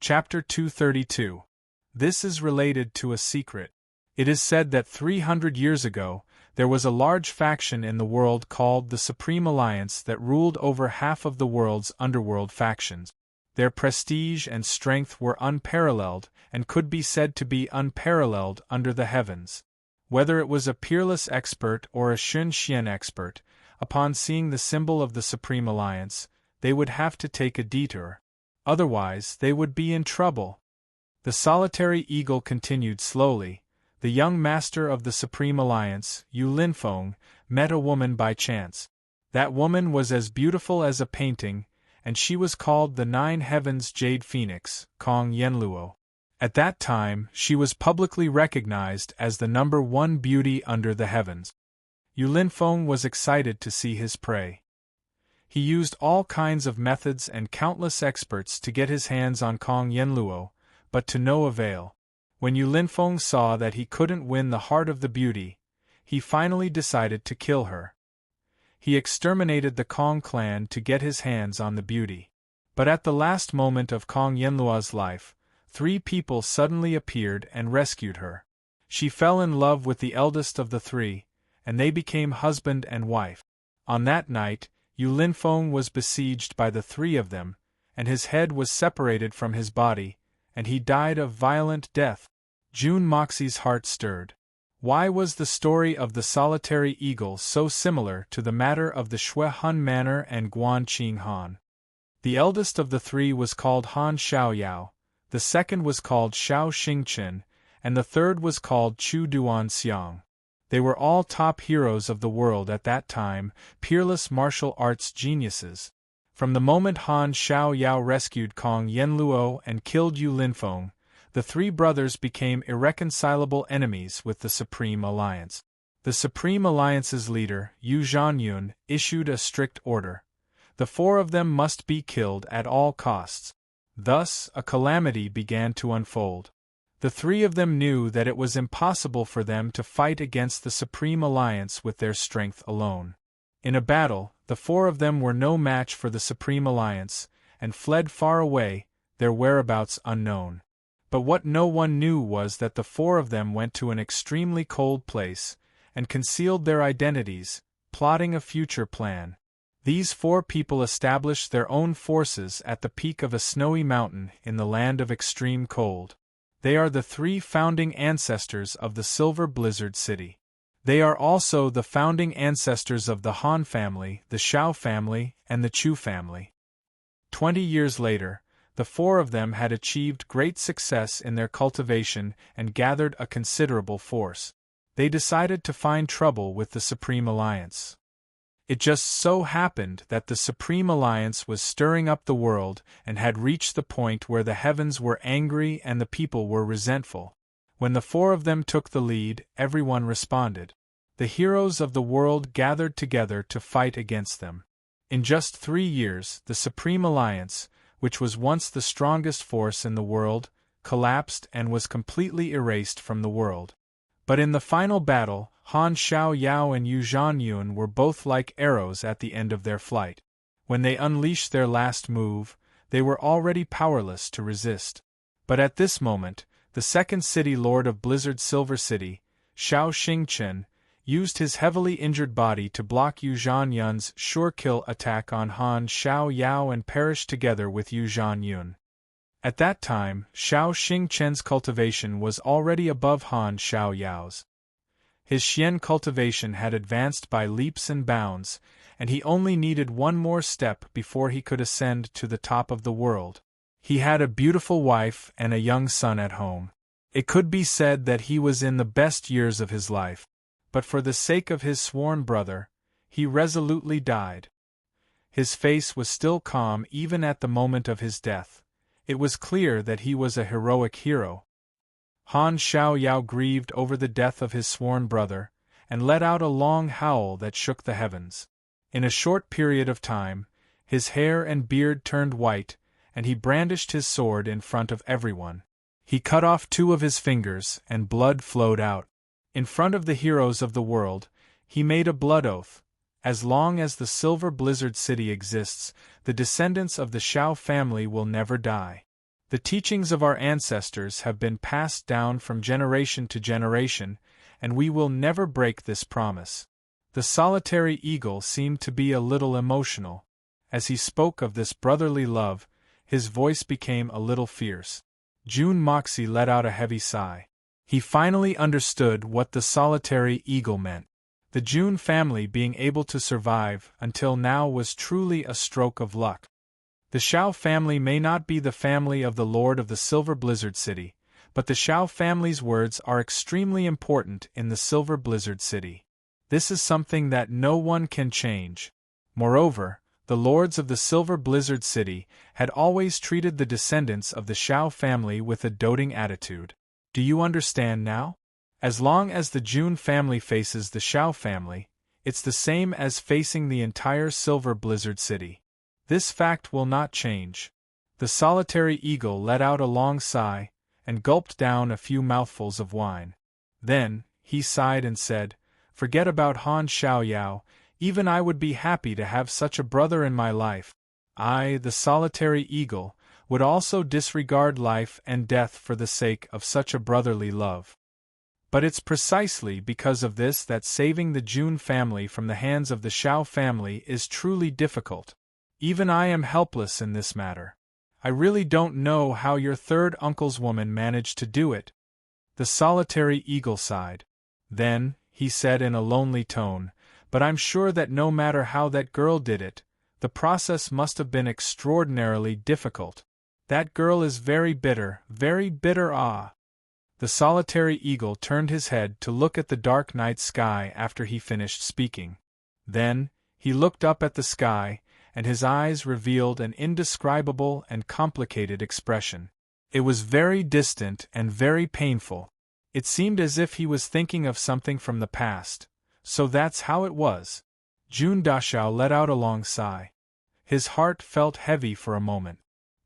Chapter 232. This is related to a secret. It is said that 300 years ago, there was a large faction in the world called the Supreme Alliance that ruled over half of the world's underworld factions. Their prestige and strength were unparalleled and could be said to be unparalleled under the heavens. Whether it was a peerless expert or a Xunxian expert, upon seeing the symbol of the Supreme Alliance, they would have to take a detour. Otherwise, they would be in trouble. The solitary eagle continued slowly. The young master of the Supreme Alliance, Yu Linfeng, met a woman by chance. That woman was as beautiful as a painting, and she was called the Nine Heavens Jade Phoenix, Kong Yenluo. At that time, she was publicly recognized as the #1 beauty under the heavens. Yu Linfeng was excited to see his prey. He used all kinds of methods and countless experts to get his hands on Kong Yenluo, but to no avail. When Yu Linfeng saw that he couldn't win the heart of the beauty, he finally decided to kill her. He exterminated the Kong clan to get his hands on the beauty. But at the last moment of Kong Yenluo's life, 3 people suddenly appeared and rescued her. She fell in love with the eldest of the 3, and they became husband and wife. On that night, Yu Linfeng was besieged by the 3 of them, and his head was separated from his body, and he died a violent death. Jun Moxie's heart stirred. Why was the story of the solitary eagle so similar to the matter of the Shui Han Manor and Guan Qing Han? The eldest of the 3 was called Han Xiaoyao, the second was called Xiao Xingchen, and the third was called Chu Duan Xiang. They were all top heroes of the world at that time, peerless martial arts geniuses. From the moment Han Xiaoyao rescued Kong Yenluo and killed Yu Linfeng, the 3 brothers became irreconcilable enemies with the Supreme Alliance. The Supreme Alliance's leader, Yu Zhanyun, issued a strict order. The 4 of them must be killed at all costs. Thus, a calamity began to unfold. The 3 of them knew that it was impossible for them to fight against the Supreme Alliance with their strength alone. In a battle, the 4 of them were no match for the Supreme Alliance, and fled far away, their whereabouts unknown. But what no one knew was that the 4 of them went to an extremely cold place, and concealed their identities, plotting a future plan. These 4 people established their own forces at the peak of a snowy mountain in the land of extreme cold. They are the 3 founding ancestors of the Silver Blizzard City. They are also the founding ancestors of the Han family, the Xiao family, and the Chu family. 20 years later, the 4 of them had achieved great success in their cultivation and gathered a considerable force. They decided to find trouble with the Supreme Alliance. It just so happened that the Supreme Alliance was stirring up the world and had reached the point where the heavens were angry and the people were resentful. When the 4 of them took the lead, everyone responded. The heroes of the world gathered together to fight against them. In just 3 years, the Supreme Alliance, which was once the strongest force in the world, collapsed and was completely erased from the world. But in the final battle, Han Xiaoyao and Yu Zhanyun were both like arrows at the end of their flight. When they unleashed their last move, they were already powerless to resist. But at this moment, the second city lord of Blizzard Silver City, Xiao Xingchen, used his heavily injured body to block Yu Zhanyun's sure-kill attack on Han Xiaoyao and perished together with Yu Zhanyun. At that time, Xiao Xingchen's cultivation was already above Han Xiaoyao's. His Xian cultivation had advanced by leaps and bounds, and he only needed one more step before he could ascend to the top of the world. He had a beautiful wife and a young son at home. It could be said that he was in the best years of his life. But for the sake of his sworn brother, he resolutely died. His face was still calm even at the moment of his death. It was clear that he was a heroic hero. Han Xiaoyao grieved over the death of his sworn brother, and let out a long howl that shook the heavens. In a short period of time, his hair and beard turned white, and he brandished his sword in front of everyone. He cut off 2 of his fingers, and blood flowed out. In front of the heroes of the world, he made a blood oath. As long as the Silver Blizzard City exists, the descendants of the Xiao family will never die. The teachings of our ancestors have been passed down from generation to generation, and we will never break this promise. The solitary eagle seemed to be a little emotional. As he spoke of this brotherly love, his voice became a little fierce. June Moxie let out a heavy sigh. He finally understood what the solitary eagle meant. The June family being able to survive until now was truly a stroke of luck. The Shao family may not be the family of the Lord of the Silver Blizzard City, but the Shao family's words are extremely important in the Silver Blizzard City. This is something that no one can change. Moreover, the lords of the Silver Blizzard City had always treated the descendants of the Shao family with a doting attitude. Do you understand now? As long as the June family faces the Shao family, it's the same as facing the entire Silver Blizzard City. This fact will not change. The solitary eagle let out a long sigh, and gulped down a few mouthfuls of wine. Then, he sighed and said, "Forget about Han Xiaoyao, even I would be happy to have such a brother in my life. I, the solitary eagle, would also disregard life and death for the sake of such a brotherly love. But it's precisely because of this that saving the June family from the hands of the Shao family is truly difficult. Even I am helpless in this matter. I really don't know how your third uncle's woman managed to do it." The solitary eagle sighed. Then, he said in a lonely tone, "But I'm sure that no matter how that girl did it, the process must have been extraordinarily difficult. That girl is very bitter, ah." The solitary eagle turned his head to look at the dark night sky after he finished speaking. Then, he looked up at the sky, and his eyes revealed an indescribable and complicated expression. It was very distant and very painful. It seemed as if he was thinking of something from the past. So that's how it was. June Dashao let out a long sigh. His heart felt heavy for a moment.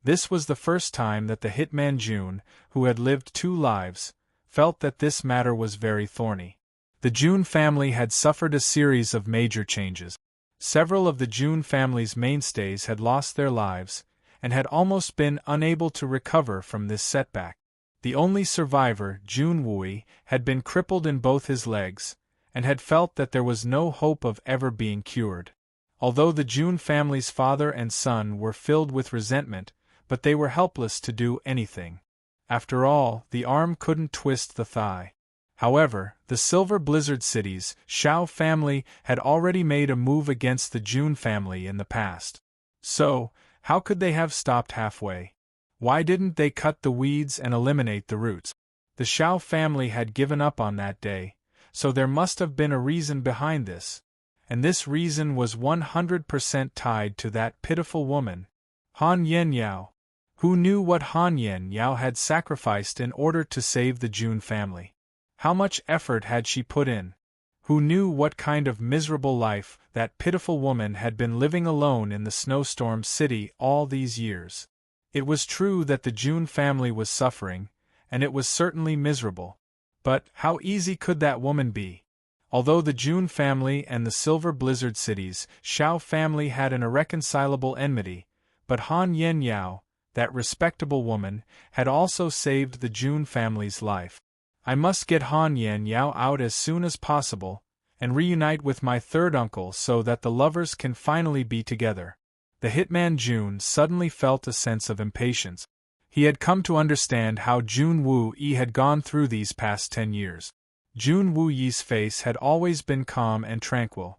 This was the first time that the hitman June, who had lived 2 lives, felt that this matter was very thorny. The June family had suffered a series of major changes. Several of the June family's mainstays had lost their lives, and had almost been unable to recover from this setback. The only survivor, Jun Wui, had been crippled in both his legs, and had felt that there was no hope of ever being cured. Although the June family's father and son were filled with resentment, but they were helpless to do anything. After all, the arm couldn't twist the thigh. However, the Silver Blizzard City's Shao family had already made a move against the June family in the past. So, how could they have stopped halfway? Why didn't they cut the weeds and eliminate the roots? The Shao family had given up on that day, so there must have been a reason behind this. And this reason was 100% tied to that pitiful woman, Han Yenyao. Who knew what Han Yenyao had sacrificed in order to save the June family? How much effort had she put in? Who knew what kind of miserable life that pitiful woman had been living alone in the snowstorm city all these years? It was true that the June family was suffering, and it was certainly miserable. But how easy could that woman be? Although the June family and the Silver Blizzard City's Shao family had an irreconcilable enmity, but Han Yenyao, that respectable woman, had also saved the June family's life. I must get Han Yenyao out as soon as possible, and reunite with my third uncle so that the lovers can finally be together. The hitman June suddenly felt a sense of impatience. He had come to understand how Jun Wu Yi had gone through these past 10 years. Jun Wu Yi's face had always been calm and tranquil.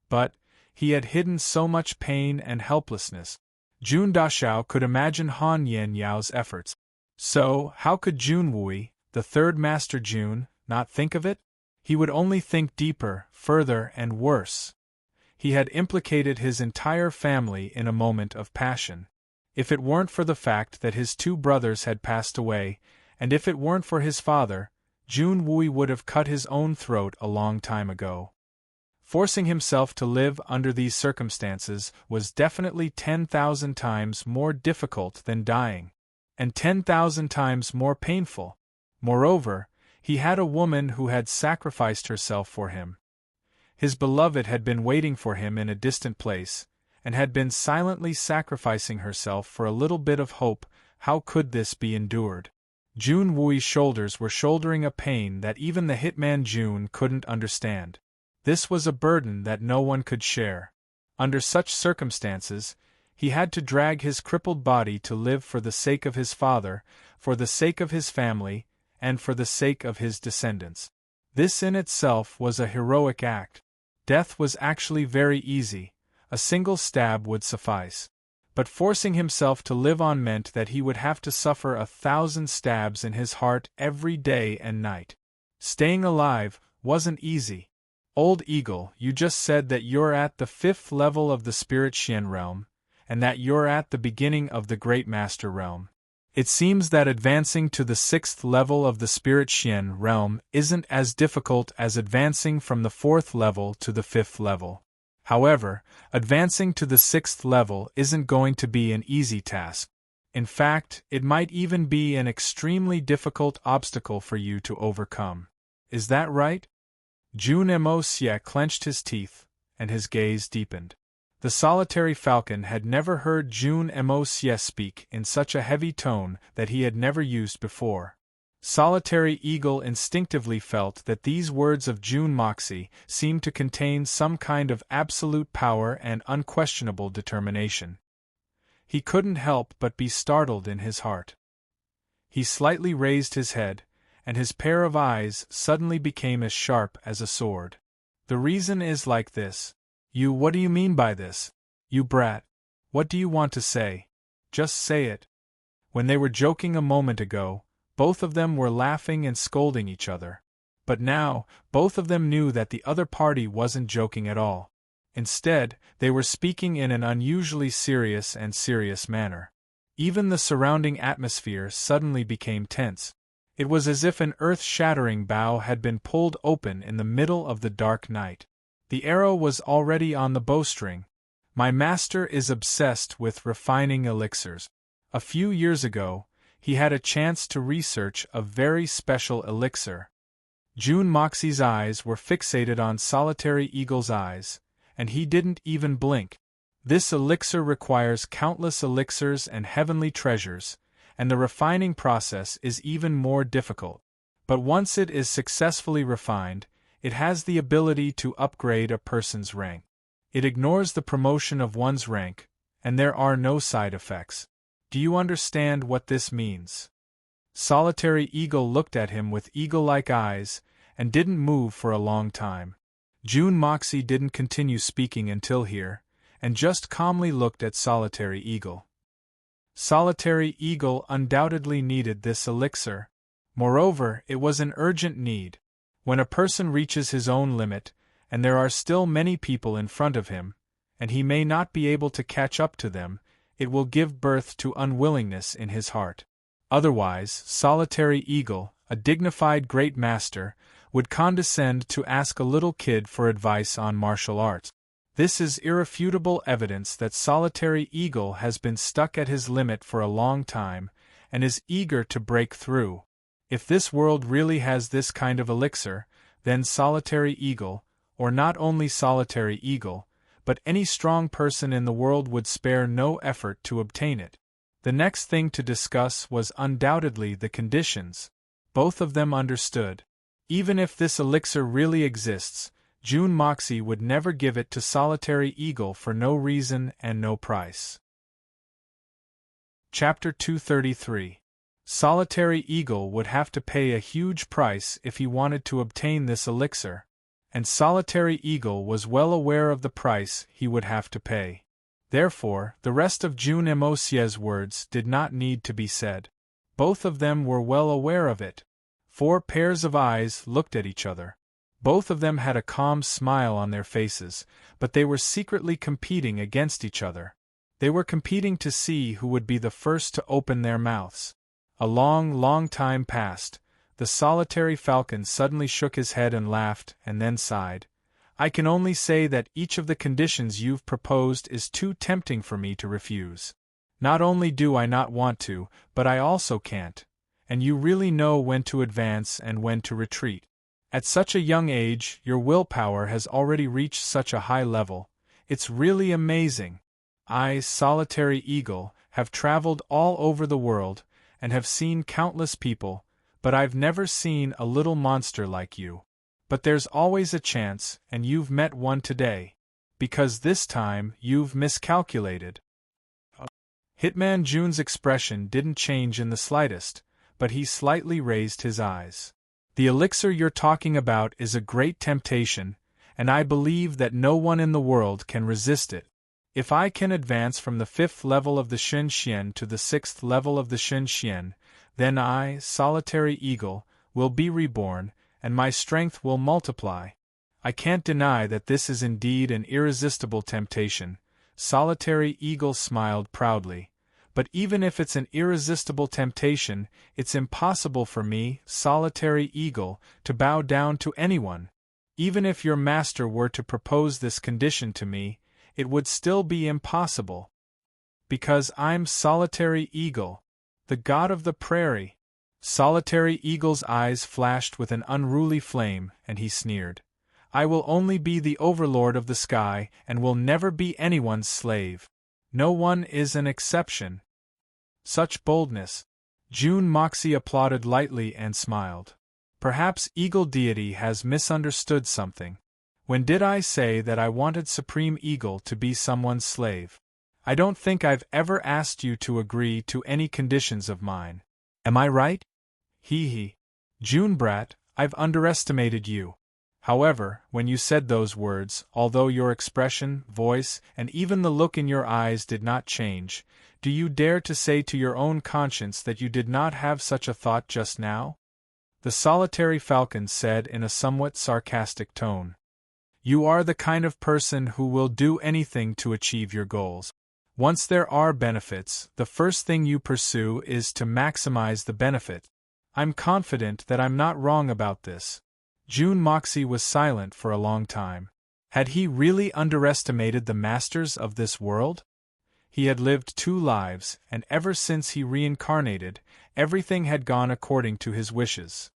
But he had hidden so much pain and helplessness. Jun Dashao could imagine Han Yenyao's efforts. So, how could Jun Wu Yi, the third Master Jun, not think of it? He would only think deeper, further, and worse. He had implicated his entire family in a moment of passion. If it weren't for the fact that his 2 brothers had passed away, and if it weren't for his father, Jun Wui would have cut his own throat a long time ago. Forcing himself to live under these circumstances was definitely 10,000 times more difficult than dying, and 10,000 times more painful. Moreover, he had a woman who had sacrificed herself for him. His beloved had been waiting for him in a distant place, and had been silently sacrificing herself for a little bit of hope how could this be endured? Jun Wui's shoulders were shouldering a pain that even the hitman Jun couldn't understand. This was a burden that no one could share. Under such circumstances, he had to drag his crippled body to live for the sake of his father, for the sake of his family, and for the sake of his descendants. This in itself was a heroic act. Death was actually very easy, a single stab would suffice. But forcing himself to live on meant that he would have to suffer 1,000 stabs in his heart every day and night. Staying alive wasn't easy. Old Eagle, you just said that you're at the 5th level of the Spirit Xian realm, and that you're at the beginning of the Great Master realm. It seems that advancing to the 6th level of the Spirit Xian realm isn't as difficult as advancing from the 4th level to the 5th level. However, advancing to the 6th level isn't going to be an easy task. In fact, it might even be an extremely difficult obstacle for you to overcome. Is that right? Jun Mo Xie clenched his teeth, and his gaze deepened. The solitary falcon had never heard Jun Mo Xie speak in such a heavy tone that he had never used before. Solitary Eagle instinctively felt that these words of Jun Moxie seemed to contain some kind of absolute power and unquestionable determination. He couldn't help but be startled in his heart. He slightly raised his head, and his pair of eyes suddenly became as sharp as a sword. The reason is like this. What do you mean by this? You brat. What do you want to say? Just say it. When they were joking a moment ago, both of them were laughing and scolding each other. But now, both of them knew that the other party wasn't joking at all. Instead, they were speaking in an unusually serious manner. Even the surrounding atmosphere suddenly became tense. It was as if an earth-shattering bow had been pulled open in the middle of the dark night. The arrow was already on the bowstring. My master is obsessed with refining elixirs. A few years ago, he had a chance to research a very special elixir. Jun Moxie's eyes were fixated on Solitary Eagle's eyes, and he didn't even blink. This elixir requires countless elixirs and heavenly treasures, and the refining process is even more difficult. But once it is successfully refined, it has the ability to upgrade a person's rank. It ignores the promotion of one's rank, and there are no side effects. Do you understand what this means? Solitary Eagle looked at him with eagle-like eyes, and didn't move for a long time. Jun Moxie didn't continue speaking until here, and just calmly looked at Solitary Eagle. Solitary Eagle undoubtedly needed this elixir. Moreover, it was an urgent need. When a person reaches his own limit, and there are still many people in front of him, and he may not be able to catch up to them, it will give birth to unwillingness in his heart. Otherwise, Solitary Eagle, a dignified great master, would condescend to ask a little kid for advice on martial arts. This is irrefutable evidence that Solitary Eagle has been stuck at his limit for a long time, and is eager to break through. If this world really has this kind of elixir, then Solitary Eagle, or not only Solitary Eagle, but any strong person in the world would spare no effort to obtain it. The next thing to discuss was undoubtedly the conditions. Both of them understood. Even if this elixir really exists, Jun Moxie would never give it to Solitary Eagle for no reason and no price. Chapter 233. Solitary Eagle would have to pay a huge price if he wanted to obtain this elixir, and Solitary Eagle was well aware of the price he would have to pay. Therefore, the rest of Jun Mo Xie's words did not need to be said. Both of them were well aware of it. 4 pairs of eyes looked at each other. Both of them had a calm smile on their faces, but they were secretly competing against each other. They were competing to see who would be the first to open their mouths. A long time passed. The solitary falcon suddenly shook his head and laughed, and then sighed. I can only say that each of the conditions you've proposed is too tempting for me to refuse. Not only do I not want to, but I also can't. And you really know when to advance and when to retreat. At such a young age, your willpower has already reached such a high level. It's really amazing. I, Solitary Eagle, have traveled all over the world, and have seen countless people, but I've never seen a little monster like you. But there's always a chance, and you've met one today. Because this time, you've miscalculated. Hitman June's expression didn't change in the slightest, but he slightly raised his eyes. The elixir you're talking about is a great temptation, and I believe that no one in the world can resist it. If I can advance from the 5th level of the Shen Xian to the 6th level of the Shen Xian, then I, Solitary Eagle, will be reborn, and my strength will multiply. I can't deny that this is indeed an irresistible temptation. Solitary Eagle smiled proudly. But even if it's an irresistible temptation, it's impossible for me, Solitary Eagle, to bow down to anyone. Even if your master were to propose this condition to me, it would still be impossible. Because I'm Solitary Eagle, the god of the prairie. Solitary Eagle's eyes flashed with an unruly flame, and he sneered. I will only be the overlord of the sky, and will never be anyone's slave. No one is an exception. Such boldness. June Moxie applauded lightly and smiled. Perhaps Eagle Deity has misunderstood something. When did I say that I wanted Supreme Eagle to be someone's slave? I don't think I've ever asked you to agree to any conditions of mine. Am I right? Hee. June Brat, I've underestimated you. However, when you said those words, although your expression, voice, and even the look in your eyes did not change, do you dare to say to your own conscience that you did not have such a thought just now? The Solitary Falcon said in a somewhat sarcastic tone. You are the kind of person who will do anything to achieve your goals. Once there are benefits, the first thing you pursue is to maximize the benefit. I'm confident that I'm not wrong about this. June Moxie was silent for a long time. Had he really underestimated the masters of this world? He had lived 2 lives, and ever since he reincarnated, everything had gone according to his wishes.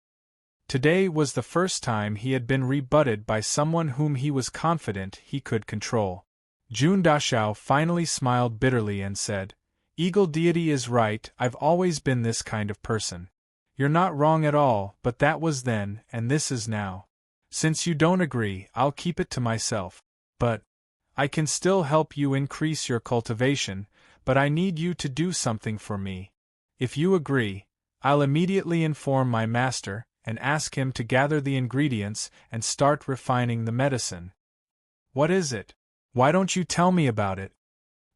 Today was the first time he had been rebutted by someone whom he was confident he could control. June Dashao finally smiled bitterly and said, Eagle Deity is right, I've always been this kind of person. You're not wrong at all, but that was then, and this is now. Since you don't agree, I'll keep it to myself. But I can still help you increase your cultivation, but I need you to do something for me. If you agree, I'll immediately inform my master, and ask him to gather the ingredients and start refining the medicine. What is it? Why don't you tell me about it?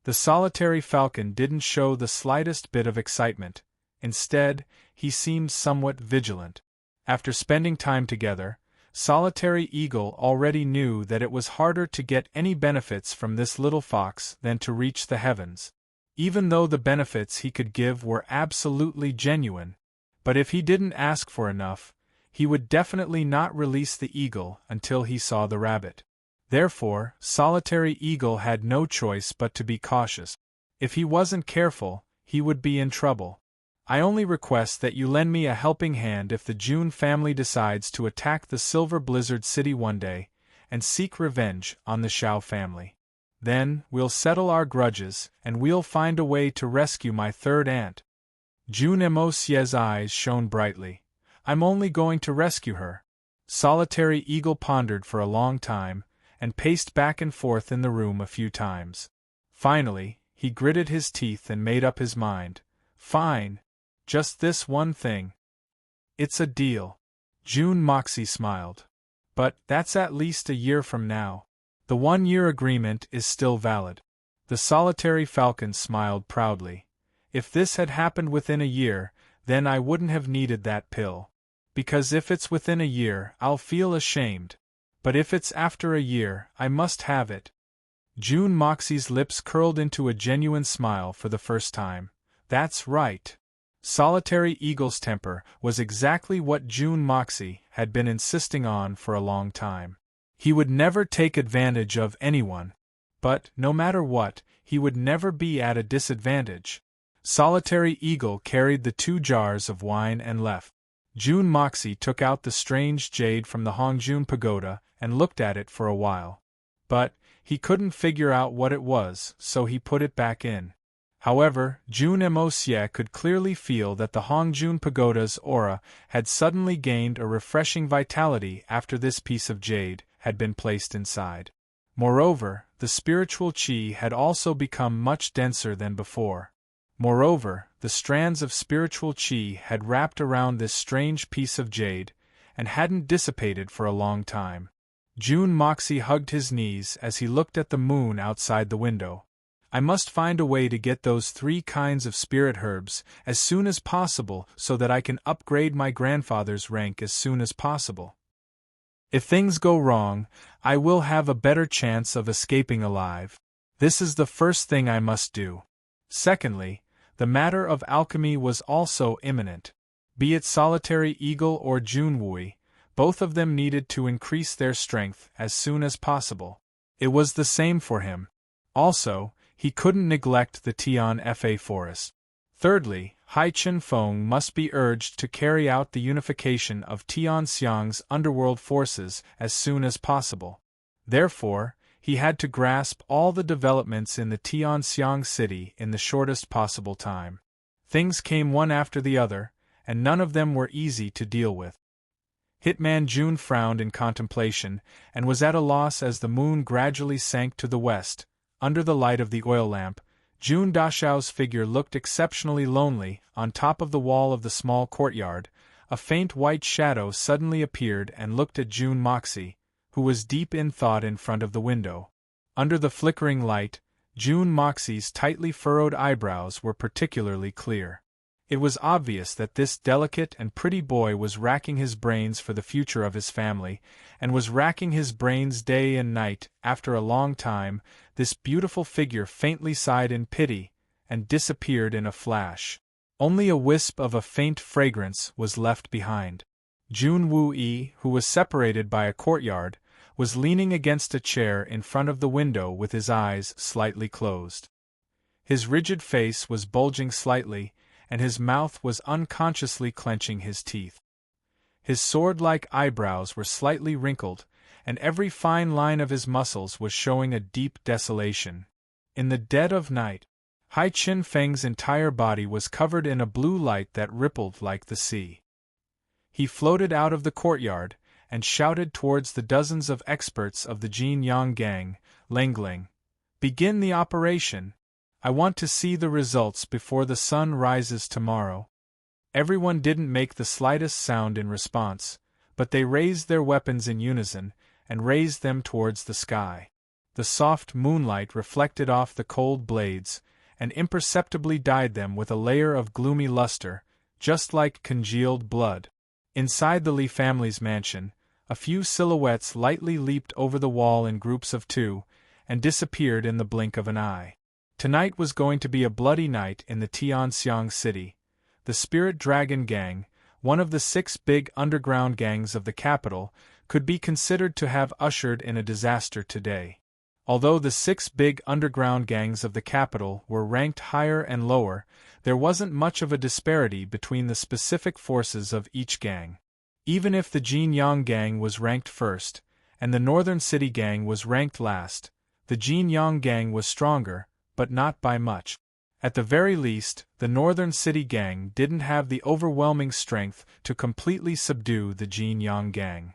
The Solitary Falcon didn't show the slightest bit of excitement. Instead, he seemed somewhat vigilant. After spending time together, Solitary Eagle already knew that it was harder to get any benefits from this little fox than to reach the heavens. Even though the benefits he could give were absolutely genuine. But if he didn't ask for enough, he would definitely not release the eagle until he saw the rabbit. Therefore, Solitary Eagle had no choice but to be cautious. If he wasn't careful, he would be in trouble. I only request that you lend me a helping hand if the June family decides to attack the Silver Blizzard City one day, and seek revenge on the Xiao family. Then, we'll settle our grudges, and we'll find a way to rescue my third aunt. June Mosie's eyes shone brightly. I'm only going to rescue her. Solitary Eagle pondered for a long time, and paced back and forth in the room a few times. Finally, he gritted his teeth and made up his mind. Fine. Just this one thing. It's a deal. June Moxie smiled. But that's at least a year from now. The 1-year agreement is still valid. The Solitary Falcon smiled proudly. If this had happened within a year, then I wouldn't have needed that pill. Because if it's within a year, I'll feel ashamed. But if it's after a year, I must have it. June Moxie's lips curled into a genuine smile for the first time. That's right. Solitary Eagle's temper was exactly what June Moxie had been insisting on for a long time. He would never take advantage of anyone. But, no matter what, he would never be at a disadvantage. Solitary Eagle carried the 2 jars of wine and left. June Moxie took out the strange jade from the Hongjun Pagoda and looked at it for a while. But he couldn't figure out what it was, so he put it back in. However, Jun Mosie could clearly feel that the Hongjun Pagoda's aura had suddenly gained a refreshing vitality after this piece of jade had been placed inside. Moreover, the spiritual qi had also become much denser than before. Moreover, the strands of spiritual qi had wrapped around this strange piece of jade, and hadn't dissipated for a long time. Jun Moxie hugged his knees as he looked at the moon outside the window. I must find a way to get those 3 kinds of spirit herbs as soon as possible so that I can upgrade my grandfather's rank as soon as possible. If things go wrong, I will have a better chance of escaping alive. This is the first thing I must do. Secondly, the matter of alchemy was also imminent. Be it Solitary Eagle or Junwui, both of them needed to increase their strength as soon as possible. It was the same for him. Also, he couldn't neglect the Tian Fa forest. Thirdly, Hai Chen Feng must be urged to carry out the unification of Tian Xiang's underworld forces as soon as possible. Therefore, he had to grasp all the developments in the Tian Xiang city in the shortest possible time. Things came one after the other, and none of them were easy to deal with. Hitman Jun frowned in contemplation, and was at a loss as the moon gradually sank to the west. Under the light of the oil lamp, Jun Dashao's figure looked exceptionally lonely. On top of the wall of the small courtyard, a faint white shadow suddenly appeared and looked at Jun Moxie, who was deep in thought in front of the window. Under the flickering light, Jun Moxie's tightly furrowed eyebrows were particularly clear. It was obvious that this delicate and pretty boy was racking his brains for the future of his family, and was racking his brains day and night. After a long time, this beautiful figure faintly sighed in pity, and disappeared in a flash. Only a wisp of a faint fragrance was left behind. Jun Wu-yi, who was separated by a courtyard, was leaning against a chair in front of the window with his eyes slightly closed. His rigid face was bulging slightly, and his mouth was unconsciously clenching his teeth. His sword-like eyebrows were slightly wrinkled, and every fine line of his muscles was showing a deep desolation. In the dead of night, Hai Chen Feng's entire body was covered in a blue light that rippled like the sea. He floated out of the courtyard, and shouted towards the dozens of experts of the Jin Yang gang, Lengling, "Begin the operation! I want to see the results before the sun rises tomorrow." Everyone didn't make the slightest sound in response, but they raised their weapons in unison, and raised them towards the sky. The soft moonlight reflected off the cold blades, and imperceptibly dyed them with a layer of gloomy luster, just like congealed blood. Inside the Li family's mansion, a few silhouettes lightly leaped over the wall in groups of 2, and disappeared in the blink of an eye. Tonight was going to be a bloody night in the Tianxiang city. The Spirit Dragon Gang, one of the 6 big underground gangs of the capital, could be considered to have ushered in a disaster today. Although the 6 big underground gangs of the capital were ranked higher and lower, there wasn't much of a disparity between the specific forces of each gang. Even if the Jin Yang gang was ranked first, and the Northern City gang was ranked last, the Jin Yang gang was stronger, but not by much. At the very least, the Northern City gang didn't have the overwhelming strength to completely subdue the Jin Yang gang.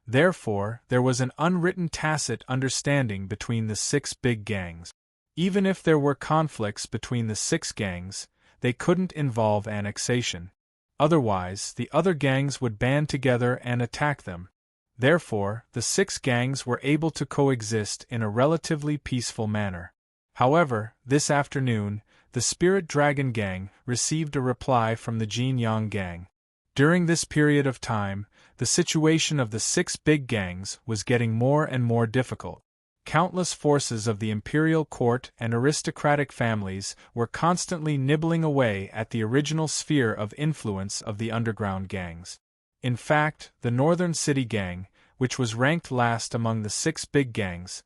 Therefore, there was an unwritten tacit understanding between the 6 big gangs. Even if there were conflicts between the 6 gangs, they couldn't involve annexation. Otherwise, the other gangs would band together and attack them. Therefore, the 6 gangs were able to coexist in a relatively peaceful manner. However, this afternoon, the Spirit Dragon Gang received a reply from the Jin Yang Gang. During this period of time, the situation of the 6 big gangs was getting more and more difficult. Countless forces of the imperial court and aristocratic families were constantly nibbling away at the original sphere of influence of the underground gangs. In fact, the Northern City Gang, which was ranked last among the 6 big gangs,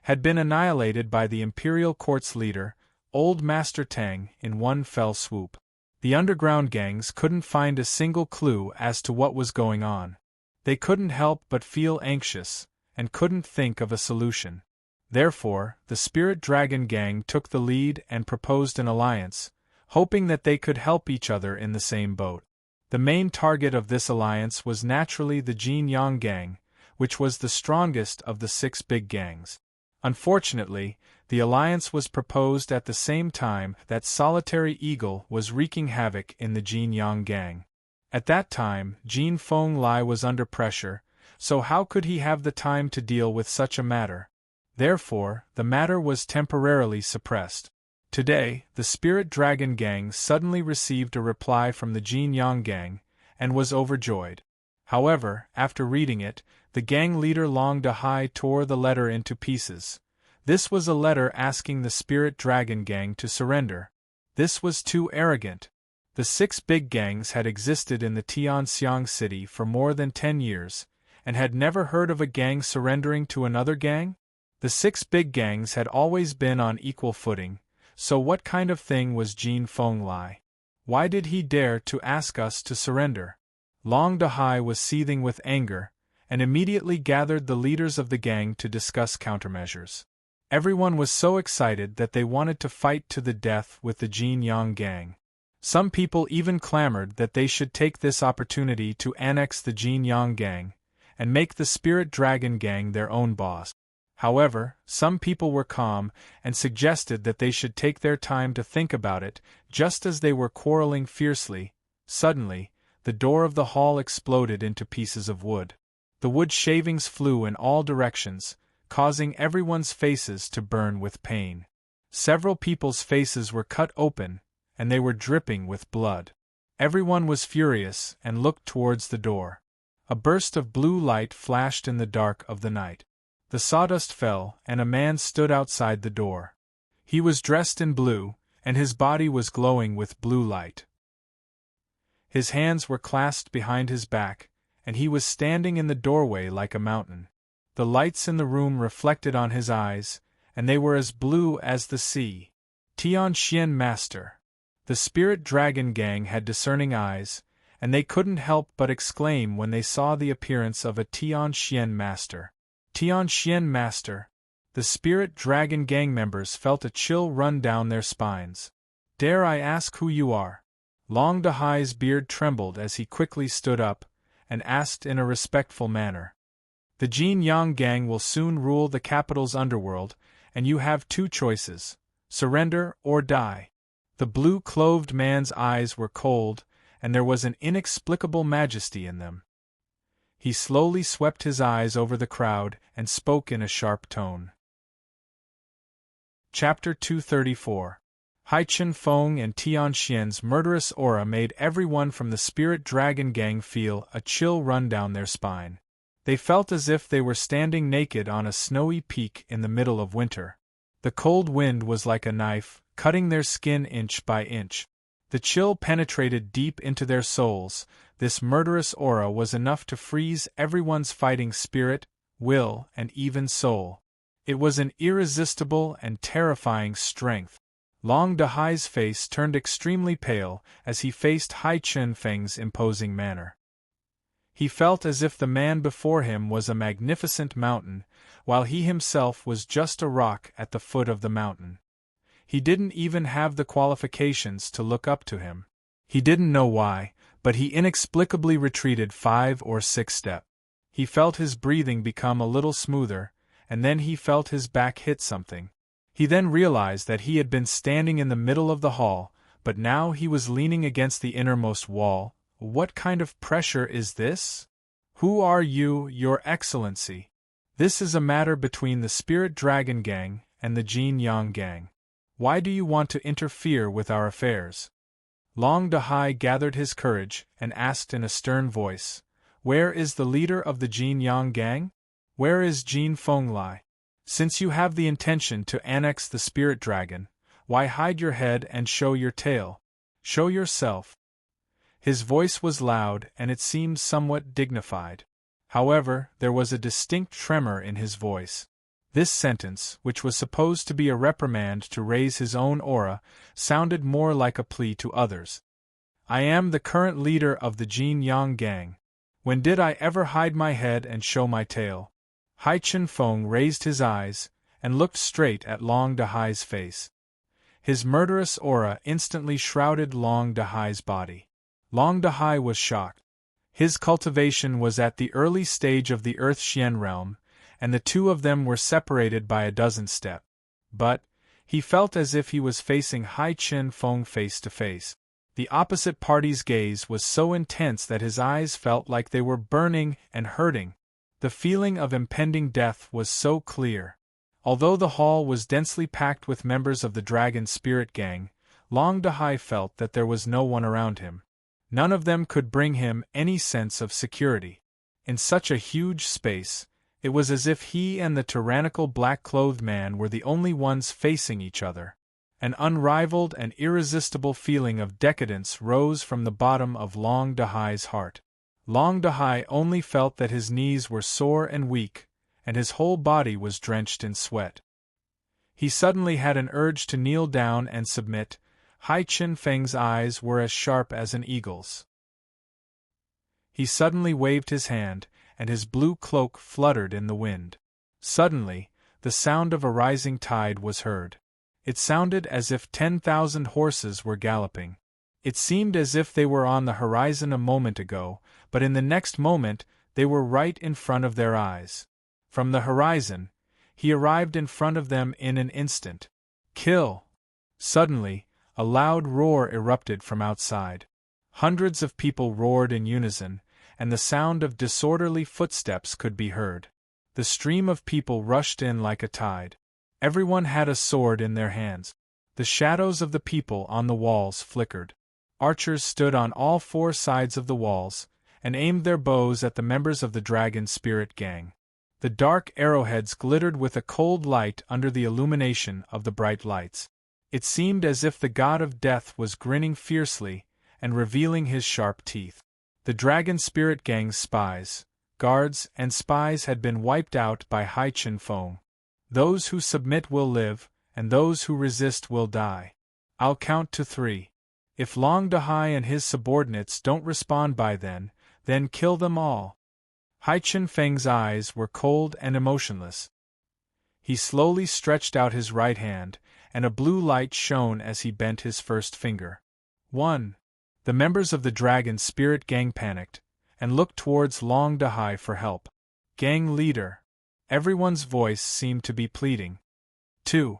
had been annihilated by the imperial court's leader, Old Master Tang, in one fell swoop. The underground gangs couldn't find a single clue as to what was going on. They couldn't help but feel anxious, and couldn't think of a solution. Therefore, the Spirit Dragon Gang took the lead and proposed an alliance, hoping that they could help each other in the same boat. The main target of this alliance was naturally the Jin Yang Gang, which was the strongest of the 6 big gangs. Unfortunately, the alliance was proposed at the same time that Solitary Eagle was wreaking havoc in the Jin Yang Gang. At that time, Jin Feng Lai was under pressure, so how could he have the time to deal with such a matter? Therefore, the matter was temporarily suppressed. Today, the Spirit Dragon Gang suddenly received a reply from the Jin Yang Gang, and was overjoyed. However, after reading it, the gang leader Long Dahai tore the letter into pieces. This was a letter asking the Spirit Dragon Gang to surrender. This was too arrogant. The 6 big gangs had existed in the Tianxiang city for more than 10 years, and had never heard of a gang surrendering to another gang? The 6 big gangs had always been on equal footing, so what kind of thing was Jin Feng Lai? Why did he dare to ask us to surrender? Long Dahai was seething with anger, and immediately gathered the leaders of the gang to discuss countermeasures. Everyone was so excited that they wanted to fight to the death with the Jin Yang Gang. Some people even clamored that they should take this opportunity to annex the Jin Yang Gang, and make the Spirit Dragon Gang their own boss. However, some people were calm and suggested that they should take their time to think about it. Just as they were quarreling fiercely, suddenly, the door of the hall exploded into pieces of wood. The wood shavings flew in all directions, causing everyone's faces to burn with pain. Several people's faces were cut open, and they were dripping with blood. Everyone was furious and looked towards the door. A burst of blue light flashed in the dark of the night. The sawdust fell, and a man stood outside the door. He was dressed in blue, and his body was glowing with blue light. His hands were clasped behind his back, and he was standing in the doorway like a mountain. The lights in the room reflected on his eyes, and they were as blue as the sea. Tianxian Master. The Spirit Dragon Gang had discerning eyes, and they couldn't help but exclaim when they saw the appearance of a Tianxian Master. Tianxian Master. The Spirit Dragon Gang members felt a chill run down their spines. Dare I ask who you are? Long Dahai's beard trembled as he quickly stood up, and asked in a respectful manner. The Jin Yang Gang will soon rule the capital's underworld, and you have 2 choices: surrender or die. The blue-clothed man's eyes were cold, and there was an inexplicable majesty in them. He slowly swept his eyes over the crowd and spoke in a sharp tone. Chapter 234. Haichen Feng and Tianxian's murderous aura made everyone from the Spirit Dragon Gang feel a chill run down their spine. They felt as if they were standing naked on a snowy peak in the middle of winter. The cold wind was like a knife, cutting their skin inch by inch. The chill penetrated deep into their souls. This murderous aura was enough to freeze everyone's fighting spirit, will, and even soul. It was an irresistible and terrifying strength. Long Dahai's face turned extremely pale as he faced Hai Chen Feng's imposing manner. He felt as if the man before him was a magnificent mountain, while he himself was just a rock at the foot of the mountain. He didn't even have the qualifications to look up to him. He didn't know why, but he inexplicably retreated 5 or 6 steps. He felt his breathing become a little smoother, and then he felt his back hit something. He then realized that he had been standing in the middle of the hall, but now he was leaning against the innermost wall. What kind of pressure is this? Who are you, Your Excellency? This is a matter between the Spirit Dragon Gang and the Jin Yang Gang. Why do you want to interfere with our affairs? Long Dahai gathered his courage and asked in a stern voice, Where is the leader of the Jin Yang Gang? Where is Jin Feng Lai? Since you have the intention to annex the Spirit Dragon, why hide your head and show your tail? Show yourself. His voice was loud and it seemed somewhat dignified. However, there was a distinct tremor in his voice. This sentence, which was supposed to be a reprimand to raise his own aura, sounded more like a plea to others. I am the current leader of the Jin Yang Gang. When did I ever hide my head and show my tail? Hai Chen Feng raised his eyes, and looked straight at Long Dahai's face. His murderous aura instantly shrouded Long Dahai's body. Long Dahai was shocked. His cultivation was at the early stage of the Earth Xian realm, and the two of them were separated by a dozen steps. But he felt as if he was facing Hai Chen Feng face to face. The opposite party's gaze was so intense that his eyes felt like they were burning and hurting. The feeling of impending death was so clear. Although the hall was densely packed with members of the Dragon Spirit Gang, Long Dahai felt that there was no one around him. None of them could bring him any sense of security. In such a huge space, it was as if he and the tyrannical black-clothed man were the only ones facing each other. An unrivaled and irresistible feeling of decadence rose from the bottom of Long Dahai's heart. Long Dahai only felt that his knees were sore and weak, and his whole body was drenched in sweat. He suddenly had an urge to kneel down and submit. Hai Chen Feng's eyes were as sharp as an eagle's. He suddenly waved his hand, and his blue cloak fluttered in the wind. Suddenly, the sound of a rising tide was heard. It sounded as if 10,000 horses were galloping. It seemed as if they were on the horizon a moment ago, but in the next moment they were right in front of their eyes. From the horizon, he arrived in front of them in an instant. Kill! Suddenly, a loud roar erupted from outside. Hundreds of people roared in unison, and the sound of disorderly footsteps could be heard. The stream of people rushed in like a tide. Everyone had a sword in their hands. The shadows of the people on the walls flickered. Archers stood on all four sides of the walls, and aimed their bows at the members of the Dragon Spirit Gang. The dark arrowheads glittered with a cold light under the illumination of the bright lights. It seemed as if the god of death was grinning fiercely and revealing his sharp teeth. The Dragon Spirit Gang's spies, guards, and spies had been wiped out by Hai Chen Feng. Those who submit will live, and those who resist will die. I'll count to 3. If Long Dahai and his subordinates don't respond by then kill them all. Hai Chen Feng's eyes were cold and emotionless. He slowly stretched out his right hand, and a blue light shone as he bent his first finger. 1. The members of the Dragon Spirit Gang panicked, and looked towards Long Dahai for help. Gang leader. Everyone's voice seemed to be pleading. 2.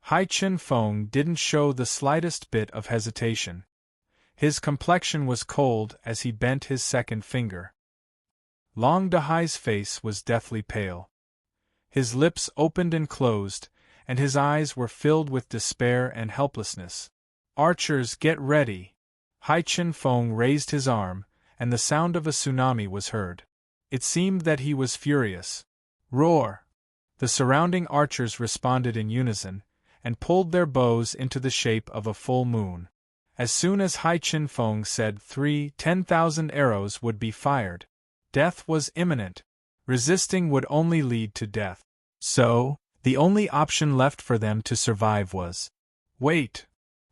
Hai Chen Feng didn't show the slightest bit of hesitation. His complexion was cold as he bent his second finger. Long Dahai's face was deathly pale. His lips opened and closed, and his eyes were filled with despair and helplessness. Archers, get ready! Hai Chen Feng raised his arm, and the sound of a tsunami was heard. It seemed that he was furious. Roar! The surrounding archers responded in unison, and pulled their bows into the shape of a full moon. As soon as Hai Chen Feng said 10,000 arrows would be fired. Death was imminent. Resisting would only lead to death. So, the only option left for them to survive was... Wait!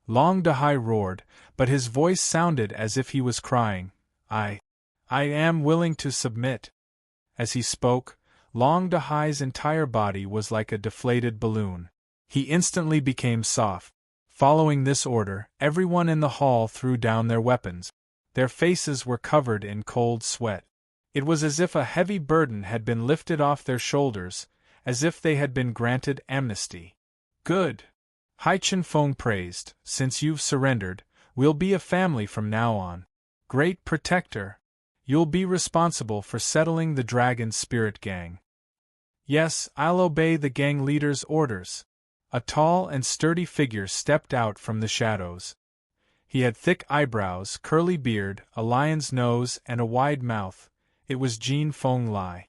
Long Dahai roared, but his voice sounded as if he was crying. I am willing to submit. As he spoke, Long Dahai's entire body was like a deflated balloon. He instantly became soft. Following this order, everyone in the hall threw down their weapons. Their faces were covered in cold sweat. It was as if a heavy burden had been lifted off their shoulders, as if they had been granted amnesty. Good! Hai Chen Feng praised. Since you've surrendered, we'll be a family from now on. Great Protector! You'll be responsible for settling the Dragon Spirit Gang. Yes, I'll obey the gang leader's orders. A tall and sturdy figure stepped out from the shadows. He had thick eyebrows, curly beard, a lion's nose, and a wide mouth. It was Jin Feng Lai.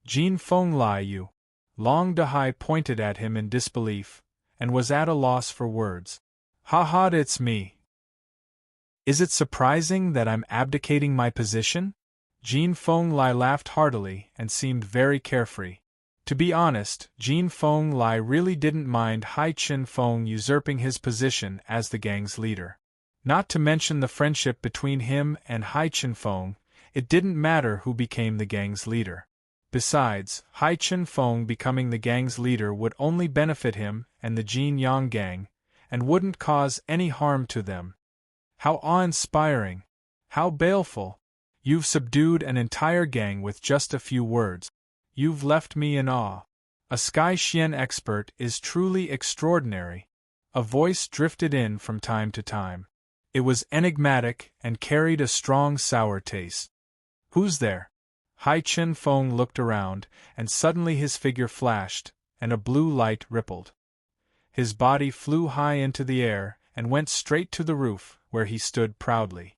Jin Feng Lai, you! Long Dahai pointed at him in disbelief, and was at a loss for words. Ha, it's me. Is it surprising that I'm abdicating my position? Jin Feng Lai laughed heartily and seemed very carefree. To be honest, Jin Feng Lai really didn't mind Hai Chen Feng usurping his position as the gang's leader. Not to mention the friendship between him and Hai Chen Feng, it didn't matter who became the gang's leader. Besides, Hai Chen-feng becoming the gang's leader would only benefit him and the Jin-Yang gang, and wouldn't cause any harm to them. How awe-inspiring! How baleful! You've subdued an entire gang with just a few words. You've left me in awe. A Sky Xian expert is truly extraordinary. A voice drifted in from time to time. It was enigmatic and carried a strong sour taste. Who's there? Hai Chen-feng looked around, and suddenly his figure flashed, and a blue light rippled. His body flew high into the air, and went straight to the roof, where he stood proudly.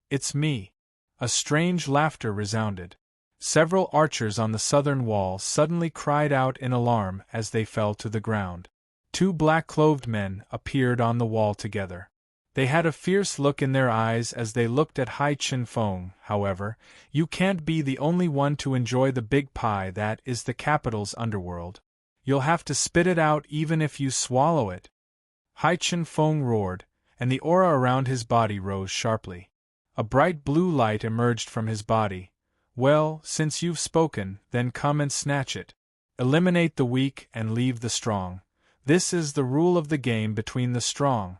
It's me. A strange laughter resounded. Several archers on the southern wall suddenly cried out in alarm as they fell to the ground. Two black-clothed men appeared on the wall together. They had a fierce look in their eyes as they looked at Hai Chen-feng. However, you can't be the only one to enjoy the big pie that is the capital's underworld. You'll have to spit it out even if you swallow it. Hai Chen-feng roared, and the aura around his body rose sharply. A bright blue light emerged from his body. Well, since you've spoken, then come and snatch it. Eliminate the weak and leave the strong. This is the rule of the game between the strong.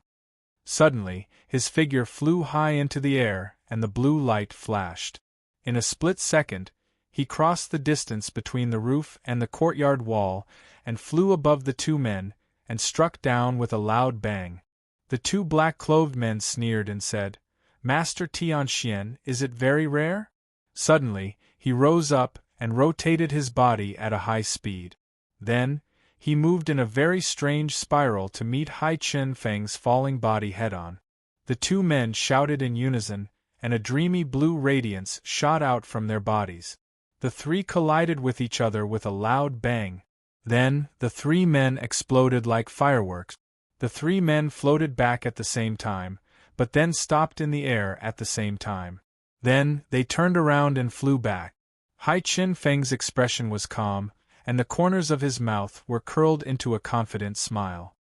Suddenly, his figure flew high into the air, and the blue light flashed. In a split second, he crossed the distance between the roof and the courtyard wall, and flew above the two men, and struck down with a loud bang. The two black-clothed men sneered and said, "Master Tianxian, is it very rare?" Suddenly, he rose up and rotated his body at a high speed. Then, he moved in a very strange spiral to meet Hai Chen-feng's falling body head-on. The two men shouted in unison, and a dreamy blue radiance shot out from their bodies. The three collided with each other with a loud bang. Then, the three men exploded like fireworks. The three men floated back at the same time, but then stopped in the air at the same time. Then, they turned around and flew back. Hai Chen-feng's expression was calm, and the corners of his mouth were curled into a confident smile.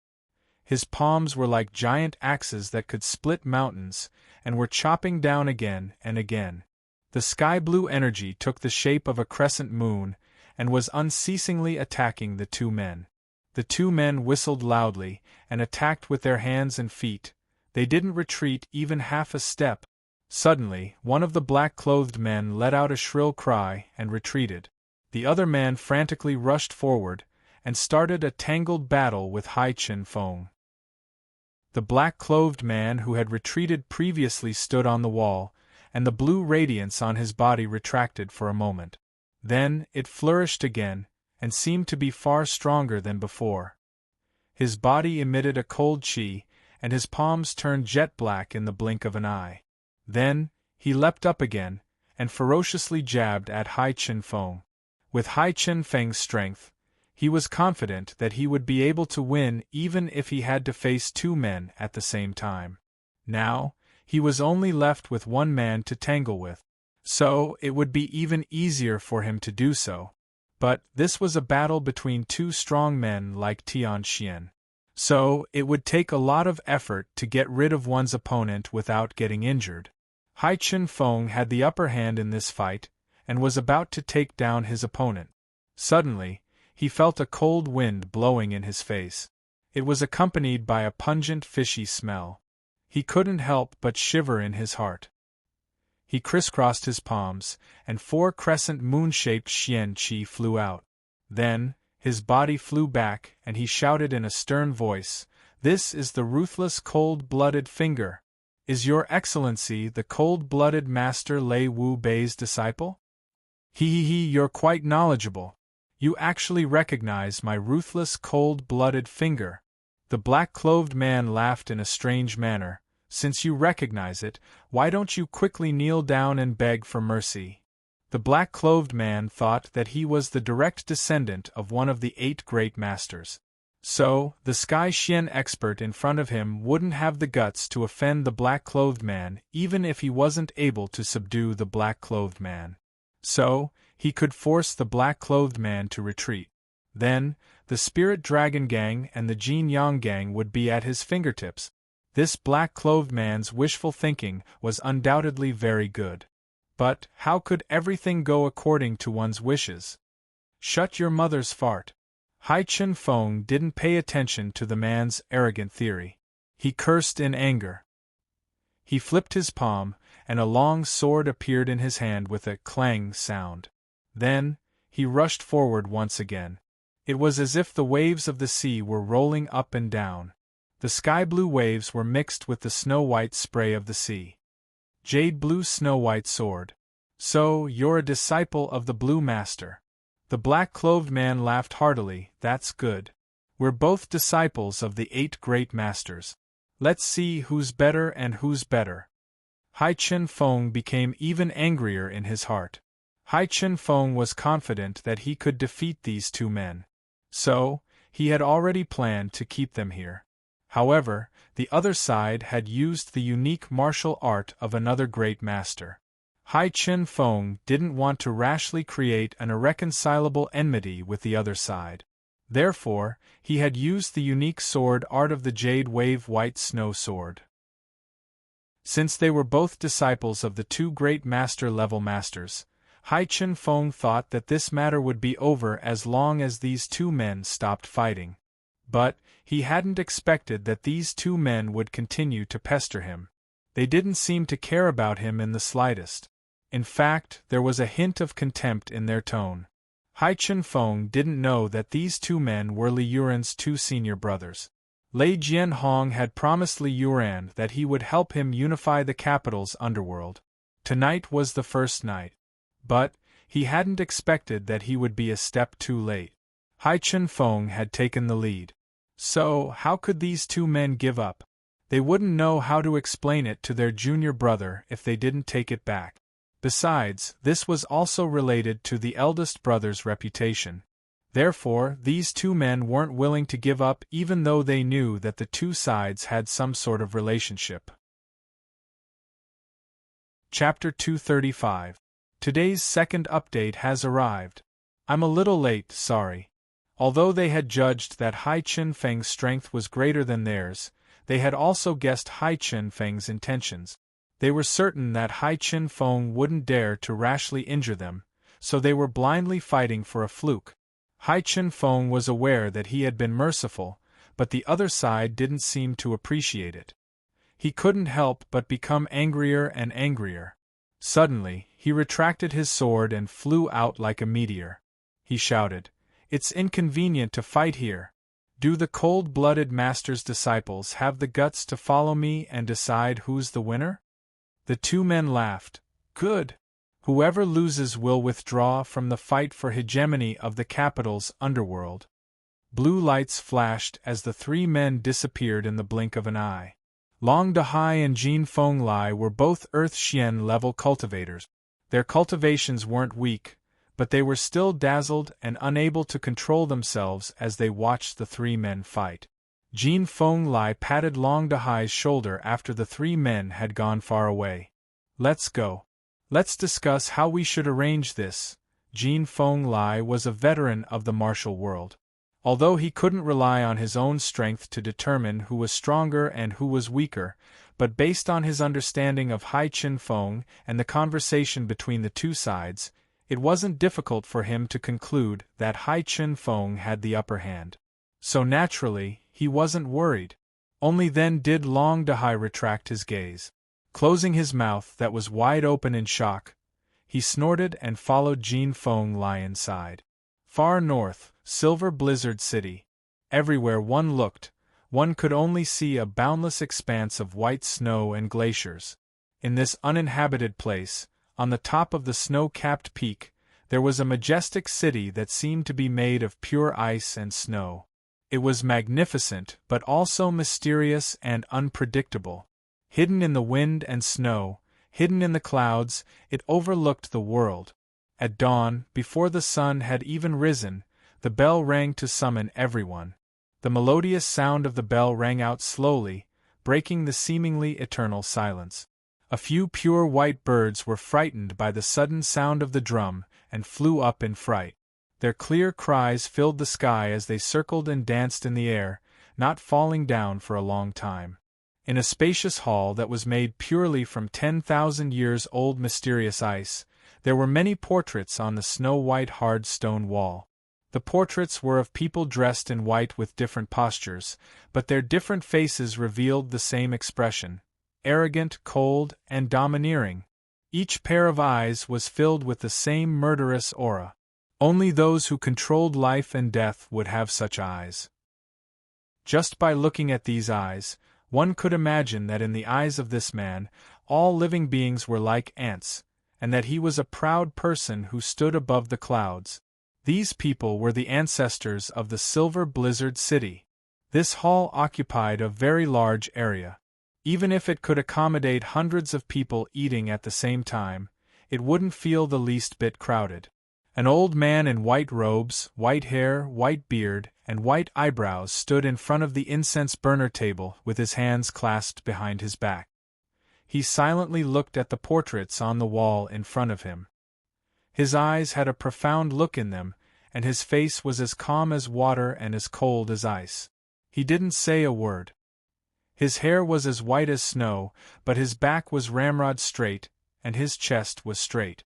His palms were like giant axes that could split mountains, and were chopping down again and again. The sky-blue energy took the shape of a crescent moon, and was unceasingly attacking the two men. The two men whistled loudly, and attacked with their hands and feet. They didn't retreat even half a step. Suddenly, one of the black-clothed men let out a shrill cry and retreated. The other man frantically rushed forward, and started a tangled battle with Hai Chen-feng. The black-clothed man who had retreated previously stood on the wall, and the blue radiance on his body retracted for a moment. Then, it flourished again, and seemed to be far stronger than before. His body emitted a cold qi, and his palms turned jet-black in the blink of an eye. Then, he leapt up again, and ferociously jabbed at Hai Chen-feng. With Hai Chen-feng's strength, he was confident that he would be able to win even if he had to face two men at the same time. Now, he was only left with one man to tangle with. So, it would be even easier for him to do so. But, this was a battle between two strong men like Tianxian. So, it would take a lot of effort to get rid of one's opponent without getting injured. Hai Chen-feng had the upper hand in this fight, and was about to take down his opponent. Suddenly, he felt a cold wind blowing in his face. It was accompanied by a pungent fishy smell. He couldn't help but shiver in his heart. He crisscrossed his palms, and 4 crescent moon-shaped xian qi flew out. Then, his body flew back, and he shouted in a stern voice, "This is the ruthless cold-blooded finger. Is your Excellency the cold-blooded Master Lei Wu Bei's disciple? You're quite knowledgeable. You actually recognize my ruthless cold-blooded finger." The black-clothed man laughed in a strange manner. "Since you recognize it, why don't you quickly kneel down and beg for mercy?" The black-clothed man thought that he was the direct descendant of one of the 8 great masters. So, the Sky Xian expert in front of him wouldn't have the guts to offend the black-clothed man even if he wasn't able to subdue the black-clothed man. So, he could force the black-clothed man to retreat. Then, the Spirit Dragon Gang and the Jin-Yang Gang would be at his fingertips. This black-clothed man's wishful thinking was undoubtedly very good. But, how could everything go according to one's wishes? Shut your mother's fart. Hai Chen Feng didn't pay attention to the man's arrogant theory. He cursed in anger. He flipped his palm, and a long sword appeared in his hand with a clang sound. Then, he rushed forward once again. It was as if the waves of the sea were rolling up and down. The sky-blue waves were mixed with the snow-white spray of the sea. Jade blue snow-white sword. So, you're a disciple of the Blue Master. The black-clothed man laughed heartily. That's good. We're both disciples of the 8 great masters. Let's see who's better and who's better. Hai Chen Feng became even angrier in his heart. Hai Chen Feng was confident that he could defeat these 2 men. So, he had already planned to keep them here. However, the other side had used the unique martial art of another great master. Hai Chen Feng didn't want to rashly create an irreconcilable enmity with the other side. Therefore, he had used the unique sword art of the Jade Wave White Snow Sword. Since they were both disciples of the 2 great master-level masters, Hai Chen Feng thought that this matter would be over as long as these 2 men stopped fighting. But, he hadn't expected that these 2 men would continue to pester him. They didn't seem to care about him in the slightest. In fact, there was a hint of contempt in their tone. Hai Chen Feng didn't know that these 2 men were Li Yuran's 2 senior brothers. Lei Jianhong had promised Li Yuran that he would help him unify the capital's underworld. Tonight was the first night. But, he hadn't expected that he would be a step too late. Hai Chen Feng had taken the lead. So, how could these 2 men give up? They wouldn't know how to explain it to their junior brother if they didn't take it back. Besides, this was also related to the eldest brother's reputation. Therefore, these 2 men weren't willing to give up even though they knew that the 2 sides had some sort of relationship. Chapter 235. Today's second update has arrived. I'm a little late, sorry. Although they had judged that Hai Chen Feng's strength was greater than theirs, they had also guessed Hai Chen Feng's intentions. They were certain that Hai Chen Feng wouldn't dare to rashly injure them, so they were blindly fighting for a fluke. Hai Chen Feng was aware that he had been merciful, but the other side didn't seem to appreciate it. He couldn't help but become angrier and angrier. Suddenly, he retracted his sword and flew out like a meteor. He shouted, "It's inconvenient to fight here. Do the cold-blooded master's disciples have the guts to follow me and decide who's the winner?" The 2 men laughed. Good. Whoever loses will withdraw from the fight for hegemony of the capital's underworld. Blue lights flashed as the 3 men disappeared in the blink of an eye. Long Dahai and Jin Fenglai were both Earth Xian level cultivators. Their cultivations weren't weak, but they were still dazzled and unable to control themselves as they watched the 3 men fight. Jin Fenglai patted Long Dahai's shoulder after the 3 men had gone far away. Let's go. Let's discuss how we should arrange this. Jin Fenglai was a veteran of the martial world. Although he couldn't rely on his own strength to determine who was stronger and who was weaker, but based on his understanding of Hai Chen Feng and the conversation between the 2 sides, it wasn't difficult for him to conclude that Hai Chen Feng had the upper hand. So naturally, he wasn't worried. Only then did Long Dahai retract his gaze. Closing his mouth that was wide open in shock, he snorted and followed Jin Fenglai inside. Far north, Silver Blizzard City. Everywhere one looked, one could only see a boundless expanse of white snow and glaciers. In this uninhabited place, on the top of the snow-capped peak, there was a majestic city that seemed to be made of pure ice and snow. It was magnificent but also mysterious and unpredictable. Hidden in the wind and snow, hidden in the clouds, it overlooked the world. At dawn, before the sun had even risen, the bell rang to summon everyone. The melodious sound of the bell rang out slowly, breaking the seemingly eternal silence. A few pure white birds were frightened by the sudden sound of the drum and flew up in fright. Their clear cries filled the sky as they circled and danced in the air, not falling down for a long time. In a spacious hall that was made purely from 10,000 years old mysterious ice, there were many portraits on the snow-white hard stone wall. The portraits were of people dressed in white with different postures, but their different faces revealed the same expression: arrogant, cold, and domineering. Each pair of eyes was filled with the same murderous aura. Only those who controlled life and death would have such eyes. Just by looking at these eyes, one could imagine that in the eyes of this man, all living beings were like ants, and that he was a proud person who stood above the clouds. These people were the ancestors of the Silver Blizzard City. This hall occupied a very large area. Even if it could accommodate hundreds of people eating at the same time, it wouldn't feel the least bit crowded. An old man in white robes, white hair, white beard, and white eyebrows stood in front of the incense burner table with his hands clasped behind his back. He silently looked at the portraits on the wall in front of him. His eyes had a profound look in them, and his face was as calm as water and as cold as ice. He didn't say a word. His hair was as white as snow, but his back was ramrod straight, and his chest was straight.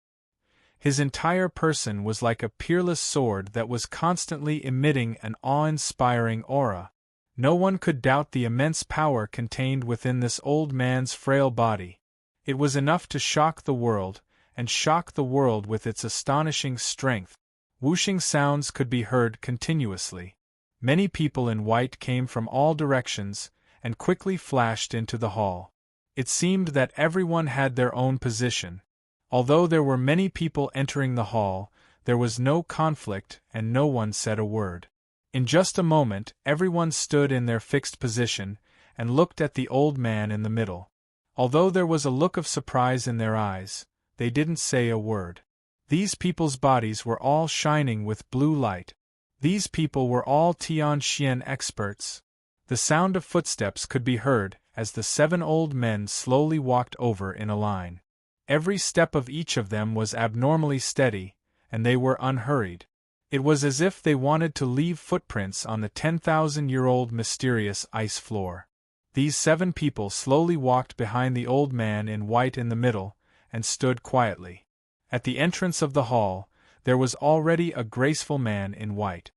His entire person was like a peerless sword that was constantly emitting an awe-inspiring aura. No one could doubt the immense power contained within this old man's frail body. It was enough to shock the world, and shock the world with its astonishing strength. Whooshing sounds could be heard continuously. Many people in white came from all directions, and quickly flashed into the hall. It seemed that everyone had their own position. Although there were many people entering the hall, there was no conflict and no one said a word. In just a moment, everyone stood in their fixed position, and looked at the old man in the middle. Although there was a look of surprise in their eyes, they didn't say a word. These people's bodies were all shining with blue light. These people were all Tianxian experts. The sound of footsteps could be heard as the 7 old men slowly walked over in a line. Every step of each of them was abnormally steady, and they were unhurried. It was as if they wanted to leave footprints on the 10,000-year-old mysterious ice floor. These 7 people slowly walked behind the old man in white in the middle, and stood quietly. At the entrance of the hall, there was already a graceful man in white.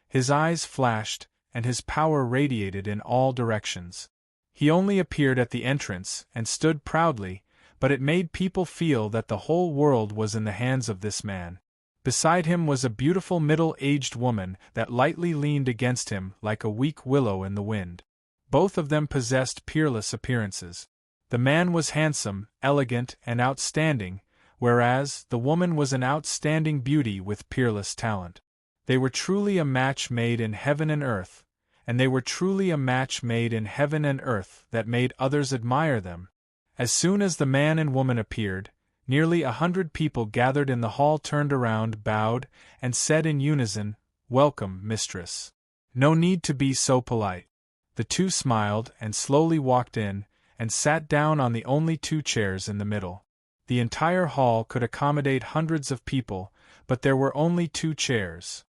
His eyes flashed, and his power radiated in all directions. He only appeared at the entrance, and stood proudly, but it made people feel that the whole world was in the hands of this man. Beside him was a beautiful middle-aged woman that lightly leaned against him like a weak willow in the wind. Both of them possessed peerless appearances. The man was handsome, elegant, and outstanding, whereas the woman was an outstanding beauty with peerless talent. They were truly a match made in heaven and earth, and they were truly a match made in heaven and earth that made others admire them. As soon as the man and woman appeared, nearly 100 people gathered in the hall turned around, bowed, and said in unison, "Welcome, mistress. No need to be so polite." The two smiled and slowly walked in, and sat down on the only 2 chairs in the middle. The entire hall could accommodate hundreds of people, but there were only 2 chairs.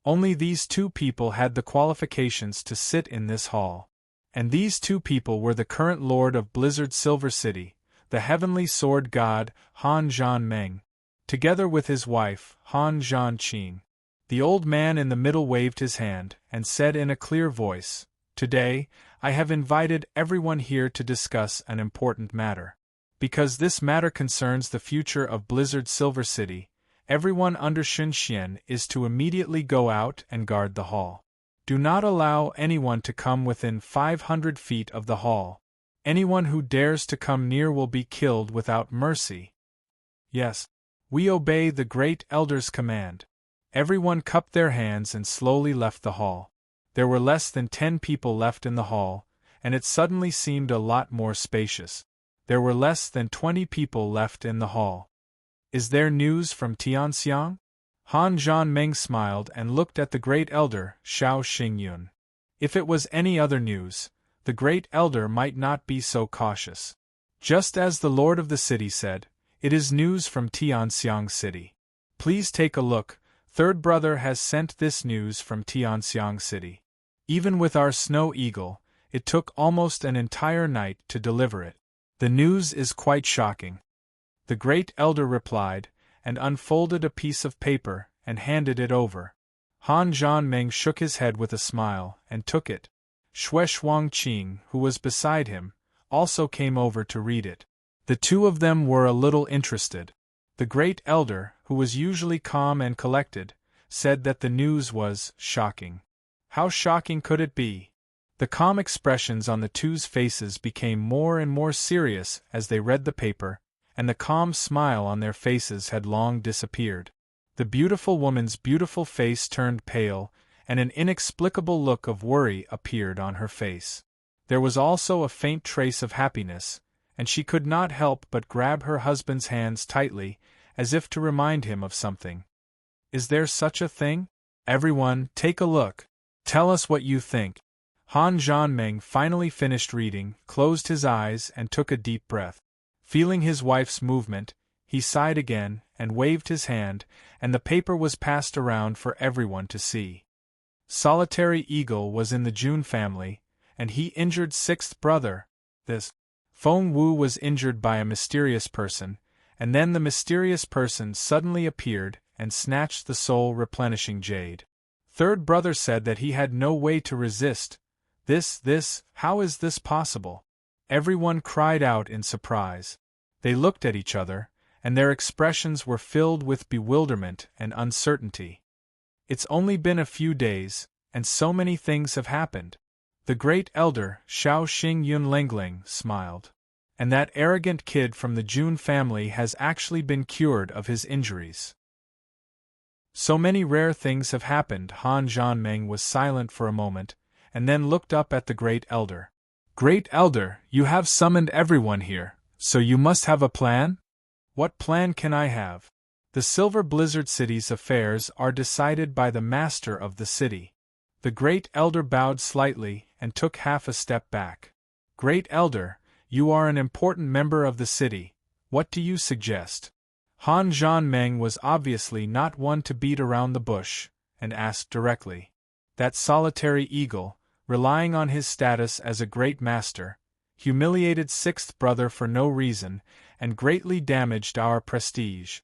Only these 2 people had the qualifications to sit in this hall. And these 2 people were the current lord of Blizzard Silver City, the heavenly sword god, Han Zhanmeng, together with his wife, Han Zhanqing. The old man in the middle waved his hand, and said in a clear voice, "Today, I have invited everyone here to discuss an important matter. Because this matter concerns the future of Blizzard Silver City, everyone under Xinxian is to immediately go out and guard the hall. Do not allow anyone to come within 500 feet of the hall. Anyone who dares to come near will be killed without mercy." "Yes, we obey the great elder's command." Everyone cupped their hands and slowly left the hall. There were less than 10 people left in the hall, and it suddenly seemed a lot more spacious. There were less than 20 people left in the hall. "Is there news from Tianxiang?" Han Zhanmeng smiled and looked at the great elder, Shao Xingyun. If it was any other news, the great elder might not be so cautious. Just as the lord of the city said, "It is news from Tianxiang City. Please take a look. Third brother has sent this news from Tianxiang City. Even with our snow eagle, it took almost an entire night to deliver it. The news is quite shocking." The great elder replied, and unfolded a piece of paper, and handed it over. Han Zhanmeng shook his head with a smile, and took it. Xue Shuangqing, who was beside him, also came over to read it. The two of them were a little interested. The great elder, who was usually calm and collected, said that the news was shocking. How shocking could it be? The calm expressions on the two's faces became more and more serious as they read the paper, and the calm smile on their faces had long disappeared. The beautiful woman's beautiful face turned pale, and an inexplicable look of worry appeared on her face. There was also a faint trace of happiness, and she could not help but grab her husband's hands tightly, as if to remind him of something. Is there such a thing? Everyone, take a look. Tell us what you think. Han Zhanmeng finally finished reading, closed his eyes, and took a deep breath. Feeling his wife's movement, he sighed again and waved his hand, and the paper was passed around for everyone to see. Solitary Eagle was in the Jun family, and he injured sixth brother. This Feng Wu was injured by a mysterious person, and then the mysterious person suddenly appeared and snatched the soul-replenishing jade. Third brother said that he had no way to resist. How is this possible? Everyone cried out in surprise. They looked at each other, and their expressions were filled with bewilderment and uncertainty. It's only been a few days, and so many things have happened. The great elder, Xiao Xing Yun Lengling, smiled. And that arrogant kid from the Jun family has actually been cured of his injuries. So many rare things have happened. Han Zhanmeng was silent for a moment, and then looked up at the great elder. Great elder, you have summoned everyone here, so you must have a plan? What plan can I have? The Silver Blizzard City's affairs are decided by the master of the city. The great elder bowed slightly and took half a step back. Great elder, you are an important member of the city. What do you suggest? Han Zhanmeng was obviously not one to beat around the bush, and asked directly. That solitary eagle, relying on his status as a great master, humiliated sixth brother for no reason, and greatly damaged our prestige.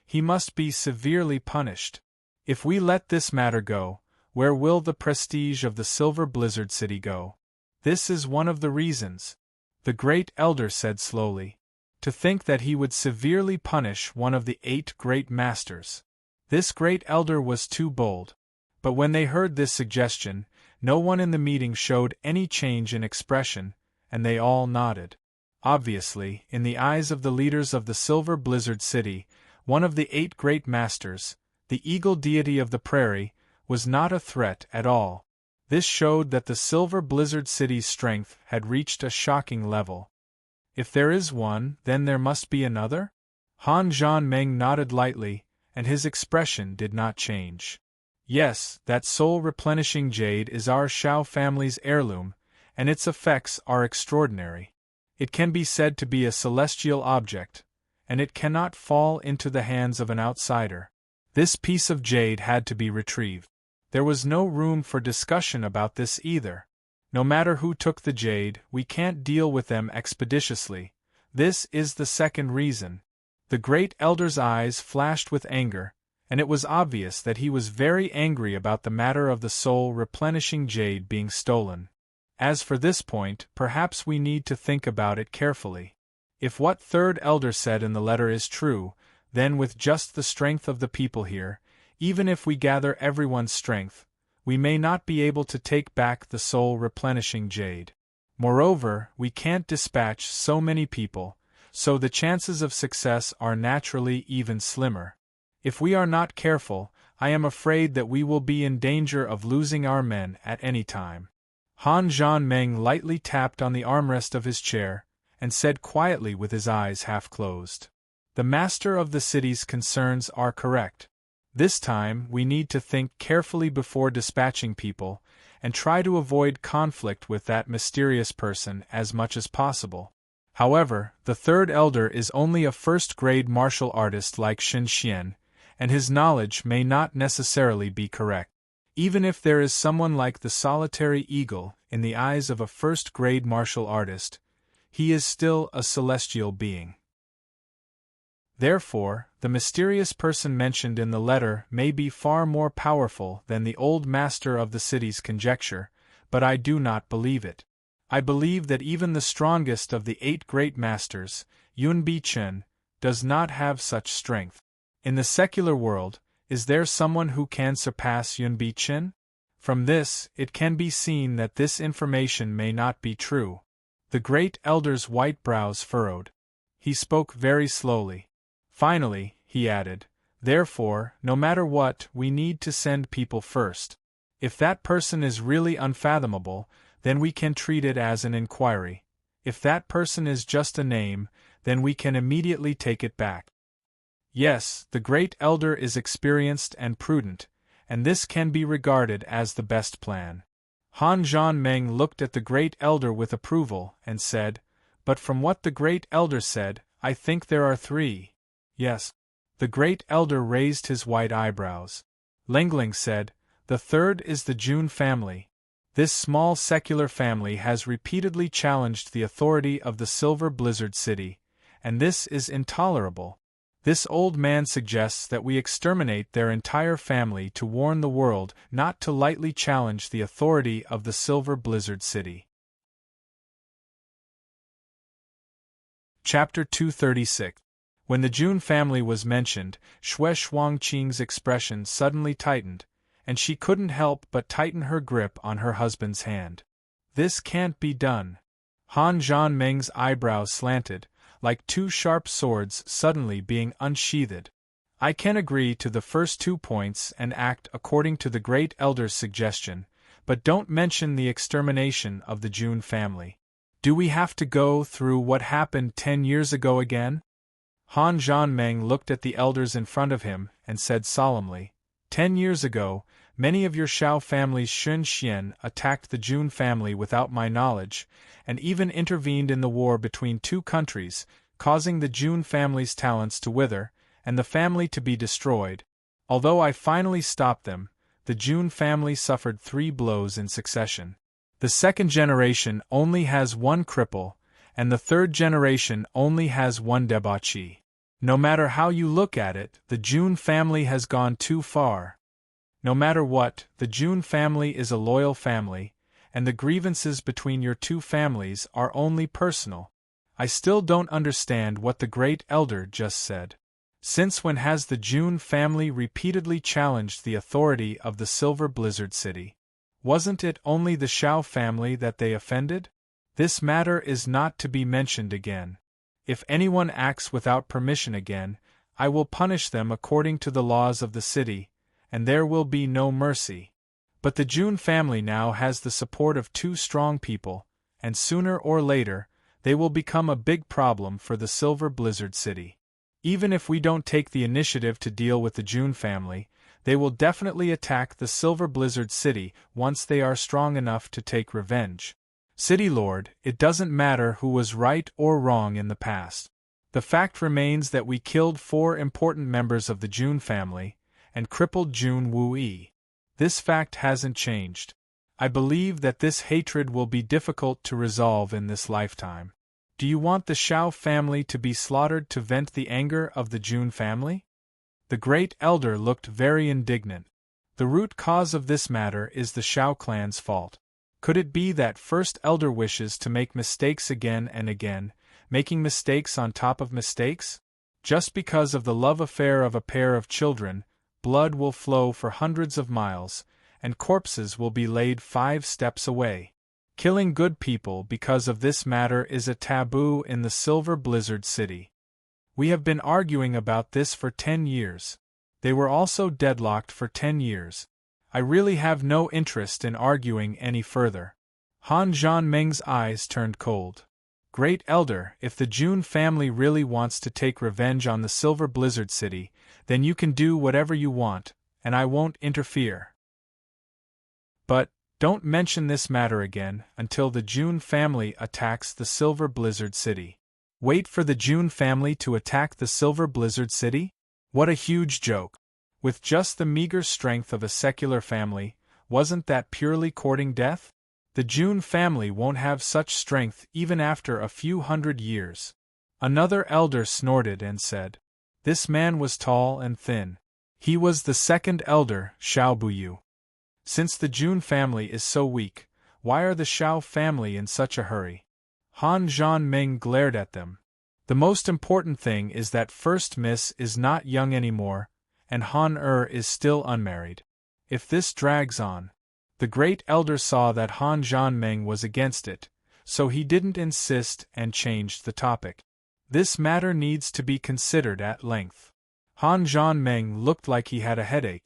He must be severely punished. If we let this matter go, where will the prestige of the Silver Blizzard City go? This is one of the reasons, the great elder said slowly. To think that he would severely punish one of the 8 great masters. This great elder was too bold. But when they heard this suggestion, no one in the meeting showed any change in expression, and they all nodded. Obviously, in the eyes of the leaders of the Silver Blizzard City, one of the 8 great masters, the eagle deity of the prairie, was not a threat at all. This showed that the Silver Blizzard City's strength had reached a shocking level. If there is one, then there must be another? Han Zhanmeng nodded lightly, and his expression did not change. Yes, that soul-replenishing jade is our Shao family's heirloom, and its effects are extraordinary. It can be said to be a celestial object, and it cannot fall into the hands of an outsider. This piece of jade had to be retrieved. There was no room for discussion about this either. No matter who took the jade, we can't deal with them expeditiously. This is the second reason. The great elder's eyes flashed with anger, and it was obvious that he was very angry about the matter of the soul-replenishing jade being stolen. As for this point, perhaps we need to think about it carefully. If what third elder said in the letter is true, then with just the strength of the people here, even if we gather everyone's strength, we may not be able to take back the soul-replenishing jade. Moreover, we can't dispatch so many people, so the chances of success are naturally even slimmer. If we are not careful, I am afraid that we will be in danger of losing our men at any time. Han Zhanmeng lightly tapped on the armrest of his chair, and said quietly with his eyes half closed. The master of the city's concerns are correct. This time we need to think carefully before dispatching people, and try to avoid conflict with that mysterious person as much as possible. However, the third elder is only a first-grade martial artist like Shen Xian, and his knowledge may not necessarily be correct. Even if there is someone like the solitary eagle in the eyes of a first-grade martial artist, he is still a celestial being. Therefore, the mysterious person mentioned in the letter may be far more powerful than the old master of the city's conjecture, but I do not believe it. I believe that even the strongest of the 8 great masters, Yunbi-Chen, does not have such strength. In the secular world, is there someone who can surpass Yunbi-Chen? From this, it can be seen that this information may not be true. The great elder's white brows furrowed. He spoke very slowly. Finally, he added, therefore, no matter what, we need to send people first. If that person is really unfathomable, then we can treat it as an inquiry. If that person is just a name, then we can immediately take it back. Yes, the great elder is experienced and prudent, and this can be regarded as the best plan. Han Zhanmeng looked at the great elder with approval and said, but from what the great elder said, I think there are 3. Yes. The great elder raised his white eyebrows. Lengling said, the 3rd is the Jun family. This small secular family has repeatedly challenged the authority of the Silver Blizzard City, and this is intolerable. This old man suggests that we exterminate their entire family to warn the world not to lightly challenge the authority of the Silver Blizzard City. Chapter 236. When the Jun family was mentioned, Xue Shuangqing's expression suddenly tightened, and she couldn't help but tighten her grip on her husband's hand. This can't be done. Han Zhanmeng's eyebrows slanted, like 2 sharp swords suddenly being unsheathed. I can agree to the first 2 points and act according to the great elder's suggestion, but don't mention the extermination of the Jun family. Do we have to go through what happened 10 years ago again? Han Zhanmeng looked at the elders in front of him and said solemnly, 10 years ago, many of your Shao family's Xun Xian attacked the Jun family without my knowledge, and even intervened in the war between 2 countries, causing the Jun family's talents to wither, and the family to be destroyed. Although I finally stopped them, the Jun family suffered 3 blows in succession. The 2nd generation only has 1 cripple, and the 3rd generation only has 1 debauchee. No matter how you look at it, the Jun family has gone too far. No matter what, the Jun family is a loyal family, and the grievances between your 2 families are only personal. I still don't understand what the great elder just said. Since when has the Jun family repeatedly challenged the authority of the Silver Blizzard City? Wasn't it only the Shao family that they offended? This matter is not to be mentioned again. If anyone acts without permission again, I will punish them according to the laws of the city, and there will be no mercy. But the Jun family now has the support of 2 strong people, and sooner or later, they will become a big problem for the Silver Blizzard City. Even if we don't take the initiative to deal with the Jun family, they will definitely attack the Silver Blizzard City once they are strong enough to take revenge. City Lord, it doesn't matter who was right or wrong in the past. The fact remains that we killed 4 important members of the Jun family, and crippled Jun Wu-yi. This fact hasn't changed. I believe that this hatred will be difficult to resolve in this lifetime. Do you want the Shao family to be slaughtered to vent the anger of the Jun family? The great elder looked very indignant. The root cause of this matter is the Shao clan's fault. Could it be that first elder wishes to make mistakes again and again, making mistakes on top of mistakes? Just because of the love affair of a pair of children, blood will flow for hundreds of miles, and corpses will be laid 5 steps away. Killing good people because of this matter is a taboo in the Silver Blizzard City. We have been arguing about this for 10 years. They were also deadlocked for 10 years. I really have no interest in arguing any further. Han Zhanmeng's eyes turned cold. Great Elder, if the Jun family really wants to take revenge on the Silver Blizzard City, then you can do whatever you want, and I won't interfere. But, don't mention this matter again until the Jun family attacks the Silver Blizzard City. Wait for the Jun family to attack the Silver Blizzard City? What a huge joke. With just the meager strength of a secular family, wasn't that purely courting death? The Jun family won't have such strength even after a few hundred years. Another elder snorted and said, This man was tall and thin. He was the second elder, Xiao Buyu. Since the Jun family is so weak, why are the Xiao family in such a hurry? Han Zhanming glared at them. The most important thing is that First Miss is not young anymore, and Han is still unmarried. If this drags on. The great elder saw that Han Zhanming was against it, so he didn't insist and changed the topic. This matter needs to be considered at length. Han Zhanming looked like he had a headache.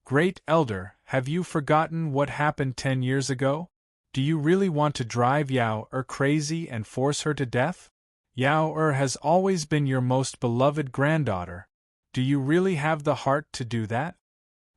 Great elder, have you forgotten what happened 10 years ago? Do you really want to drive Yao crazy and force her to death? Yao has always been your most beloved granddaughter. Do you really have the heart to do that?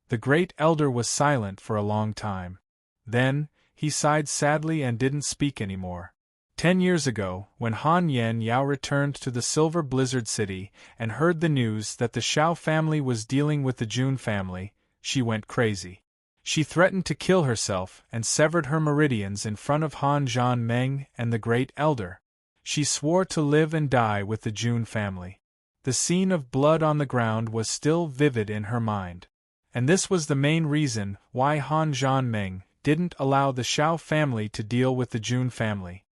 The great elder was silent for a long time. Then, he sighed sadly and didn't speak anymore. 10 years ago, when Han Yen Yao returned to the Silver Blizzard City and heard the news that the Xiao family was dealing with the Jun family, she went crazy. She threatened to kill herself and severed her meridians in front of Han Zhanming and the great elder. She swore to live and die with the Jun family. The scene of blood on the ground was still vivid in her mind. And this was the main reason why Han Zhanming didn't allow the Xiao family to deal with the Jun family.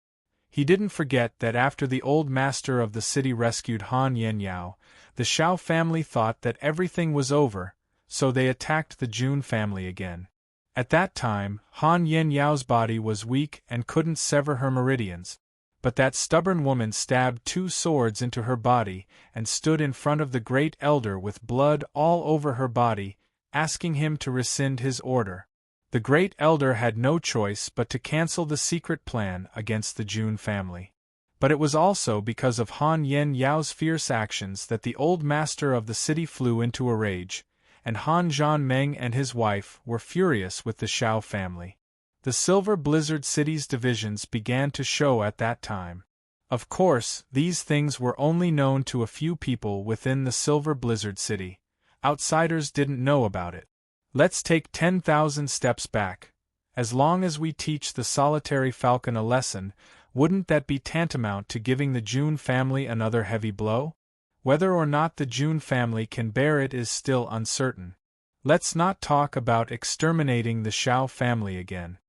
He didn't forget that after the old master of the city rescued Han Yen Yao, the Xiao family thought that everything was over, so they attacked the Jun family again. At that time, Han Yen Yao's body was weak and couldn't sever her meridians, but that stubborn woman stabbed 2 swords into her body and stood in front of the great elder with blood all over her body, asking him to rescind his order. The great elder had no choice but to cancel the secret plan against the Jun family. But it was also because of Han Yen Yao's fierce actions that the old master of the city flew into a rage, and Han Zhanming and his wife were furious with the Xiao family. The Silver Blizzard City's divisions began to show at that time. Of course, these things were only known to a few people within the Silver Blizzard City. Outsiders didn't know about it. Let's take 10,000 steps back. As long as we teach the solitary falcon a lesson, wouldn't that be tantamount to giving the Jun family another heavy blow? Whether or not the Jun family can bear it is still uncertain. Let's not talk about exterminating the Xiao family again.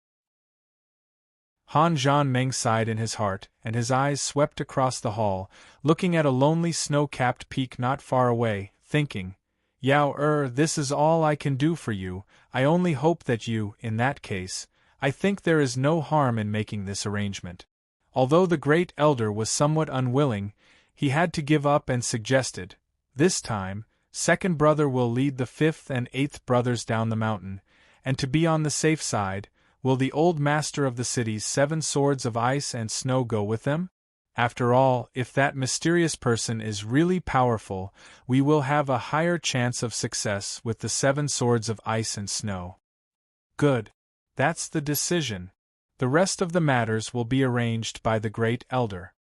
Han Zhanming sighed in his heart, and his eyes swept across the hall, looking at a lonely snow-capped peak not far away, thinking, Yao this is all I can do for you. I only hope that you, in that case, I think there is no harm in making this arrangement. Although the great elder was somewhat unwilling, he had to give up and suggested, this time, second brother will lead the 5th and 8th brothers down the mountain, and to be on the safe side, will the old master of the city's 7 swords of ice and snow go with them? After all, if that mysterious person is really powerful, we will have a higher chance of success with the 7 swords of ice and snow. Good. That's the decision. The rest of the matters will be arranged by the great elder.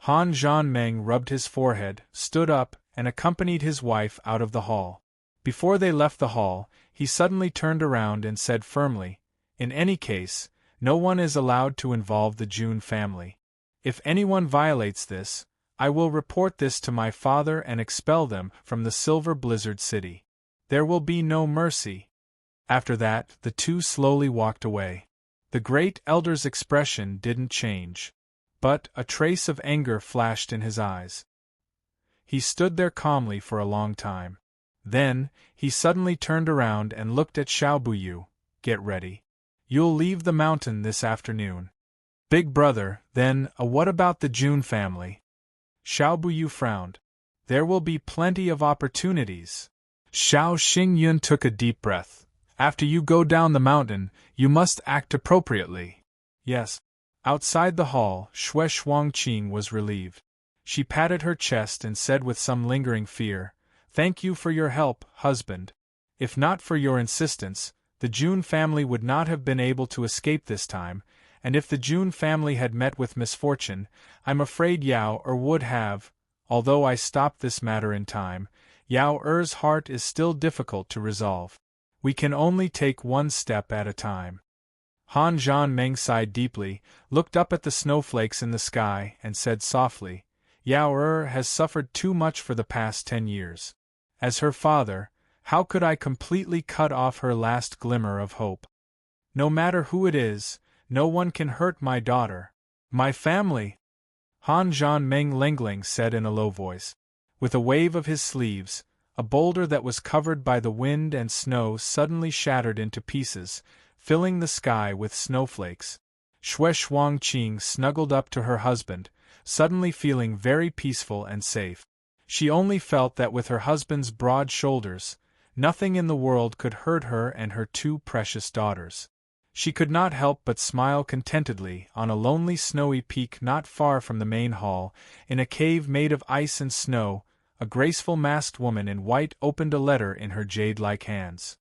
Han Zhanming rubbed his forehead, stood up, and accompanied his wife out of the hall. Before they left the hall, he suddenly turned around and said firmly, in any case, no one is allowed to involve the Jun family. If anyone violates this, I will report this to my father and expel them from the Silver Blizzard City. There will be no mercy. After that, the two slowly walked away. The great elder's expression didn't change, but a trace of anger flashed in his eyes. He stood there calmly for a long time. Then, he suddenly turned around and looked at Xiao Buyu. Get ready. You'll leave the mountain this afternoon. Big brother, then, what about the Jun family? Xiao Buyu frowned. There will be plenty of opportunities. Xiao Xingyun took a deep breath. After you go down the mountain, you must act appropriately. Yes. Outside the hall, Xue Shuangqing was relieved. She patted her chest and said with some lingering fear, Thank you for your help, husband. If not for your insistence, the Jun family would not have been able to escape this time, and if the Jun family had met with misfortune, I'm afraid Yao would have. Although I stopped this matter in time, Yao heart is still difficult to resolve. We can only take one step at a time. Han Zhanming sighed deeply, looked up at the snowflakes in the sky, and said softly, Yao has suffered too much for the past 10 years. As her father, how could I completely cut off her last glimmer of hope? No matter who it is, no one can hurt my daughter. My family! Han Zhan Meng Lengling said in a low voice. With a wave of his sleeves, a boulder that was covered by the wind and snow suddenly shattered into pieces, filling the sky with snowflakes. Xue Shuangqing snuggled up to her husband, suddenly feeling very peaceful and safe. She only felt that with her husband's broad shoulders, nothing in the world could hurt her and her two precious daughters. She could not help but smile contentedly on a lonely snowy peak not far from the main hall. In a cave made of ice and snow, a graceful masked woman in white opened a letter in her jade-like hands.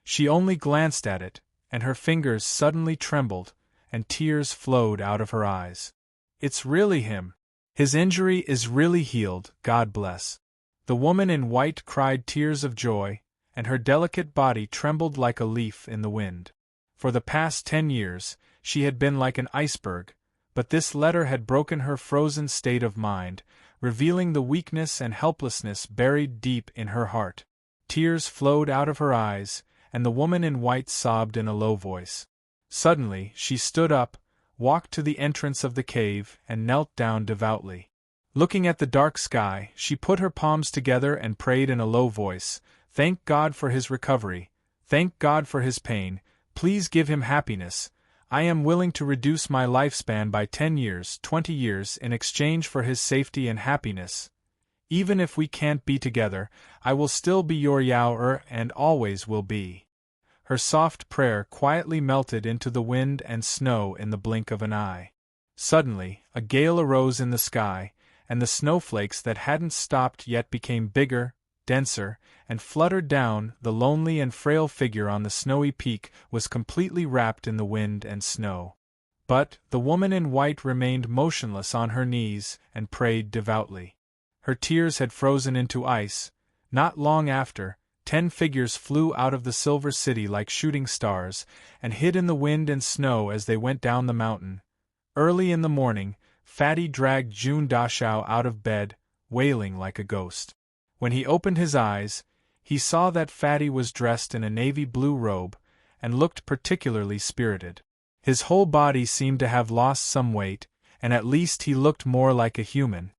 She only glanced at it, and her fingers suddenly trembled, and tears flowed out of her eyes. It's really him. His injury is really healed, God bless. The woman in white cried tears of joy, and her delicate body trembled like a leaf in the wind. For the past 10 years, she had been like an iceberg, but this letter had broken her frozen state of mind, revealing the weakness and helplessness buried deep in her heart. Tears flowed out of her eyes, and the woman in white sobbed in a low voice. Suddenly, she stood up, walked to the entrance of the cave, and knelt down devoutly. Looking at the dark sky, she put her palms together and prayed in a low voice, "Thank God for his recovery. Thank God for his pain. Please give him happiness. I am willing to reduce my lifespan by 10 years, 20 years in exchange for his safety and happiness. Even if we can't be together, I will still be your Yao and always will be." Her soft prayer quietly melted into the wind and snow in the blink of an eye. Suddenly, a gale arose in the sky, and the snowflakes that hadn't stopped yet became bigger, denser, and fluttered down. The lonely and frail figure on the snowy peak was completely wrapped in the wind and snow. But the woman in white remained motionless on her knees and prayed devoutly. Her tears had frozen into ice. Not long after, 10 figures flew out of the silver city like shooting stars, and hid in the wind and snow as they went down the mountain. Early in the morning, Fatty dragged Jun Dashao out of bed, wailing like a ghost. When he opened his eyes, he saw that Fatty was dressed in a navy blue robe, and looked particularly spirited. His whole body seemed to have lost some weight, and at least he looked more like a human.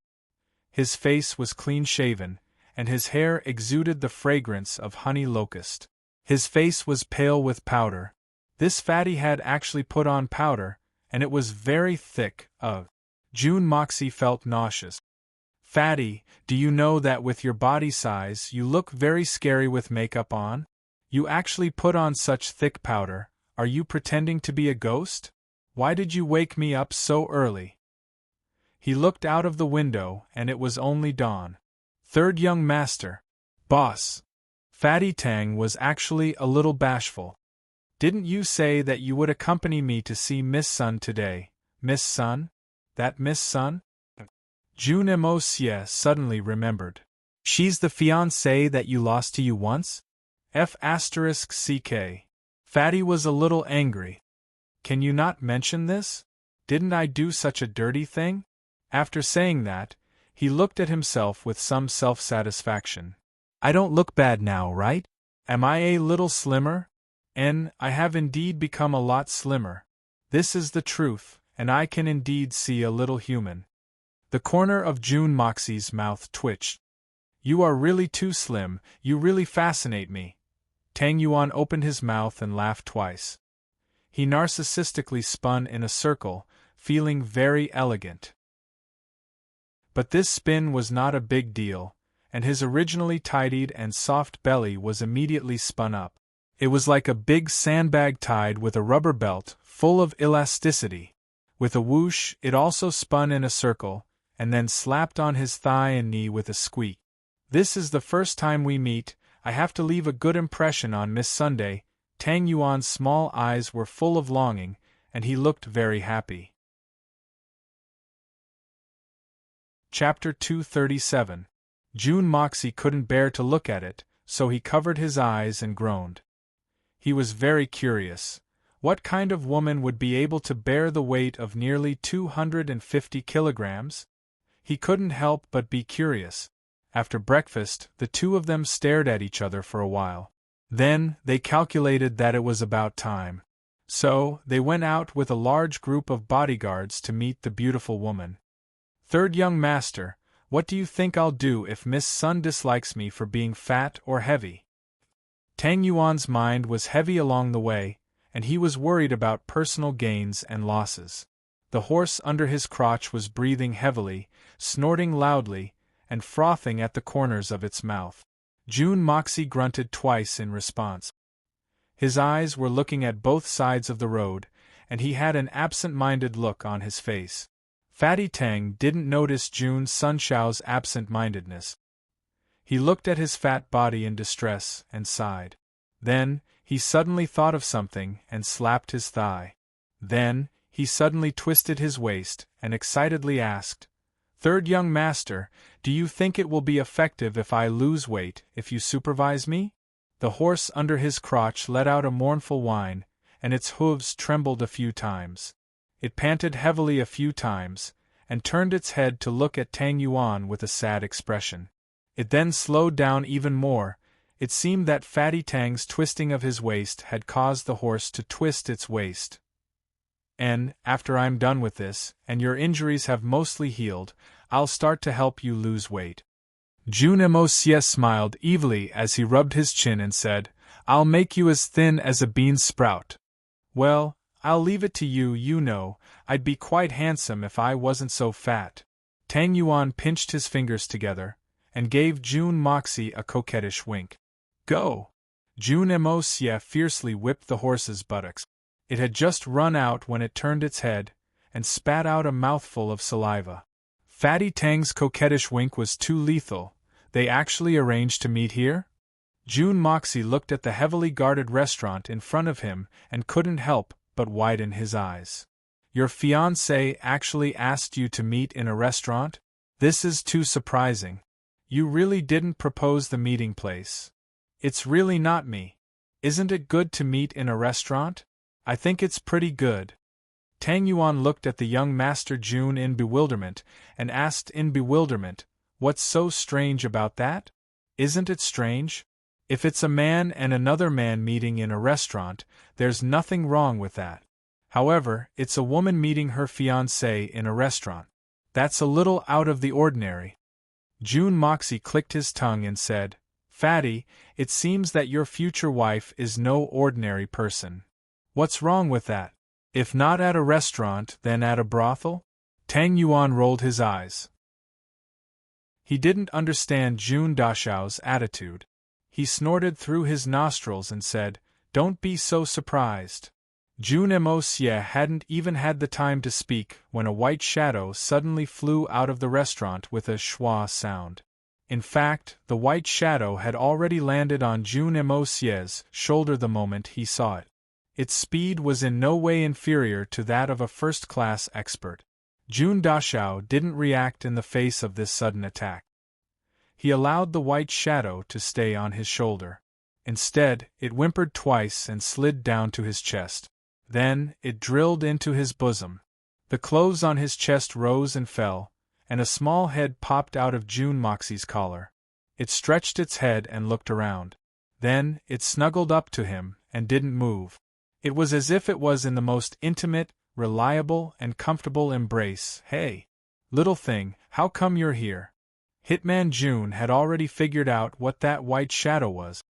His face was clean-shaven, and his hair exuded the fragrance of honey locust. His face was pale with powder. This Fatty had actually put on powder, and it was very thick. June Moxie felt nauseous. "Fatty, do you know that with your body size you look very scary with makeup on? You actually put on such thick powder. Are you pretending to be a ghost? Why did you wake me up so early?" He looked out of the window, and it was only dawn. "Third young master. Boss." Fatty Tang was actually a little bashful. "Didn't you say that you would accompany me to see Miss Sun today, Miss Sun? That Miss Sun?" Jun Mo Xie suddenly remembered. "She's the fiancée that you lost to you once?" F***ck. Fatty was a little angry. "Can you not mention this? Didn't I do such a dirty thing?" After saying that, he looked at himself with some self-satisfaction. "I don't look bad now, right? Am I a little slimmer? I have indeed become a lot slimmer. This is the truth, and I can indeed see a little human." The corner of June Moxie's mouth twitched. "You are really too slim, you really fascinate me." Tang Yuan opened his mouth and laughed twice. He narcissistically spun in a circle, feeling very elegant. But this spin was not a big deal, and his originally tidied and soft belly was immediately spun up. It was like a big sandbag tied with a rubber belt, full of elasticity. With a whoosh, it also spun in a circle, and then slapped on his thigh and knee with a squeak. "This is the first time we meet. I have to leave a good impression on Miss Sunday." Tang Yuan's small eyes were full of longing, and he looked very happy. Chapter 237. June Moxie couldn't bear to look at it, so he covered his eyes and groaned. He was very curious. What kind of woman would be able to bear the weight of nearly 250 kilograms? He couldn't help but be curious. After breakfast, the two of them stared at each other for a while. Then, they calculated that it was about time. So, they went out with a large group of bodyguards to meet the beautiful woman. Third young master, what do you think I'll do if Miss Sun dislikes me for being fat or heavy? Tang Yuan's mind was heavy along the way, and he was worried about personal gains and losses. The horse under his crotch was breathing heavily, snorting loudly, and frothing at the corners of its mouth. June Moxie grunted twice in response. His eyes were looking at both sides of the road, and he had an absent-minded look on his face. Fatty Tang didn't notice June Sunshaw's absent-mindedness. He looked at his fat body in distress and sighed. Then, he suddenly thought of something and slapped his thigh. Then, he suddenly twisted his waist and excitedly asked, "Third young master, do you think it will be effective if I lose weight if you supervise me?" The horse under his crotch let out a mournful whine, and its hooves trembled a few times. It panted heavily a few times, and turned its head to look at Tang Yuan with a sad expression. It then slowed down even more. It seemed that Fatty Tang's twisting of his waist had caused the horse to twist its waist. "And, after I'm done with this, and your injuries have mostly healed, I'll start to help you lose weight." June Moxie smiled evilly as he rubbed his chin and said, "I'll make you as thin as a bean sprout." "Well, I'll leave it to you, you know, I'd be quite handsome if I wasn't so fat." Tang Yuan pinched his fingers together, and gave June Moxie a coquettish wink. "Go!" June Moxie fiercely whipped the horse's buttocks. It had just run out when it turned its head, and spat out a mouthful of saliva. Fatty Tang's coquettish wink was too lethal. They actually arranged to meet here? June Moxie looked at the heavily guarded restaurant in front of him and couldn't help but widen his eyes. "Your fiancé actually asked you to meet in a restaurant? This is too surprising. You really didn't propose the meeting place." "It's really not me. Isn't it good to meet in a restaurant?" "I think it's pretty good." Tang Yuan looked at the young master June in bewilderment, and asked in bewilderment, "What's so strange about that? Isn't it strange? If it's a man and another man meeting in a restaurant, there's nothing wrong with that. However, it's a woman meeting her fiancé in a restaurant. That's a little out of the ordinary." June Moxie clicked his tongue and said, "Fatty, it seems that your future wife is no ordinary person. What's wrong with that? If not at a restaurant, then at a brothel?" Tang Yuan rolled his eyes. He didn't understand June Dashao's attitude. He snorted through his nostrils and said, "Don't be so surprised." June Moxie hadn't even had the time to speak when a white shadow suddenly flew out of the restaurant with a schwa sound. In fact, the white shadow had already landed on June Moxie's shoulder the moment he saw it. Its speed was in no way inferior to that of a first-class expert. June Dashao didn't react in the face of this sudden attack. He allowed the white shadow to stay on his shoulder. Instead, it whimpered twice and slid down to his chest. Then, it drilled into his bosom. The clothes on his chest rose and fell, and a small head popped out of June Moxie's collar. It stretched its head and looked around. Then, it snuggled up to him and didn't move. It was as if it was in the most intimate, reliable, and comfortable embrace. "Hey, little thing, how come you're here?" Hitman June had already figured out what that white shadow was.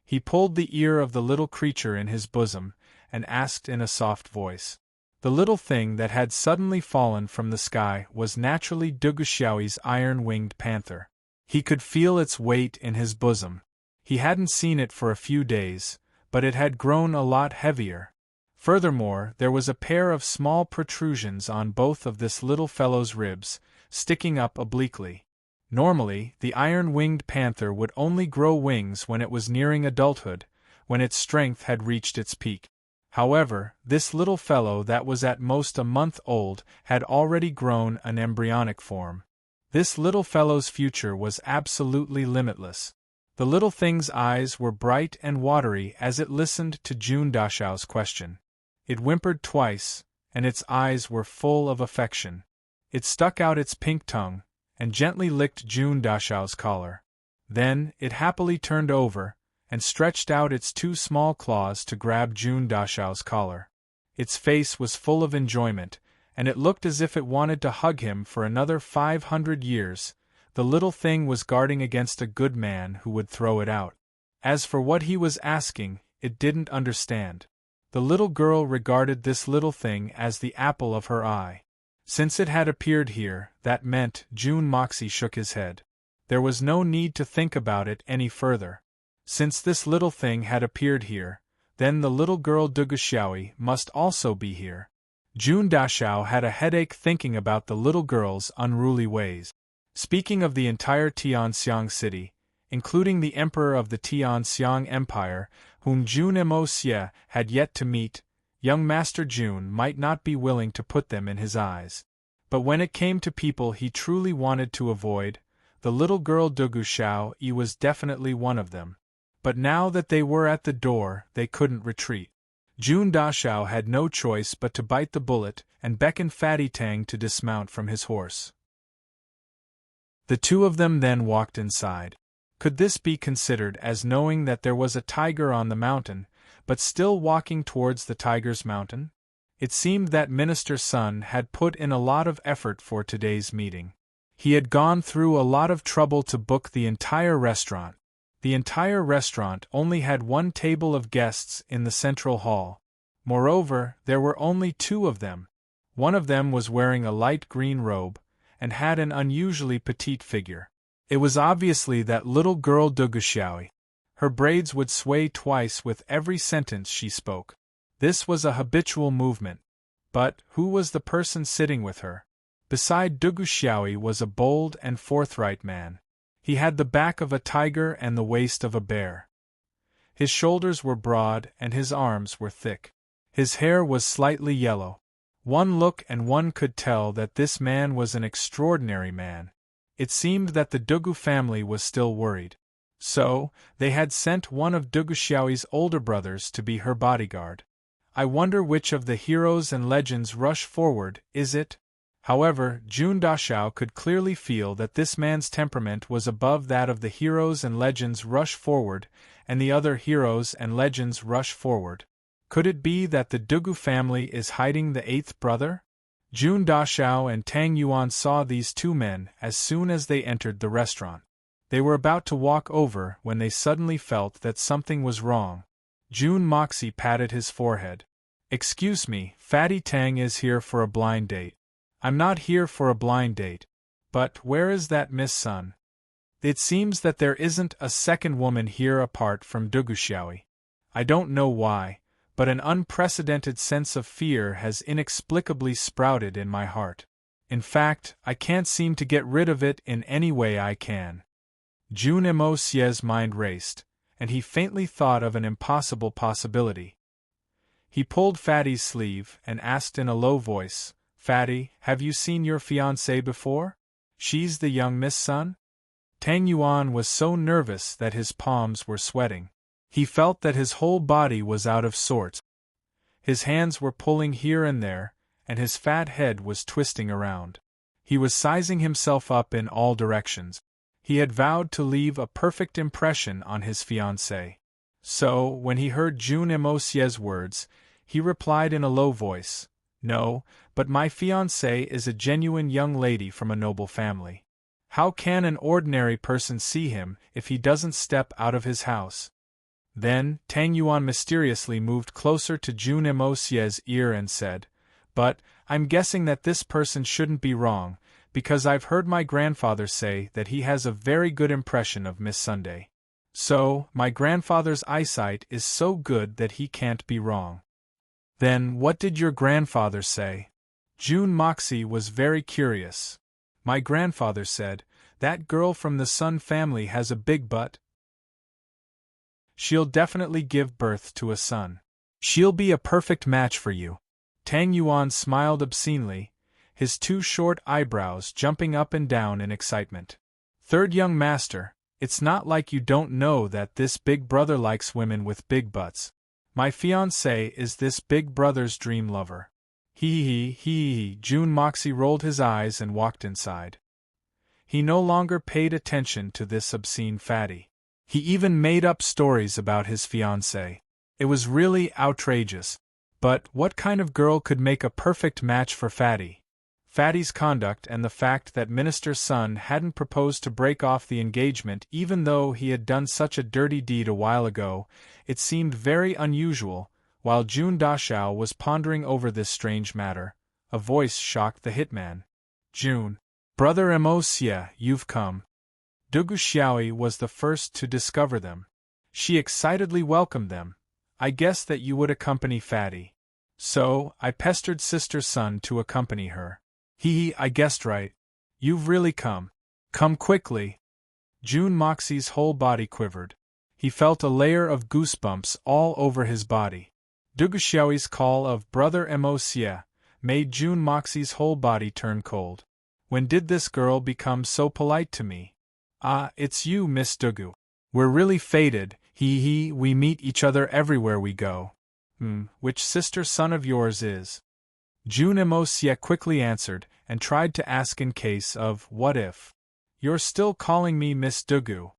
He pulled the ear of the little creature in his bosom, and asked in a soft voice. The little thing that had suddenly fallen from the sky was naturally Duguxiaoi's iron-winged panther. He could feel its weight in his bosom. He hadn't seen it for a few days, but it had grown a lot heavier. Furthermore, there was a pair of small protrusions on both of this little fellow's ribs, sticking up obliquely. Normally, the iron-winged panther would only grow wings when it was nearing adulthood, when its strength had reached its peak. However, this little fellow that was at most a month old had already grown an embryonic form. This little fellow's future was absolutely limitless. The little thing's eyes were bright and watery as it listened to June Dashao's question. It whimpered twice, and its eyes were full of affection. It stuck out its pink tongue, and gently licked June Dashao's collar. Then, it happily turned over, and stretched out its two small claws to grab June Dashao's collar. Its face was full of enjoyment, and it looked as if it wanted to hug him for another 500 years. The little thing was guarding against a good man who would throw it out. As for what he was asking, it didn't understand. The little girl regarded this little thing as the apple of her eye. Since it had appeared here, that meant, June Moxie shook his head. There was no need to think about it any further. Since this little thing had appeared here, then the little girl Duguxiaoyi must also be here. June Dashao had a headache thinking about the little girl's unruly ways. Speaking of the entire Tianxiang city, including the emperor of the Tianxiang Empire, whom June Mo had yet to meet, young Master June might not be willing to put them in his eyes. But when it came to people he truly wanted to avoid, the little girl Duguxiaoyi was definitely one of them. But now that they were at the door, they couldn't retreat. June Dashao had no choice but to bite the bullet and beckon Fatty Tang to dismount from his horse. The two of them then walked inside. Could this be considered as knowing that there was a tiger on the mountain, but still walking towards the tiger's mountain? It seemed that Minister Sun had put in a lot of effort for today's meeting. He had gone through a lot of trouble to book the entire restaurant. The entire restaurant only had one table of guests in the central hall. Moreover, there were only two of them. One of them was wearing a light green robe, and had an unusually petite figure. It was obviously that little girl Duguxiaoyi. Her braids would sway twice with every sentence she spoke. This was a habitual movement. But who was the person sitting with her? Beside Duguxiaoyi was a bold and forthright man. He had the back of a tiger and the waist of a bear. His shoulders were broad and his arms were thick. His hair was slightly yellow. One look and one could tell that this man was an extraordinary man. It seemed that the Dugu family was still worried. So, they had sent one of Duguxiaoyi's older brothers to be her bodyguard. I wonder which of the heroes and legends rush forward, is it? However, June Dashao could clearly feel that this man's temperament was above that of the heroes and legends rush forward, and the other heroes and legends rush forward. Could it be that the Dugu family is hiding the eighth brother? June Dashao and Tang Yuan saw these two men as soon as they entered the restaurant. They were about to walk over when they suddenly felt that something was wrong. June Moxie patted his forehead. "Excuse me, Fatty Tang is here for a blind date." "I'm not here for a blind date. But where is that Miss Sun?" "It seems that there isn't a second woman here apart from Duguxiaoyi. I don't know why, but an unprecedented sense of fear has inexplicably sprouted in my heart. In fact, I can't seem to get rid of it in any way I can." June Mo's mind raced, and he faintly thought of an impossible possibility. He pulled Fatty's sleeve and asked in a low voice, "Fatty, have you seen your fiancée before? She's the young Miss Sun?" Tang Yuan was so nervous that his palms were sweating. He felt that his whole body was out of sorts. His hands were pulling here and there, and his fat head was twisting around. He was sizing himself up in all directions. He had vowed to leave a perfect impression on his fiancée. So, when he heard June Mo's words, he replied in a low voice, "No, but my fiancée is a genuine young lady from a noble family. How can an ordinary person see him if he doesn't step out of his house?" Then, Tang Yuan mysteriously moved closer to June Mo's ear and said, "But, I'm guessing that this person shouldn't be wrong, because I've heard my grandfather say that he has a very good impression of Miss Sunday. So, my grandfather's eyesight is so good that he can't be wrong." "Then, what did your grandfather say?" June Moxie was very curious. "My grandfather said, that girl from the Sun family has a big butt. She'll definitely give birth to a son. She'll be a perfect match for you." Tang Yuan smiled obscenely, his two short eyebrows jumping up and down in excitement. "Third young master, it's not like you don't know that this big brother likes women with big butts. My fiancée is this big brother's dream lover." Hee. June Moxie rolled his eyes and walked inside. He no longer paid attention to this obscene fatty. He even made up stories about his fiancée. It was really outrageous. But what kind of girl could make a perfect match for Fatty? Fatty's conduct and the fact that Minister's son hadn't proposed to break off the engagement even though he had done such a dirty deed a while ago, it seemed very unusual. While June Dashao was pondering over this strange matter, a voice shocked the hitman. June. Brother Mo Xie, you've come. Dugu Xiaoi was the first to discover them. She excitedly welcomed them. I guessed that you would accompany Fatty. So, I pestered Sister's son to accompany her. I guessed right. You've really come. Come quickly. June Moxie's whole body quivered. He felt a layer of goosebumps all over his body. Dugu Xiaoi's call of Brother Mo Xie made June Moxie's whole body turn cold. When did this girl become so polite to me? Ah, it's you, Miss Dugu. We're really fated, we meet each other everywhere we go. Which sister's son of yours is? June Mo Xie quickly answered, and tried to ask in case of, what if? You're still calling me Miss Dugu.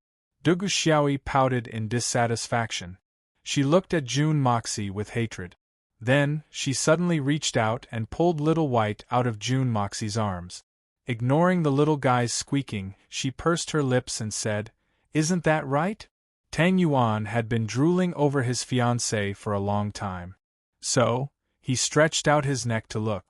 Dugu Xiaoi pouted in dissatisfaction. She looked at June Moxie with hatred. Then, she suddenly reached out and pulled Little White out of June Moxie's arms. Ignoring the little guy's squeaking, she pursed her lips and said, Isn't that right? Tang Yuan had been drooling over his fiancée for a long time. So, he stretched out his neck to look.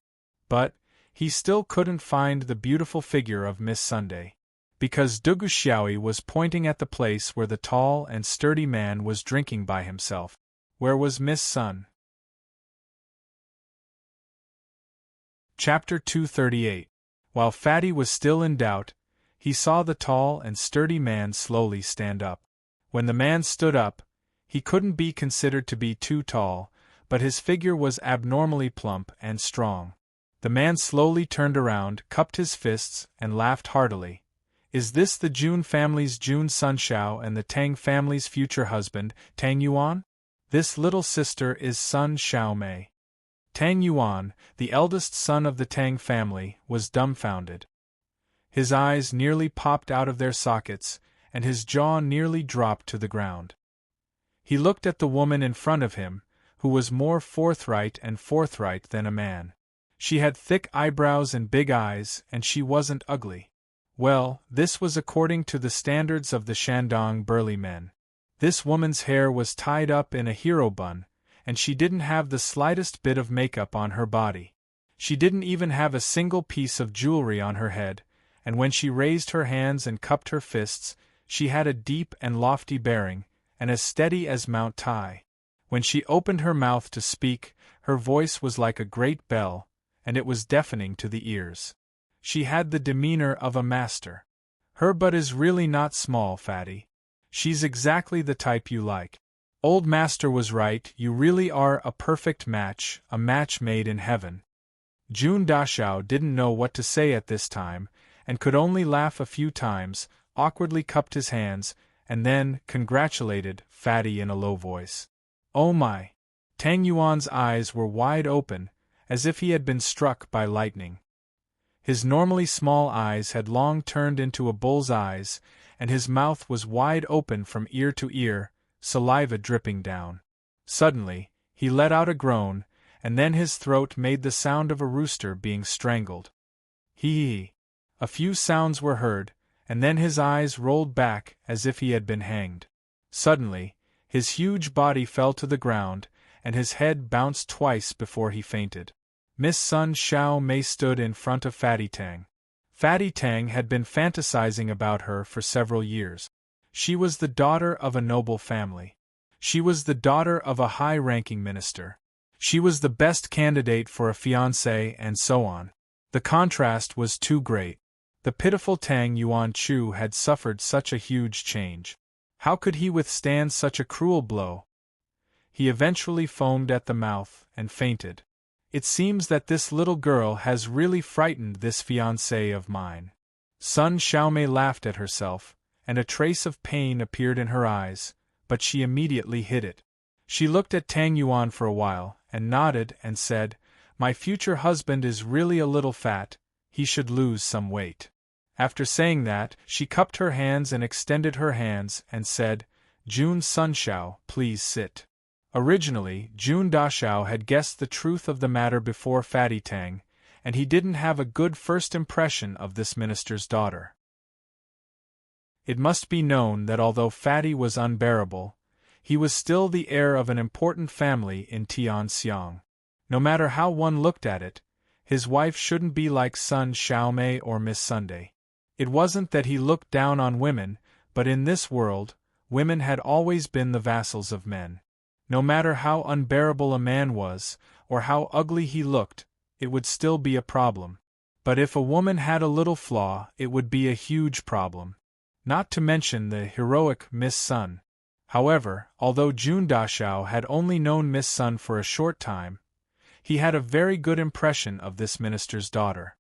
But, he still couldn't find the beautiful figure of Miss Sunday. Because Dugu Xiaoi was pointing at the place where the tall and sturdy man was drinking by himself. Where was Miss Sun? Chapter 238. While Fatty was still in doubt, he saw the tall and sturdy man slowly stand up. When the man stood up, he couldn't be considered to be too tall, but his figure was abnormally plump and strong. The man slowly turned around, cupped his fists, and laughed heartily. Is this the June family's June Sun Shao and the Tang family's future husband, Tang Yuan? This little sister is Sun Shao Mei. Tang Yuan, the eldest son of the Tang family, was dumbfounded. His eyes nearly popped out of their sockets, and his jaw nearly dropped to the ground. He looked at the woman in front of him, who was more forthright than a man. She had thick eyebrows and big eyes, and she wasn't ugly. Well, this was according to the standards of the Shandong burly men. This woman's hair was tied up in a hero bun, and she didn't have the slightest bit of makeup on her body. She didn't even have a single piece of jewelry on her head, and when she raised her hands and cupped her fists, she had a deep and lofty bearing, and as steady as Mount Tai. When she opened her mouth to speak, her voice was like a great bell, and it was deafening to the ears. She had the demeanor of a master. Her butt is really not small, Fatty. She's exactly the type you like. Old Master was right, you really are a perfect match, a match made in heaven. June Dashao didn't know what to say at this time, and could only laugh a few times, awkwardly cupped his hands, and then congratulated Fatty in a low voice. Oh my! Tang Yuan's eyes were wide open, as if he had been struck by lightning. His normally small eyes had long turned into a bull's eyes, and his mouth was wide open from ear to ear, saliva dripping down. Suddenly, he let out a groan, and then his throat made the sound of a rooster being strangled. Hee. A few sounds were heard, and then his eyes rolled back as if he had been hanged. Suddenly, his huge body fell to the ground, and his head bounced twice before he fainted. Miss Sun Shao Mei stood in front of Fatty Tang. Fatty Tang had been fantasizing about her for several years. She was the daughter of a noble family. She was the daughter of a high-ranking minister. She was the best candidate for a fiancé and so on. The contrast was too great. The pitiful Tang Yuan Chu had suffered such a huge change. How could he withstand such a cruel blow? He eventually foamed at the mouth and fainted. It seems that this little girl has really frightened this fiancé of mine. Sun Xiaomei laughed at herself, and a trace of pain appeared in her eyes, but she immediately hid it. She looked at Tang Yuan for a while, and nodded and said, My future husband is really a little fat, he should lose some weight. After saying that, she cupped her hands and extended her hands and said, Jun Sunshao, please sit. Originally, Jun Dashao had guessed the truth of the matter before Fatty Tang, and he didn't have a good first impression of this minister's daughter. It must be known that although Fatty was unbearable, he was still the heir of an important family in Tianxiang. No matter how one looked at it, his wife shouldn't be like Sun Xiaomei or Miss Sunday. It wasn't that he looked down on women, but in this world, women had always been the vassals of men. No matter how unbearable a man was, or how ugly he looked, it would still be a problem. But if a woman had a little flaw, it would be a huge problem. Not to mention the heroic Miss Sun. However, although Jun Dashao had only known Miss Sun for a short time, he had a very good impression of this minister's daughter.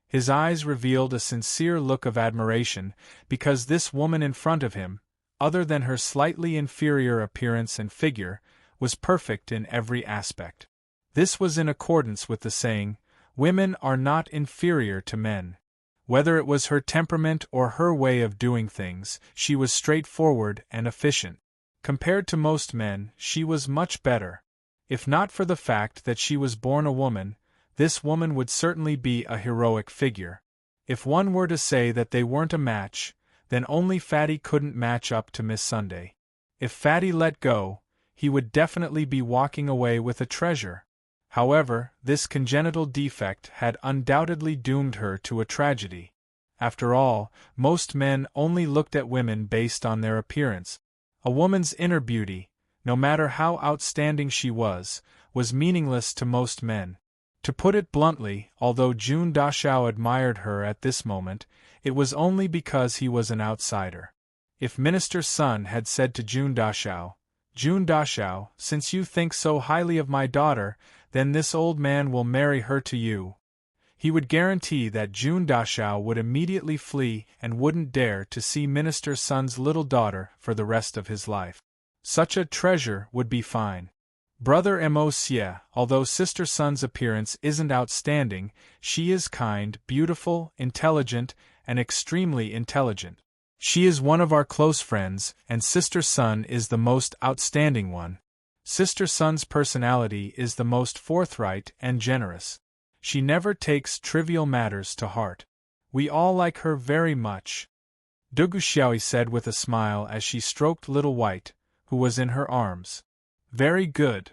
His eyes revealed a sincere look of admiration, because this woman in front of him, other than her slightly inferior appearance and figure, was perfect in every aspect. This was in accordance with the saying, women are not inferior to men. Whether it was her temperament or her way of doing things, she was straightforward and efficient. Compared to most men, she was much better. If not for the fact that she was born a woman, this woman would certainly be a heroic figure. If one were to say that they weren't a match, then only Fatty couldn't match up to Miss Sunday. If Fatty let go, he would definitely be walking away with a treasure. However, this congenital defect had undoubtedly doomed her to a tragedy. After all, most men only looked at women based on their appearance. A woman's inner beauty, no matter how outstanding she was meaningless to most men. To put it bluntly, although Jun Dashao admired her at this moment, it was only because he was an outsider. If Minister Sun had said to Jun Dashao, since you think so highly of my daughter, then this old man will marry her to you, he would guarantee that Jun Dashao would immediately flee and wouldn't dare to see Minister Sun's little daughter for the rest of his life. Such a treasure would be fine. Brother Mo Xie, although Sister Sun's appearance isn't outstanding, she is kind, beautiful, intelligent, and extremely intelligent. She is one of our close friends, and Sister Sun is the most outstanding one. Sister Sun's personality is the most forthright and generous. She never takes trivial matters to heart. We all like her very much. Dugu Xiaoi said with a smile as she stroked little White, who was in her arms. Very good.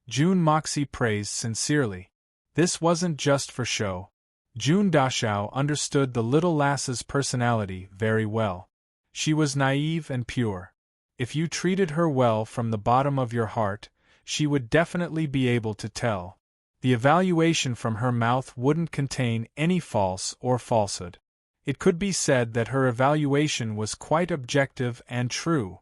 Jun Moxie praised sincerely. This wasn't just for show. Jun Dashao understood the little lass's personality very well. She was naive and pure. If you treated her well from the bottom of your heart, she would definitely be able to tell. The evaluation from her mouth wouldn't contain any false or falsehood. It could be said that her evaluation was quite objective and true.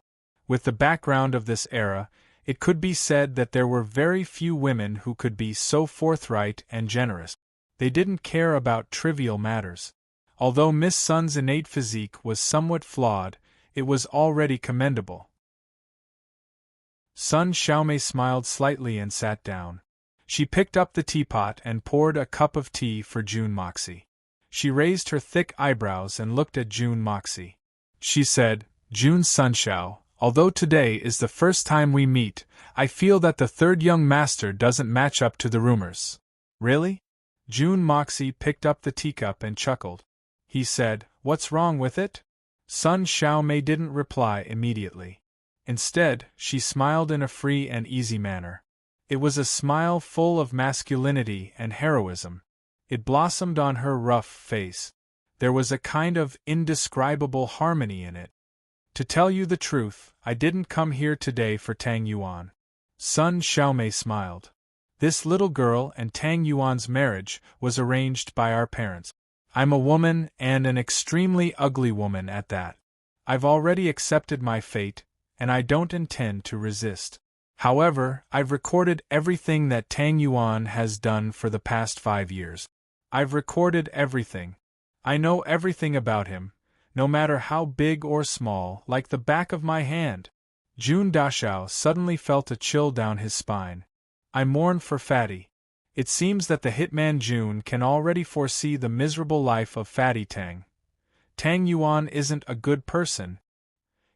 With the background of this era, it could be said that there were very few women who could be so forthright and generous. They didn't care about trivial matters. Although Miss Sun's innate physique was somewhat flawed, it was already commendable. Sun Xiaomei smiled slightly and sat down. She picked up the teapot and poured a cup of tea for Jun Moxie. She raised her thick eyebrows and looked at Jun Moxie. She said, Jun Sunshao, although today is the first time we meet, I feel that the third young master doesn't match up to the rumors. Really? Jun Moxie picked up the teacup and chuckled. He said, What's wrong with it? Sun Xiaomei didn't reply immediately. Instead, she smiled in a free and easy manner. It was a smile full of masculinity and heroism. It blossomed on her rough face. There was a kind of indescribable harmony in it. To tell you the truth, I didn't come here today for Tang Yuan. Sun Xiaomei smiled. This little girl and Tang Yuan's marriage was arranged by our parents. I'm a woman, and an extremely ugly woman at that. I've already accepted my fate, and I don't intend to resist. However, I've recorded everything that Tang Yuan has done for the past 5 years. I've recorded everything. I know everything about him, no matter how big or small, like the back of my hand. Jun Dashao suddenly felt a chill down his spine. I mourn for Fatty. It seems that the hitman Jun can already foresee the miserable life of Fatty Tang, Tang Yuan isn't a good person.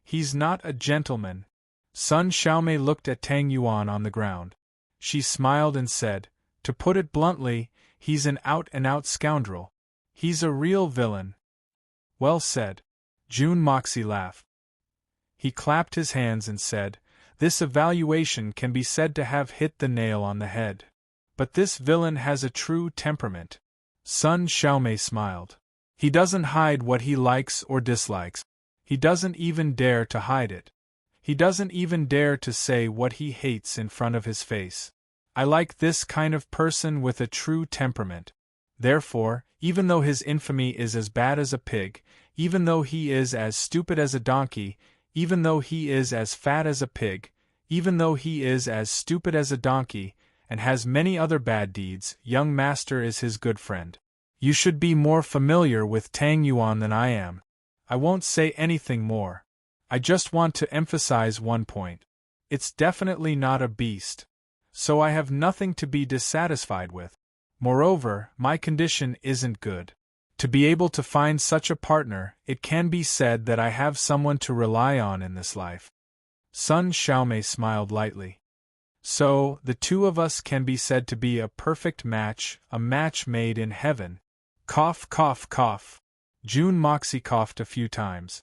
He's not a gentleman. Sun Xiaomei looked at Tang Yuan on the ground. She smiled and said, to put it bluntly, he's an out-and-out scoundrel. He's a real villain. Well said. Jun Moxie laughed. He clapped his hands and said, this evaluation can be said to have hit the nail on the head. But this villain has a true temperament. Sun Xiaomei smiled. He doesn't hide what he likes or dislikes. He doesn't even dare to hide it. He doesn't even dare to say what he hates in front of his face. I like this kind of person with a true temperament. Therefore, even though his infamy is as bad as a pig, even though he is as stupid as a donkey, even though he is as fat as a pig, even though he is as stupid as a donkey, and has many other bad deeds, young master is his good friend. You should be more familiar with Tang Yuan than I am. I won't say anything more. I just want to emphasize one point. It's definitely not a beast. So I have nothing to be dissatisfied with. Moreover, my condition isn't good. To be able to find such a partner, it can be said that I have someone to rely on in this life. Sun Xiaomei smiled lightly. So, the two of us can be said to be a perfect match, a match made in heaven. Cough, cough, cough. Jun Moxie coughed a few times.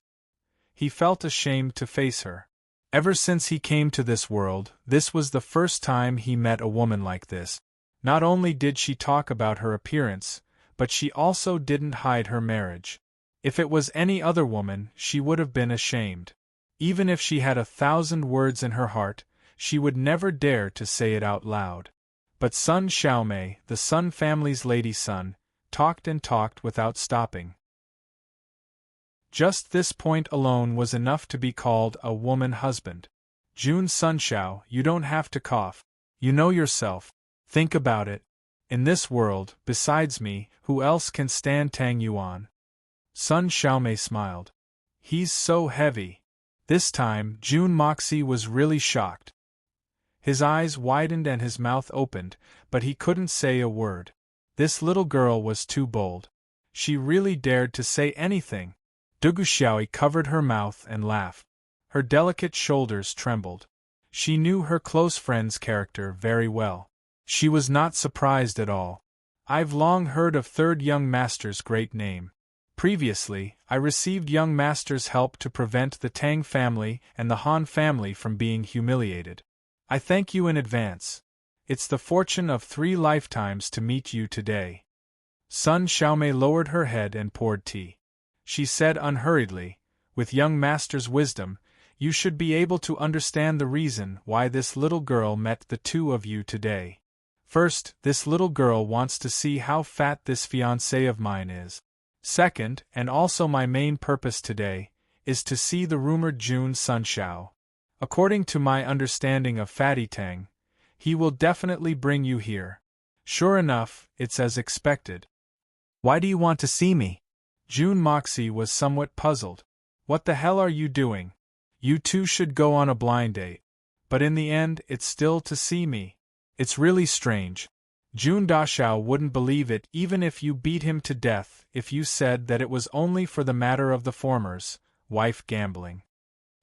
He felt ashamed to face her. Ever since he came to this world, this was the first time he met a woman like this. Not only did she talk about her appearance, but she also didn't hide her marriage. If it was any other woman, she would have been ashamed. Even if she had 1,000 words in her heart, she would never dare to say it out loud. But Sun Xiaomei, the Sun family's lady son, talked and talked without stopping. Just this point alone was enough to be called a woman husband. Jun Sunshao, you don't have to cough. You know yourself. Think about it. In this world, besides me, who else can stand Tang Yuan? Sun Xiaomei smiled. He's so heavy. This time, Jun Moxie was really shocked. His eyes widened and his mouth opened, but he couldn't say a word. This little girl was too bold. She really dared to say anything. Duguxiaoi covered her mouth and laughed. Her delicate shoulders trembled. She knew her close friend's character very well. She was not surprised at all. I've long heard of Third Young Master's great name. Previously, I received Young Master's help to prevent the Tang family and the Han family from being humiliated. I thank you in advance. It's the fortune of 3 lifetimes to meet you today. Sun Xiaomei lowered her head and poured tea. She said unhurriedly, with Young Master's wisdom, you should be able to understand the reason why this little girl met the two of you today. First, this little girl wants to see how fat this fiancé of mine is. Second, and also my main purpose today, is to see the rumored Jun Sunshao. According to my understanding of Fatty Tang, he will definitely bring you here. Sure enough, it's as expected. Why do you want to see me? Jun Moxie was somewhat puzzled. What the hell are you doing? You two should go on a blind date. But in the end, it's still to see me. It's really strange. Jun Dashao wouldn't believe it even if you beat him to death if you said that it was only for the matter of the former's wife gambling.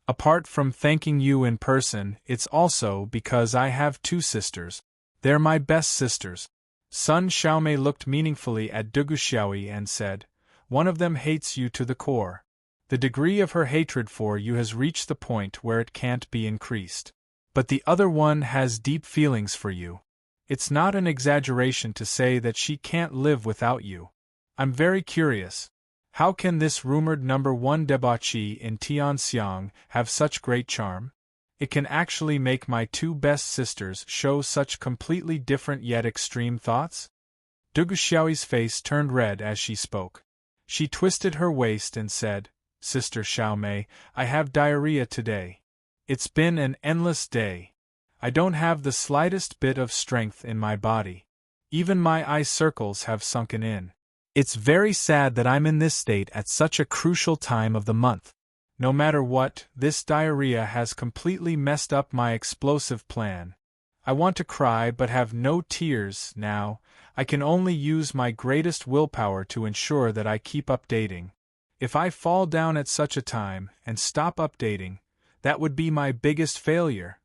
Apart from thanking you in person, it's also because I have 2 sisters. They're my best sisters. Sun Xiaomei looked meaningfully at Duguxiaoi and said, one of them hates you to the core. The degree of her hatred for you has reached the point where it can't be increased. But the other one has deep feelings for you. It's not an exaggeration to say that she can't live without you. I'm very curious. How can this rumored number 1 debauchee in Tianxiang have such great charm? It can actually make my 2 best sisters show such completely different yet extreme thoughts? Duguxiaoi's face turned red as she spoke. She twisted her waist and said, Sister Xiaomei, I have diarrhea today. It's been an endless day. I don't have the slightest bit of strength in my body. Even my eye circles have sunken in. It's very sad that I'm in this state at such a crucial time of the month. No matter what, this diarrhea has completely messed up my explosive plan. I want to cry but have no tears now. I can only use my greatest willpower to ensure that I keep updating. If I fall down at such a time and stop updating, that would be my biggest failure.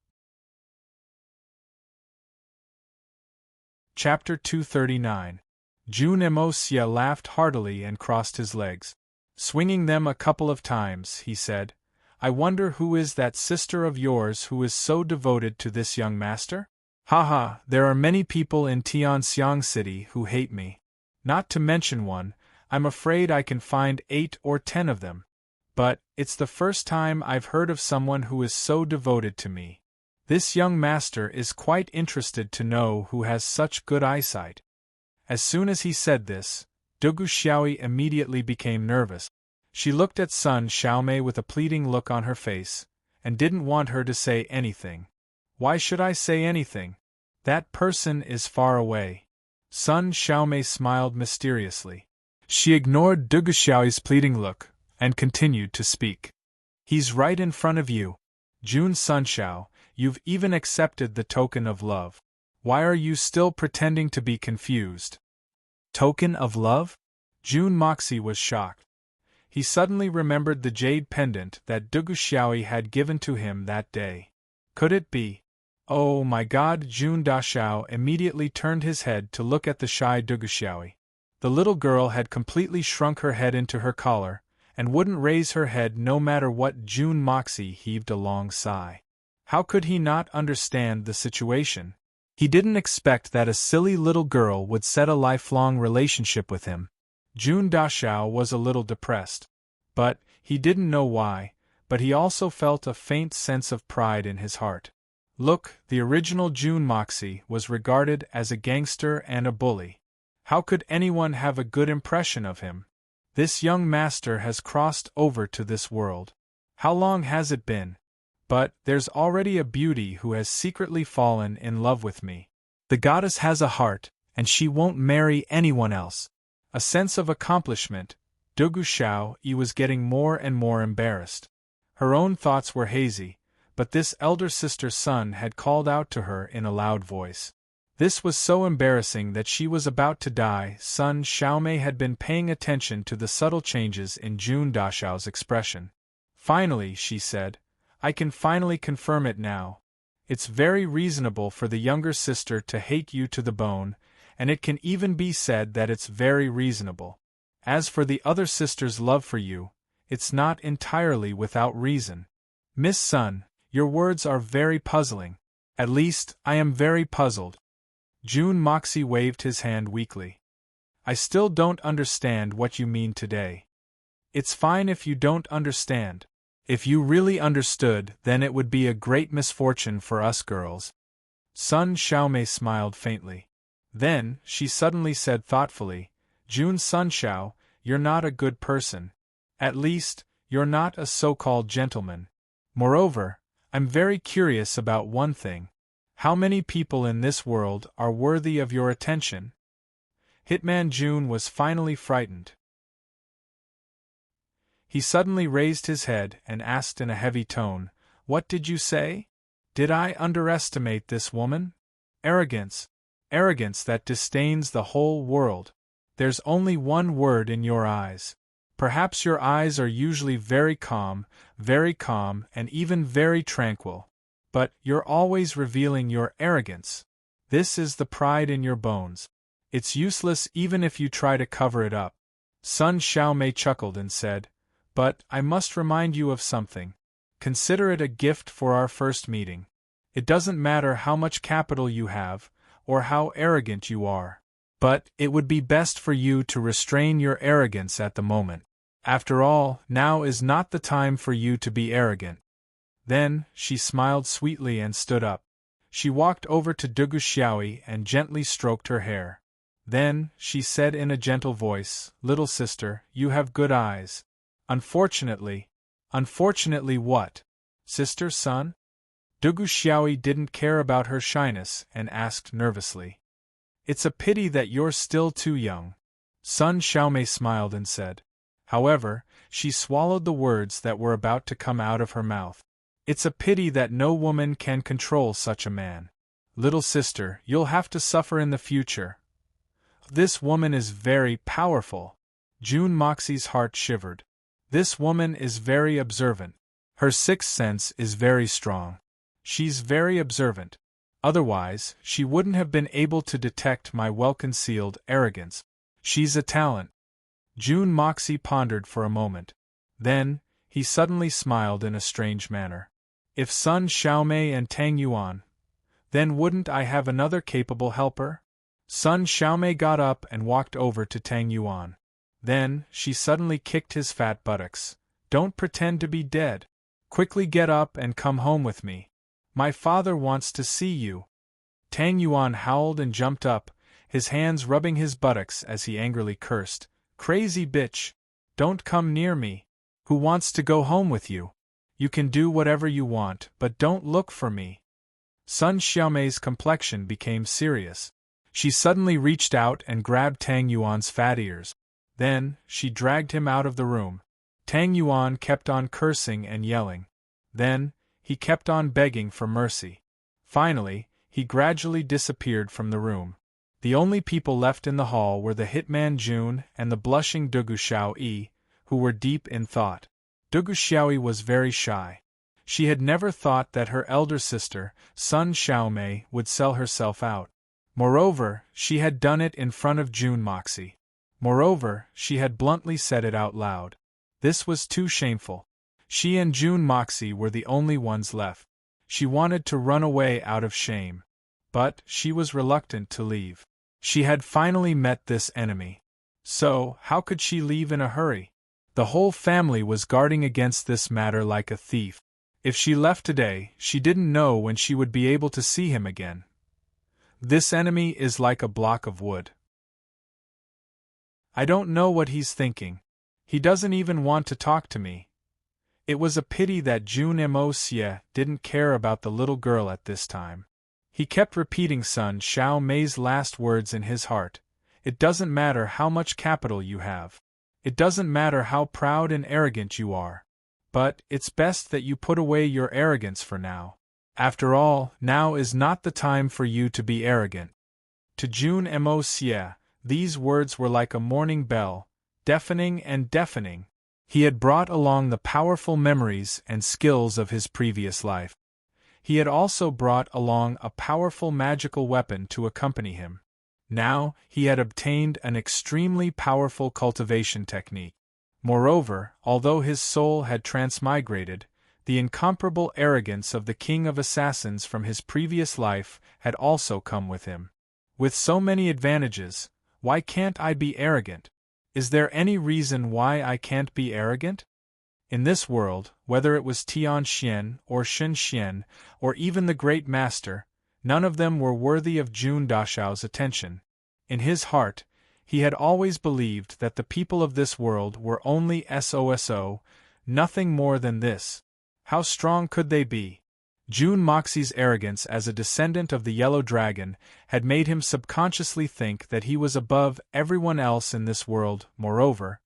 Chapter 239. Jun Emosia laughed heartily and crossed his legs. Swinging them a couple of times, he said, I wonder who is that sister of yours who is so devoted to this young master? Haha, there are many people in Tianxiang City who hate me. Not to mention one, I'm afraid I can find 8 or 10 of them. But, it's the first time I've heard of someone who is so devoted to me. This young master is quite interested to know who has such good eyesight. As soon as he said this, Dugu Xiaoyi immediately became nervous. She looked at Sun Xiaomei with a pleading look on her face, and didn't want her to say anything. Why should I say anything? That person is far away. Sun Xiaomei smiled mysteriously. She ignored Dugu Xiaoyi's pleading look, and continued to speak. He's right in front of you. Jun Sunxiao, you've even accepted the token of love. Why are you still pretending to be confused? Token of love? Jun Moxie was shocked. He suddenly remembered the jade pendant that Dugu Xiaoyi had given to him that day. Could it be? Oh my God! Jun Daxiao immediately turned his head to look at the shy Dugu Xiaoyi. The little girl had completely shrunk her head into her collar, and wouldn't raise her head no matter what. Jun Moxie heaved a long sigh. How could he not understand the situation? He didn't expect that a silly little girl would set a lifelong relationship with him. Jun Daxiao was a little depressed. But, he didn't know why, but he also felt a faint sense of pride in his heart. Look, the original Jun Moxie was regarded as a gangster and a bully. How could anyone have a good impression of him? This young master has crossed over to this world. How long has it been? But, there's already a beauty who has secretly fallen in love with me. The goddess has a heart, and she won't marry anyone else. A sense of accomplishment. Dugu Xiaoyi was getting more and more embarrassed. Her own thoughts were hazy, but this elder sister Sun had called out to her in a loud voice. This was so embarrassing that she was about to die. Sun Xiaomei had been paying attention to the subtle changes in Jun Daxiao's expression. Finally, she said, I can finally confirm it now. It's very reasonable for the younger sister to hate you to the bone, and it can even be said that it's very reasonable. As for the other sister's love for you, it's not entirely without reason. Miss Sun, your words are very puzzling. At least, I am very puzzled. Jun Moxie waved his hand weakly. I still don't understand what you mean today. It's fine if you don't understand. If you really understood, then it would be a great misfortune for us girls. Sun Xiaomei smiled faintly. Then, she suddenly said thoughtfully, Jun Sunxiao, you're not a good person. At least, you're not a so-called gentleman. Moreover, I'm very curious about one thing. How many people in this world are worthy of your attention? Hitman Jun was finally frightened. He suddenly raised his head and asked in a heavy tone, What did you say? Did I underestimate this woman? Arrogance. Arrogance that disdains the whole world. There's only one word in your eyes. Perhaps your eyes are usually very calm, and even very tranquil. But you're always revealing your arrogance. This is the pride in your bones. It's useless even if you try to cover it up. Sun Xiaomei chuckled and said, But I must remind you of something. Consider it a gift for our first meeting. It doesn't matter how much capital you have, or how arrogant you are. But it would be best for you to restrain your arrogance at the moment. After all, now is not the time for you to be arrogant. Then, she smiled sweetly and stood up. She walked over to Dugu Xiaoyi and gently stroked her hair. Then, she said in a gentle voice, Little sister, you have good eyes. Unfortunately what? Sister, son? Dugu Xiaoyi didn't care about her shyness and asked nervously. It's a pity that you're still too young. Sun Xiaomei smiled and said. However, she swallowed the words that were about to come out of her mouth. It's a pity that no woman can control such a man. Little sister, you'll have to suffer in the future. This woman is very powerful. Jun Moxie's heart shivered. This woman is very observant. Her sixth sense is very strong. She's very observant. Otherwise, she wouldn't have been able to detect my well-concealed arrogance. She's a talent. June Moxie pondered for a moment. Then, he suddenly smiled in a strange manner. If Sun Xiaomei and Tang Yuan, then wouldn't I have another capable helper? Sun Xiaomei got up and walked over to Tang Yuan. Then, she suddenly kicked his fat buttocks. Don't pretend to be dead. Quickly get up and come home with me. My father wants to see you. Tang Yuan howled and jumped up, his hands rubbing his buttocks as he angrily cursed. Crazy bitch! Don't come near me. Who wants to go home with you? You can do whatever you want, but don't look for me. Sun Xiaomei's complexion became serious. She suddenly reached out and grabbed Tang Yuan's fat ears. Then, she dragged him out of the room. Tang Yuan kept on cursing and yelling. Then, he kept on begging for mercy. Finally, he gradually disappeared from the room. The only people left in the hall were the hitman June and the blushing Dugu Xiaoyi, who were deep in thought. Dugu Xiaoyi was very shy. She had never thought that her elder sister, Sun Xiaomei, would sell herself out. Moreover, she had done it in front of June Moxie. Moreover, she had bluntly said it out loud. This was too shameful. She and June Moxie were the only ones left. She wanted to run away out of shame. But she was reluctant to leave. She had finally met this enemy. So, how could she leave in a hurry? The whole family was guarding against this matter like a thief. If she left today, she didn't know when she would be able to see him again. This enemy is like a block of wood. I don't know what he's thinking. He doesn't even want to talk to me. It was a pity that June Mo didn't care about the little girl at this time. He kept repeating Sun Xiaomei's last words in his heart. It doesn't matter how much capital you have. It doesn't matter how proud and arrogant you are. But it's best that you put away your arrogance for now. After all, now is not the time for you to be arrogant. To June Mo, these words were like a morning bell, deafening and deafening. He had brought along the powerful memories and skills of his previous life. He had also brought along a powerful magical weapon to accompany him. Now, he had obtained an extremely powerful cultivation technique. Moreover, although his soul had transmigrated, the incomparable arrogance of the King of Assassins from his previous life had also come with him. With so many advantages, why can't I be arrogant? Is there any reason why I can't be arrogant? In this world, whether it was Tian Xian or Shen Xian, or even the Great Master, none of them were worthy of June Dashao's attention. In his heart, he had always believed that the people of this world were only SOSO, nothing more than this. How strong could they be? June Moxie's arrogance as a descendant of the Yellow Dragon had made him subconsciously think that he was above everyone else in this world. Moreover,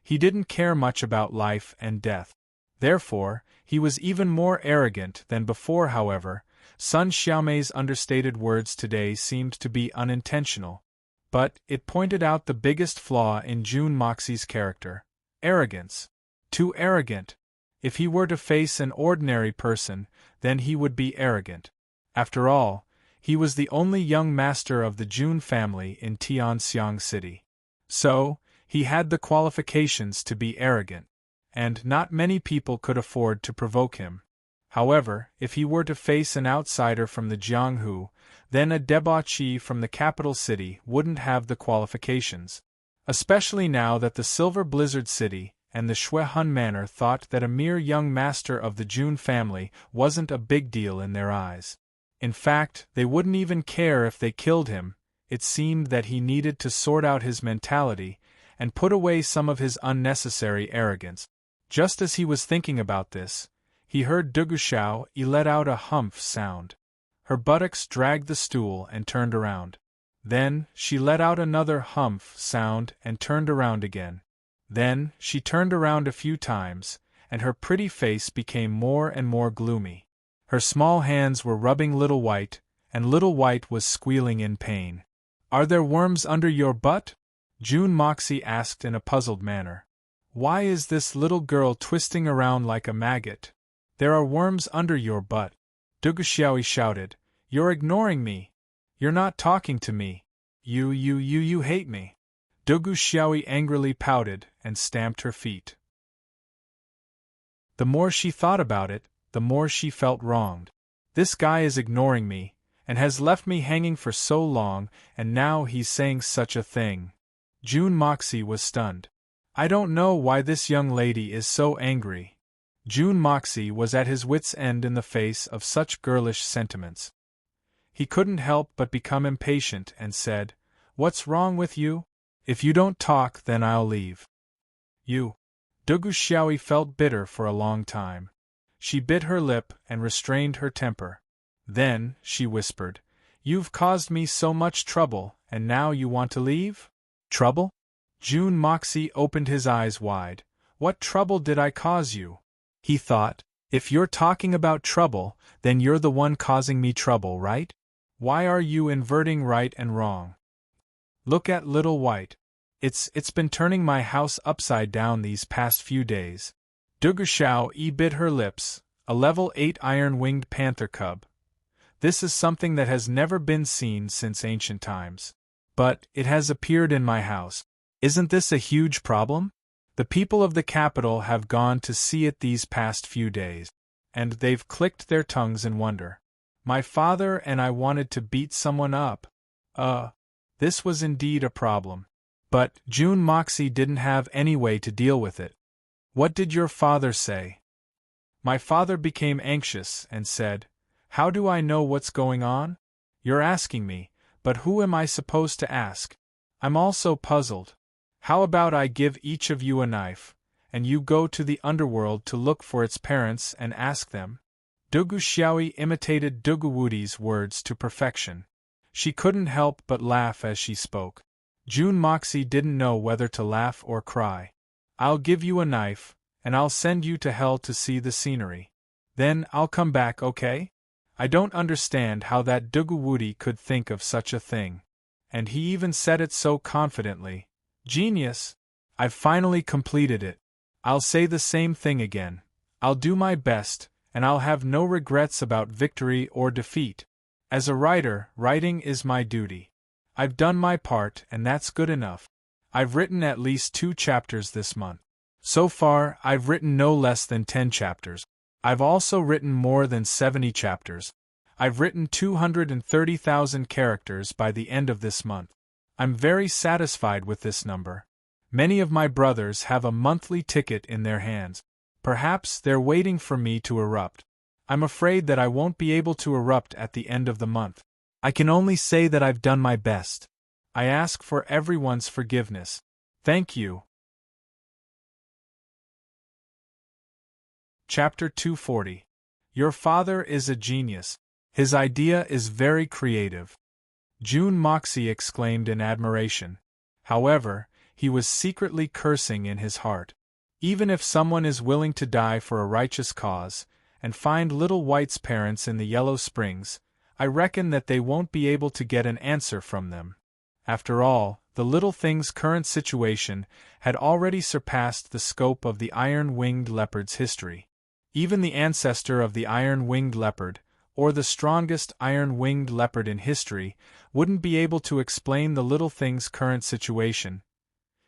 he didn't care much about life and death. Therefore, he was even more arrogant than before. However, Sun Xiaomei's understated words today seemed to be unintentional. But it pointed out the biggest flaw in June Moxie's character: arrogance. Too arrogant. If he were to face an ordinary person, then he would be arrogant. After all, he was the only young master of the June family in Tianxiang City. So, he had the qualifications to be arrogant, and not many people could afford to provoke him. However, if he were to face an outsider from the Jianghu, then a debauchee from the capital city wouldn't have the qualifications. Especially now that the Silver Blizzard City and the Shuehun Manor thought that a mere young master of the June family wasn't a big deal in their eyes. In fact, they wouldn't even care if they killed him. It seemed that he needed to sort out his mentality and put away some of his unnecessary arrogance. Just as he was thinking about this, he heard Dugu Xiaoyi let out a humph sound. Her buttocks dragged the stool and turned around. Then, she let out another humph sound and turned around again. Then, she turned around a few times, and her pretty face became more and more gloomy. Her small hands were rubbing Little White, and Little White was squealing in pain. "Are there worms under your butt?" June Moxie asked in a puzzled manner. Why is this little girl twisting around like a maggot? There are worms under your butt. Duguxiaoyi shouted. You're ignoring me. You're not talking to me. You hate me. Duguxiaoyi angrily pouted and stamped her feet. The more she thought about it, the more she felt wronged. This guy is ignoring me, and has left me hanging for so long, and now he's saying such a thing. June Moxie was stunned. I don't know why this young lady is so angry. June Moxie was at his wits' end in the face of such girlish sentiments. He couldn't help but become impatient and said, What's wrong with you? If you don't talk, then I'll leave. You. Duguxiaoyi felt bitter for a long time. She bit her lip and restrained her temper. Then, she whispered, You've caused me so much trouble, and now you want to leave? Trouble? June Moxie opened his eyes wide. What trouble did I cause you? He thought, if you're talking about trouble, then you're the one causing me trouble, right? Why are you inverting right and wrong? Look at Little White. It's been turning my house upside down these past few days. Duguxiaoyi bit her lips, a level 8 iron-winged panther cub. This is something that has never been seen since ancient times. But it has appeared in my house. Isn't this a huge problem? The people of the capital have gone to see it these past few days, and they've clicked their tongues in wonder. My father and I wanted to beat someone up. This was indeed a problem. But June Moxie didn't have any way to deal with it. What did your father say? My father became anxious and said, How do I know what's going on? You're asking me, but who am I supposed to ask? I'm also puzzled. How about I give each of you a knife, and you go to the underworld to look for its parents and ask them? Duguxiaoyi imitated Duguwudi's words to perfection. She couldn't help but laugh as she spoke. June Moxie didn't know whether to laugh or cry. I'll give you a knife, and I'll send you to hell to see the scenery. Then I'll come back, okay? I don't understand how that Duguwudi could think of such a thing. And he even said it so confidently. Genius! I've finally completed it. I'll say the same thing again. I'll do my best, and I'll have no regrets about victory or defeat. As a writer, writing is my duty. I've done my part, and that's good enough. I've written at least 2 chapters this month. So far, I've written no less than 10 chapters. I've also written more than 70 chapters. I've written 230,000 characters by the end of this month. I'm very satisfied with this number. Many of my brothers have a monthly ticket in their hands. Perhaps they're waiting for me to erupt. I'm afraid that I won't be able to erupt at the end of the month. I can only say that I've done my best. I ask for everyone's forgiveness. Thank you. Chapter 240. Your father is a genius. His idea is very creative. June Moxie exclaimed in admiration. However, he was secretly cursing in his heart. Even if someone is willing to die for a righteous cause, and find Little White's parents in the Yellow Springs, I reckon that they won't be able to get an answer from them. After all, the little thing's current situation had already surpassed the scope of the iron-winged leopard's history. Even the ancestor of the iron-winged leopard, or the strongest iron-winged leopard in history, wouldn't be able to explain the little thing's current situation.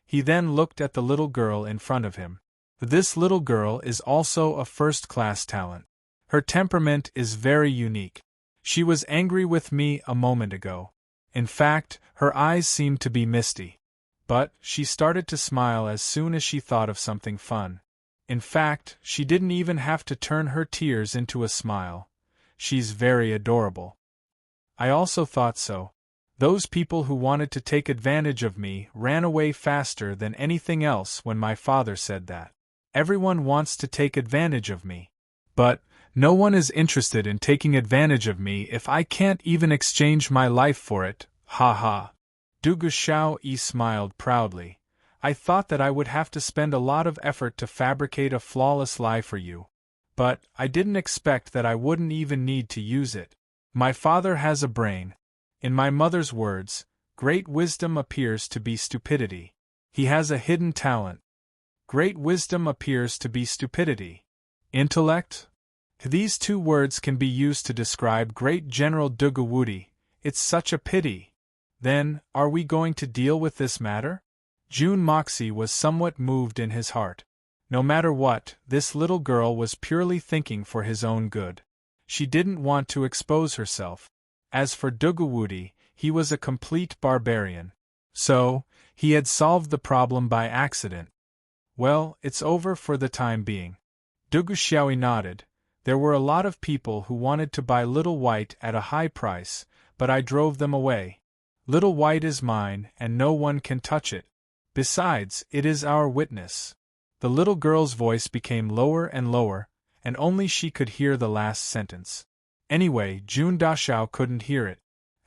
He then looked at the little girl in front of him. This little girl is also a first-class talent. Her temperament is very unique. She was angry with me a moment ago. In fact, her eyes seemed to be misty. But she started to smile as soon as she thought of something fun. In fact, she didn't even have to turn her tears into a smile. She's very adorable. I also thought so. Those people who wanted to take advantage of me ran away faster than anything else when my father said that. Everyone wants to take advantage of me. But no one is interested in taking advantage of me if I can't even exchange my life for it, ha ha. Duguxiaoyi smiled proudly. I thought that I would have to spend a lot of effort to fabricate a flawless lie for you. But I didn't expect that I wouldn't even need to use it. My father has a brain. In my mother's words, great wisdom appears to be stupidity. He has a hidden talent. Great wisdom appears to be stupidity. Intellect? These two words can be used to describe great General Dugawudi. It's such a pity. Then, are we going to deal with this matter? June Moxie was somewhat moved in his heart. No matter what, this little girl was purely thinking for his own good. She didn't want to expose herself. As for Dugawudi, he was a complete barbarian. So, he had solved the problem by accident. Well, it's over for the time being. Dugushawi nodded. There were a lot of people who wanted to buy Little White at a high price, but I drove them away. Little White is mine, and no one can touch it. Besides, it is our witness. The little girl's voice became lower and lower, and only she could hear the last sentence. Anyway, June Dashao couldn't hear it.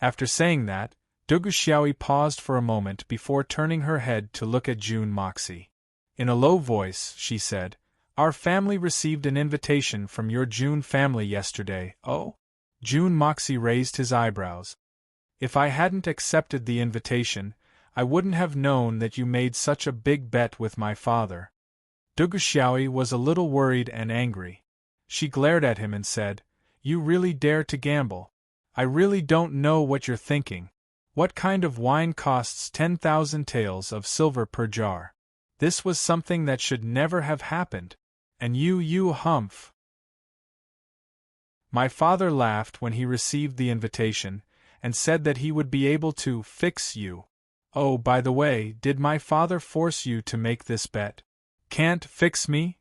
After saying that, Dugushawi paused for a moment before turning her head to look at June Moxie. In a low voice, she said, "Our family received an invitation from your June family yesterday." Oh? June Moxie raised his eyebrows. "If I hadn't accepted the invitation, I wouldn't have known that you made such a big bet with my father." Dugushawi was a little worried and angry. She glared at him and said, "You really dare to gamble? I really don't know what you're thinking. What kind of wine costs 10,000 taels of silver per jar? This was something that should never have happened. And you humph." My father laughed when he received the invitation, and said that he would be able to fix you. Oh, by the way, did my father force you to make this bet? Can't fix me?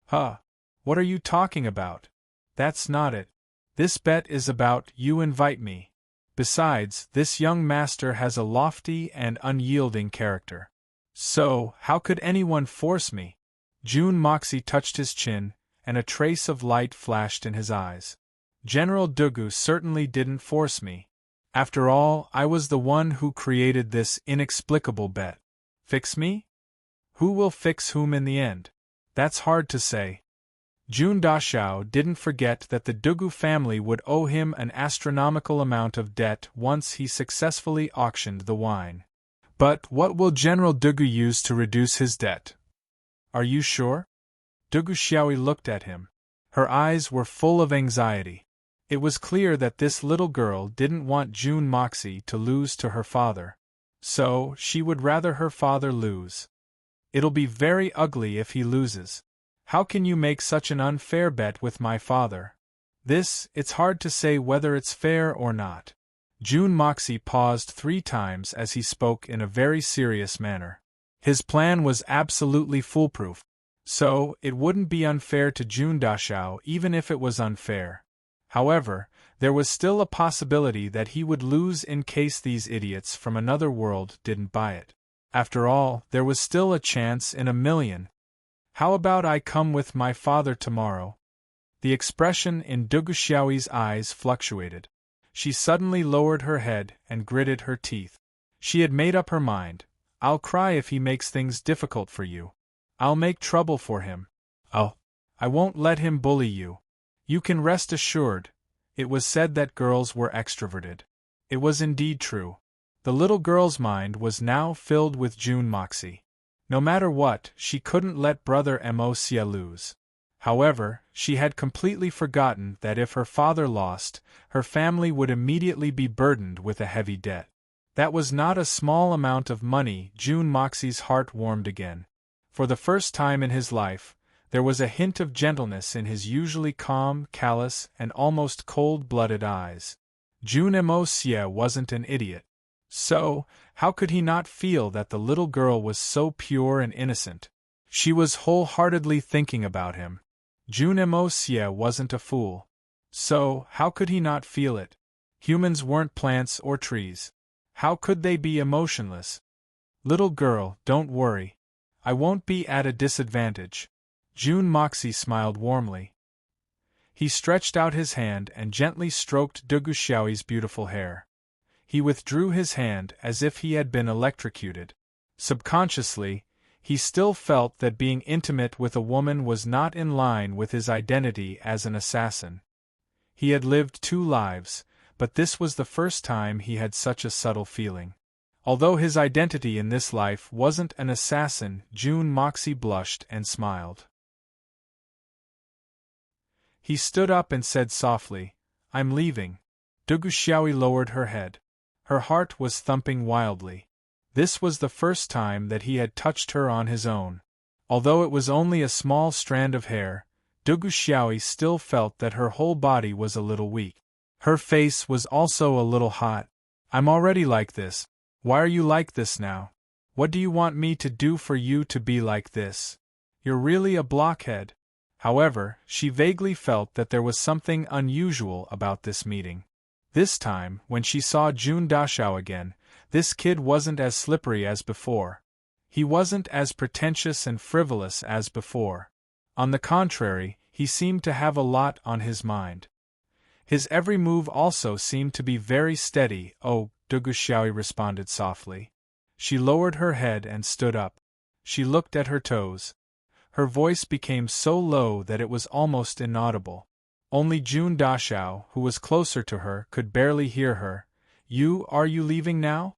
Huh. What are you talking about? That's not it. This bet is about you invite me. Besides, this young master has a lofty and unyielding character. So, how could anyone force me? June Moxie touched his chin, and a trace of light flashed in his eyes. General Dugu certainly didn't force me. After all, I was the one who created this inexplicable bet. Fix me? Who will fix whom in the end? That's hard to say. June Dashao didn't forget that the Dugu family would owe him an astronomical amount of debt once he successfully auctioned the wine. But what will General Dugu use to reduce his debt? Are you sure? Dugushawi looked at him. Her eyes were full of anxiety. It was clear that this little girl didn't want June Moxie to lose to her father. So, she would rather her father lose. It'll be very ugly if he loses. How can you make such an unfair bet with my father? It's hard to say whether it's fair or not. June Moxie paused 3 times as he spoke in a very serious manner. His plan was absolutely foolproof. So, it wouldn't be unfair to June Dashao even if it was unfair. However, there was still a possibility that he would lose in case these idiots from another world didn't buy it. After all, there was still a chance in a million. How about I come with my father tomorrow? The expression in Dugushawi's eyes fluctuated. She suddenly lowered her head and gritted her teeth. She had made up her mind. I'll cry if he makes things difficult for you. I'll make trouble for him. Oh, I won't let him bully you. You can rest assured. It was said that girls were extroverted. It was indeed true. The little girl's mind was now filled with June Moxie. No matter what, she couldn't let brother Moxie lose. However, she had completely forgotten that if her father lost, her family would immediately be burdened with a heavy debt. That was not a small amount of money. June Moxie's heart warmed again. For the first time in his life, there was a hint of gentleness in his usually calm, callous, and almost cold-blooded eyes. June Moxie wasn't an idiot. So, how could he not feel that the little girl was so pure and innocent? She was wholeheartedly thinking about him. June Moxie wasn't a fool. So, how could he not feel it? Humans weren't plants or trees. How could they be emotionless? Little girl, don't worry. I won't be at a disadvantage. June Moxie smiled warmly. He stretched out his hand and gently stroked Dugushawi's beautiful hair. He withdrew his hand as if he had been electrocuted. Subconsciously, he still felt that being intimate with a woman was not in line with his identity as an assassin. He had lived 2 lives, but this was the first time he had such a subtle feeling. Although his identity in this life wasn't an assassin, June Moxie blushed and smiled. He stood up and said softly, "I'm leaving." Duguxiaoi lowered her head. Her heart was thumping wildly. This was the first time that he had touched her on his own. Although it was only a small strand of hair, Duguxiaoi still felt that her whole body was a little weak. Her face was also a little hot. "I'm already like this. Why are you like this now? What do you want me to do for you to be like this? You're really a blockhead." However, she vaguely felt that there was something unusual about this meeting. This time, when she saw June Dashao again, this kid wasn't as slippery as before. He wasn't as pretentious and frivolous as before. On the contrary, he seemed to have a lot on his mind. His every move also seemed to be very steady. "Oh," Duguxiaoi responded softly. She lowered her head and stood up. She looked at her toes. Her voice became so low that it was almost inaudible. Only June Dashao, who was closer to her, could barely hear her. Are you leaving now?"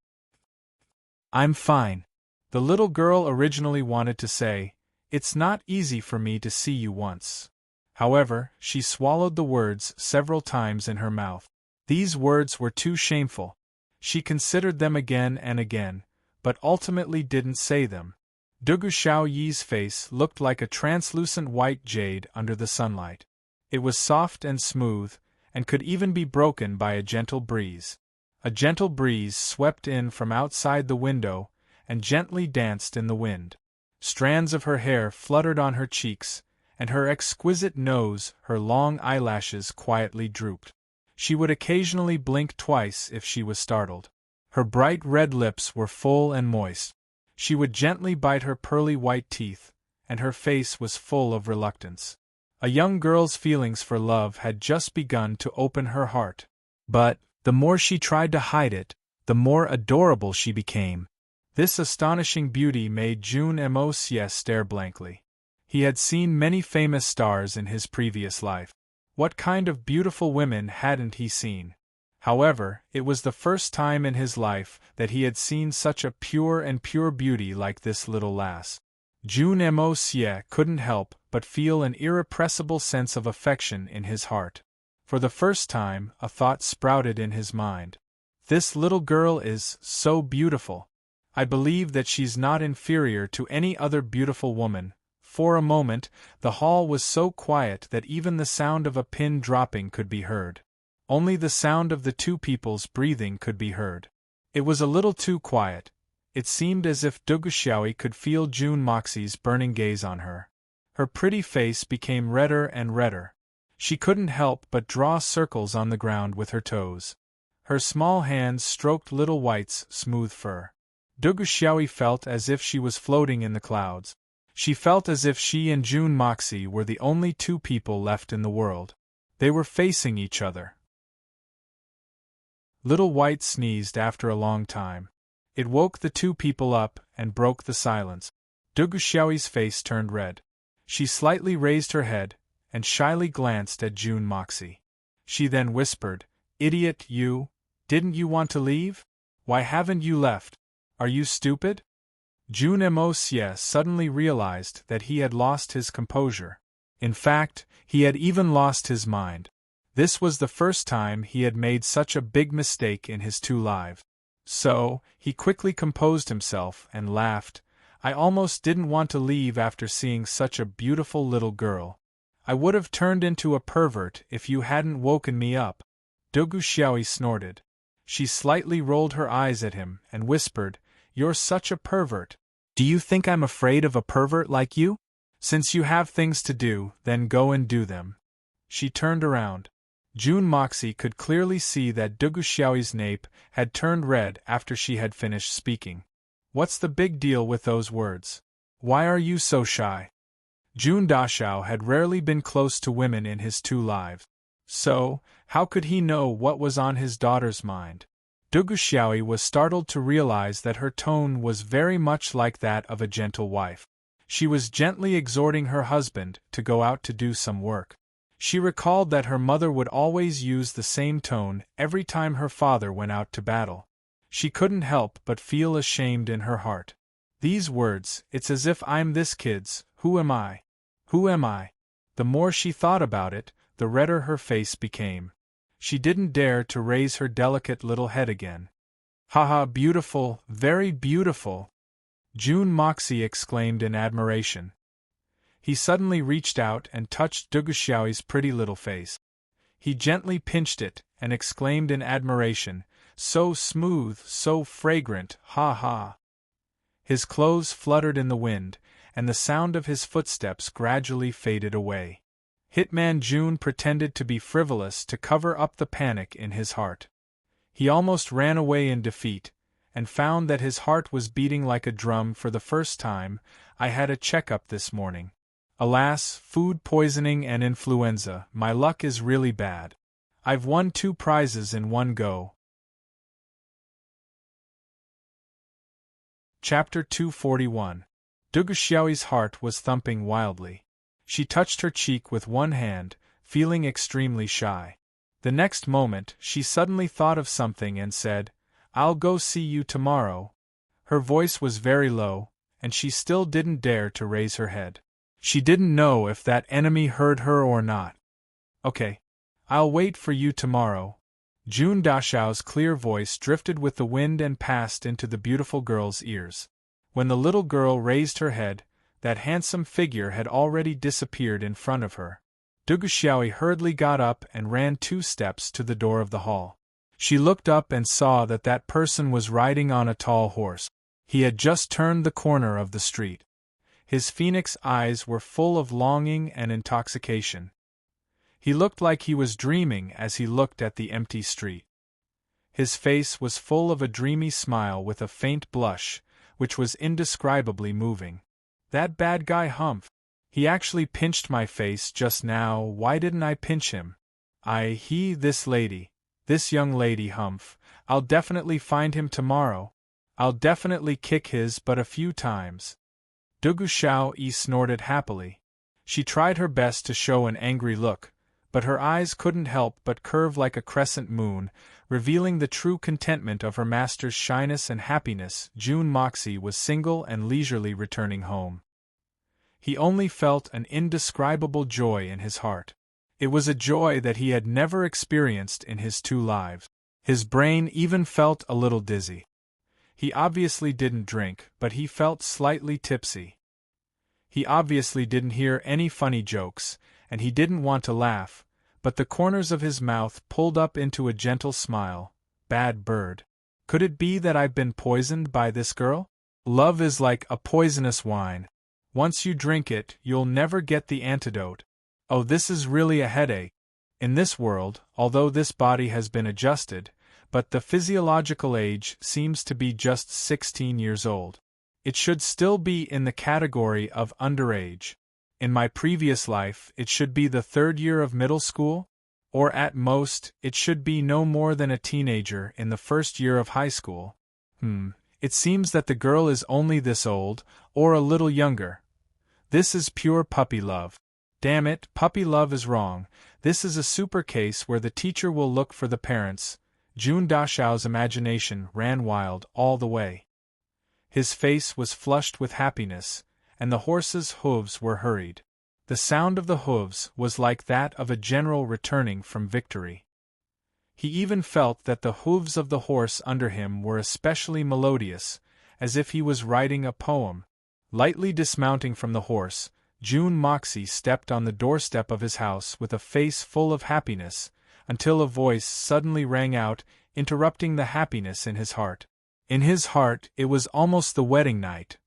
"I'm fine." The little girl originally wanted to say, "It's not easy for me to see you once." However, she swallowed the words several times in her mouth. These words were too shameful. She considered them again and again, but ultimately didn't say them. Duguxiaoyi's face looked like a translucent white jade under the sunlight. It was soft and smooth, and could even be broken by a gentle breeze. A gentle breeze swept in from outside the window and gently danced in the wind. Strands of her hair fluttered on her cheeks, and her exquisite nose, her long eyelashes quietly drooped. She would occasionally blink twice if she was startled. Her bright red lips were full and moist. She would gently bite her pearly white teeth, and her face was full of reluctance. A young girl's feelings for love had just begun to open her heart. But, the more she tried to hide it, the more adorable she became. This astonishing beauty made June Moxie stare blankly. He had seen many famous stars in his previous life. What kind of beautiful women hadn't he seen? However, it was the first time in his life that he had seen such a pure beauty like this little lass. June Moxie couldn't help but feel an irrepressible sense of affection in his heart. For the first time, a thought sprouted in his mind. This little girl is so beautiful. I believe that she's not inferior to any other beautiful woman. For a moment, the hall was so quiet that even the sound of a pin dropping could be heard. Only the sound of the two people's breathing could be heard. It was a little too quiet. It seemed as if Duguxiaoi could feel June Moxie's burning gaze on her. Her pretty face became redder and redder. She couldn't help but draw circles on the ground with her toes. Her small hands stroked little White's smooth fur. Duguxiaoi felt as if she was floating in the clouds. She felt as if she and June Moxie were the only two people left in the world. They were facing each other. Little White sneezed after a long time. It woke the two people up and broke the silence. Duguxiaoi's face turned red. She slightly raised her head and shyly glanced at June Moxie. She then whispered, "Idiot, didn't you want to leave? Why haven't you left? Are you stupid?" June Moxie suddenly realized that he had lost his composure. In fact, he had even lost his mind. This was the first time he had made such a big mistake in his 2 lives. So, he quickly composed himself and laughed. "I almost didn't want to leave after seeing such a beautiful little girl. I would have turned into a pervert if you hadn't woken me up." Duguxiaoi snorted. She slightly rolled her eyes at him and whispered, "You're such a pervert. Do you think I'm afraid of a pervert like you? Since you have things to do, then go and do them." She turned around. June Moxie could clearly see that Duguxiaoi's nape had turned red after she had finished speaking. "What's the big deal with those words? Why are you so shy?" June Dashao had rarely been close to women in his 2 lives. So, how could he know what was on his daughter's mind? Duguxiaoi was startled to realize that her tone was very much like that of a gentle wife. She was gently exhorting her husband to go out to do some work. She recalled that her mother would always use the same tone every time her father went out to battle. She couldn't help but feel ashamed in her heart. These words, "It's as if I'm this kid's, who am I? Who am I?" The more she thought about it, the redder her face became. She didn't dare to raise her delicate little head again. "Haha, beautiful, very beautiful!" June Moxie exclaimed in admiration. He suddenly reached out and touched Duguxiao's pretty little face. He gently pinched it, and exclaimed in admiration, "So smooth, so fragrant, ha ha!" His clothes fluttered in the wind, and the sound of his footsteps gradually faded away. Hitman June pretended to be frivolous to cover up the panic in his heart. He almost ran away in defeat, and found that his heart was beating like a drum for the first time. "I had a checkup this morning. Alas, food poisoning and influenza, my luck is really bad. I've won 2 prizes in one go." Chapter 241. Duguxiao's heart was thumping wildly. She touched her cheek with one hand, feeling extremely shy. The next moment, she suddenly thought of something and said, "I'll go see you tomorrow." Her voice was very low, and she still didn't dare to raise her head. She didn't know if that enemy heard her or not. "Okay. I'll wait for you tomorrow." June Dashao's clear voice drifted with the wind and passed into the beautiful girl's ears. When the little girl raised her head, that handsome figure had already disappeared in front of her. Duguxiao hurriedly got up and ran 2 steps to the door of the hall. She looked up and saw that that person was riding on a tall horse. He had just turned the corner of the street. His phoenix eyes were full of longing and intoxication. He looked like he was dreaming as he looked at the empty street. His face was full of a dreamy smile with a faint blush, which was indescribably moving. "That bad guy Humph. He actually pinched my face just now. Why didn't I pinch him? This young lady Humph. I'll definitely find him tomorrow. I'll definitely kick his butt a few times." Duguxiao snorted happily. She tried her best to show an angry look, but her eyes couldn't help but curve like a crescent moon, revealing the true contentment of her master's shyness and happiness. June Moxie was single and leisurely returning home. He only felt an indescribable joy in his heart. It was a joy that he had never experienced in his 2 lives. His brain even felt a little dizzy. He obviously didn't drink, but he felt slightly tipsy. He obviously didn't hear any funny jokes, and he didn't want to laugh, but the corners of his mouth pulled up into a gentle smile. Bad bird. Could it be that I've been poisoned by this girl? Love is like a poisonous wine. Once you drink it, you'll never get the antidote. Oh, this is really a headache. In this world, although this body has been adjusted, but the physiological age seems to be just 16 years old. It should still be in the category of underage. In my previous life, it should be the 3rd year of middle school, or at most, it should be no more than a teenager in the 1st year of high school. It seems that the girl is only this old, or a little younger. This is pure puppy love. Damn it, puppy love is wrong. This is a super case where the teacher will look for the parents. June Dashao's imagination ran wild all the way. His face was flushed with happiness, and the horse's hooves were hurried. The sound of the hooves was like that of a general returning from victory. He even felt that the hooves of the horse under him were especially melodious, as if he was writing a poem. Lightly dismounting from the horse, June Moxie stepped on the doorstep of his house with a face full of happiness, until a voice suddenly rang out, interrupting the happiness in his heart. In his heart, it was almost the wedding night.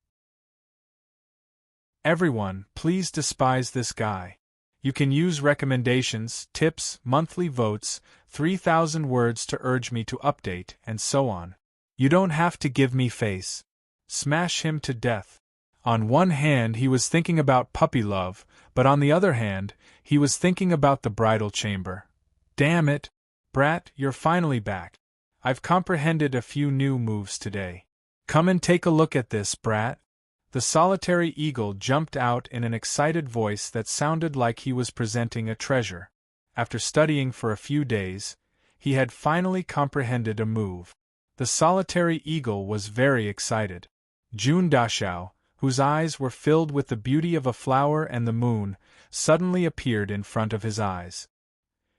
"Everyone, please despise this guy. You can use recommendations, tips, monthly votes, 3,000 words to urge me to update, and so on. You don't have to give me face. Smash him to death." On one hand, he was thinking about puppy love, but on the other hand, he was thinking about the bridal chamber. "Damn it! Brat, you're finally back. I've comprehended a few new moves today. Come and take a look at this, Brat." The solitary eagle jumped out in an excited voice that sounded like he was presenting a treasure. After studying for a few days, he had finally comprehended a move. The solitary eagle was very excited. Jun Dashao, whose eyes were filled with the beauty of a flower and the moon, suddenly appeared in front of his eyes.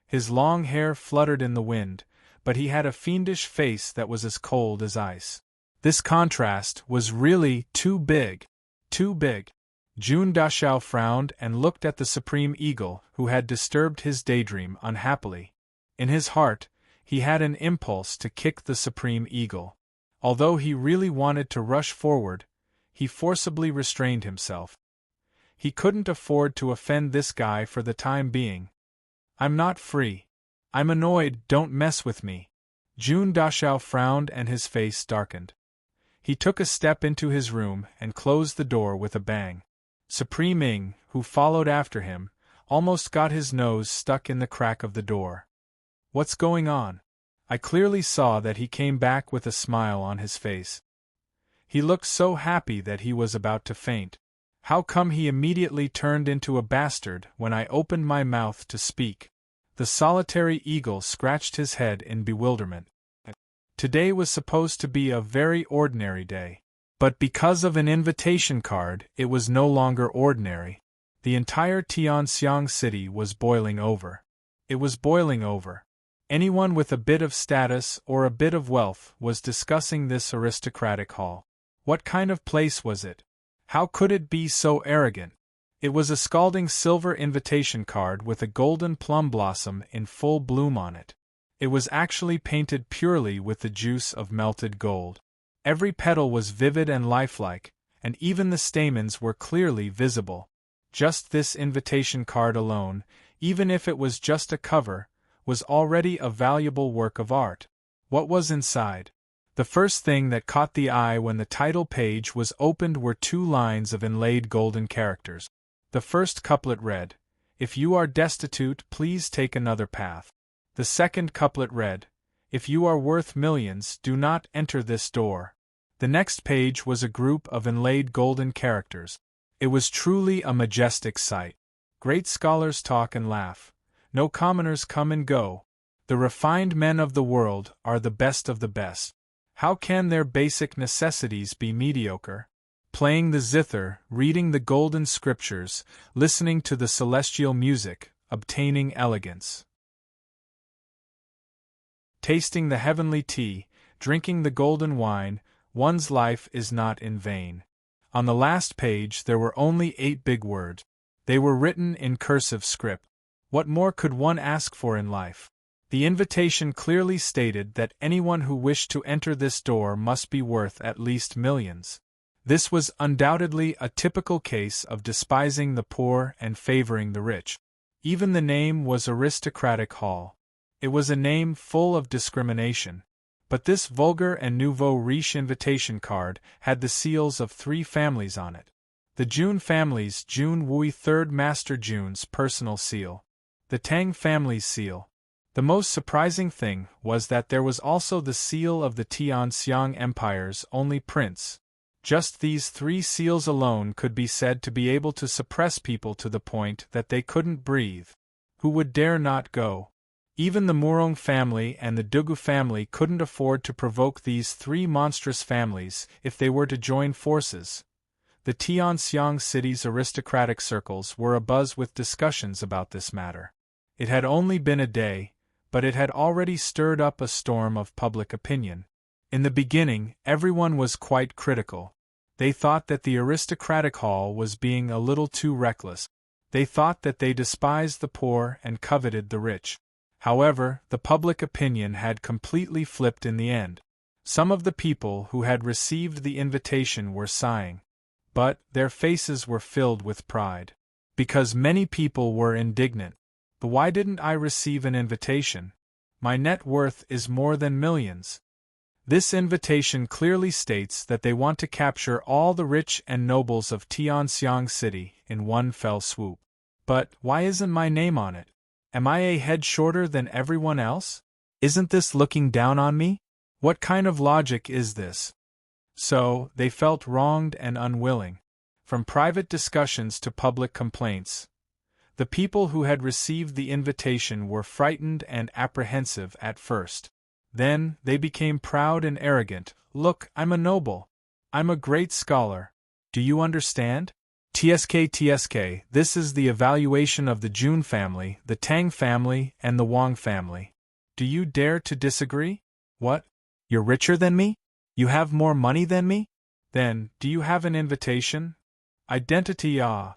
His long hair fluttered in the wind, but he had a fiendish face that was as cold as ice. This contrast was really too big. Too big. Jun Dashao frowned and looked at the supreme eagle who had disturbed his daydream unhappily. In his heart, he had an impulse to kick the supreme eagle. Although he really wanted to rush forward, he forcibly restrained himself. He couldn't afford to offend this guy for the time being. I'm not free. I'm annoyed, don't mess with me. Jun Dashao frowned and his face darkened. He took a step into his room and closed the door with a bang. Supreme Ing, who followed after him, almost got his nose stuck in the crack of the door. What's going on? I clearly saw that he came back with a smile on his face. He looked so happy that he was about to faint. How come he immediately turned into a bastard when I opened my mouth to speak? The solitary eagle scratched his head in bewilderment. Today was supposed to be a very ordinary day. But because of an invitation card, it was no longer ordinary. The entire Tianxiang city was boiling over. It was boiling over. Anyone with a bit of status or a bit of wealth was discussing this aristocratic hall. What kind of place was it? How could it be so arrogant? It was a scalding silver invitation card with a golden plum blossom in full bloom on it. It was actually painted purely with the juice of melted gold. Every petal was vivid and lifelike, and even the stamens were clearly visible. Just this invitation card alone, even if it was just a cover, was already a valuable work of art. What was inside? The first thing that caught the eye when the title page was opened were 2 lines of inlaid golden characters. The first couplet read, "If you are destitute, please take another path." The second couplet read, "If you are worth millions, do not enter this door." The next page was a group of inlaid golden characters. It was truly a majestic sight. Great scholars talk and laugh. No commoners come and go. The refined men of the world are the best of the best. How can their basic necessities be mediocre? Playing the zither, reading the golden scriptures, listening to the celestial music, obtaining elegance. Tasting the heavenly tea, drinking the golden wine, one's life is not in vain. On the last page there were only 8 big words. They were written in cursive script. What more could one ask for in life? The invitation clearly stated that anyone who wished to enter this door must be worth at least millions. This was undoubtedly a typical case of despising the poor and favoring the rich. Even the name was Aristocratic Hall. It was a name full of discrimination. But this vulgar and nouveau riche invitation card had the seals of 3 families on it. The Jun family's Jun Wui 3rd Master Jun's personal seal. The Tang family's seal. The most surprising thing was that there was also the seal of the Tianxiang Empire's only prince. Just these 3 seals alone could be said to be able to suppress people to the point that they couldn't breathe. Who would dare not go? Even the Murong family and the Dugu family couldn't afford to provoke these 3 monstrous families if they were to join forces. The Tianxiang city's aristocratic circles were abuzz with discussions about this matter. It had only been a day, but it had already stirred up a storm of public opinion. In the beginning, everyone was quite critical. They thought that the aristocratic hall was being a little too reckless. They thought that they despised the poor and coveted the rich. However, the public opinion had completely flipped in the end. Some of the people who had received the invitation were sighing. But their faces were filled with pride. Because many people were indignant. But why didn't I receive an invitation? My net worth is more than millions. This invitation clearly states that they want to capture all the rich and nobles of Tianxiang City in one fell swoop. But why isn't my name on it? Am I a head shorter than everyone else? Isn't this looking down on me? What kind of logic is this? So, they felt wronged and unwilling. From private discussions to public complaints, the people who had received the invitation were frightened and apprehensive at first. Then, they became proud and arrogant. Look, I'm a noble. I'm a great scholar. Do you understand? TSK, this is the evaluation of the Jun family, the Tang family, and the Wang family. Do you dare to disagree? What? You're richer than me? You have more money than me? Then, do you have an invitation? Identity ah.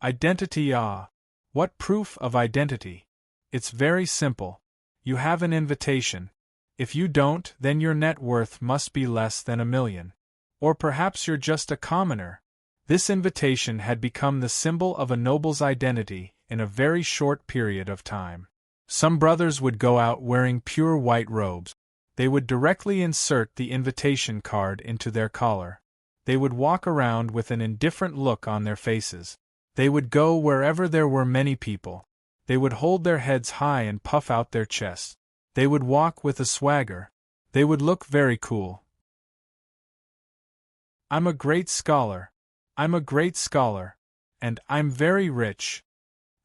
Identity ah. What proof of identity? It's very simple. You have an invitation. If you don't, then your net worth must be less than $1 million. Or perhaps you're just a commoner. This invitation had become the symbol of a noble's identity in a very short period of time. Some brothers would go out wearing pure white robes. They would directly insert the invitation card into their collar. They would walk around with an indifferent look on their faces. They would go wherever there were many people. They would hold their heads high and puff out their chests. They would walk with a swagger. They would look very cool. I'm a great scholar. I'm a great scholar. And I'm very rich.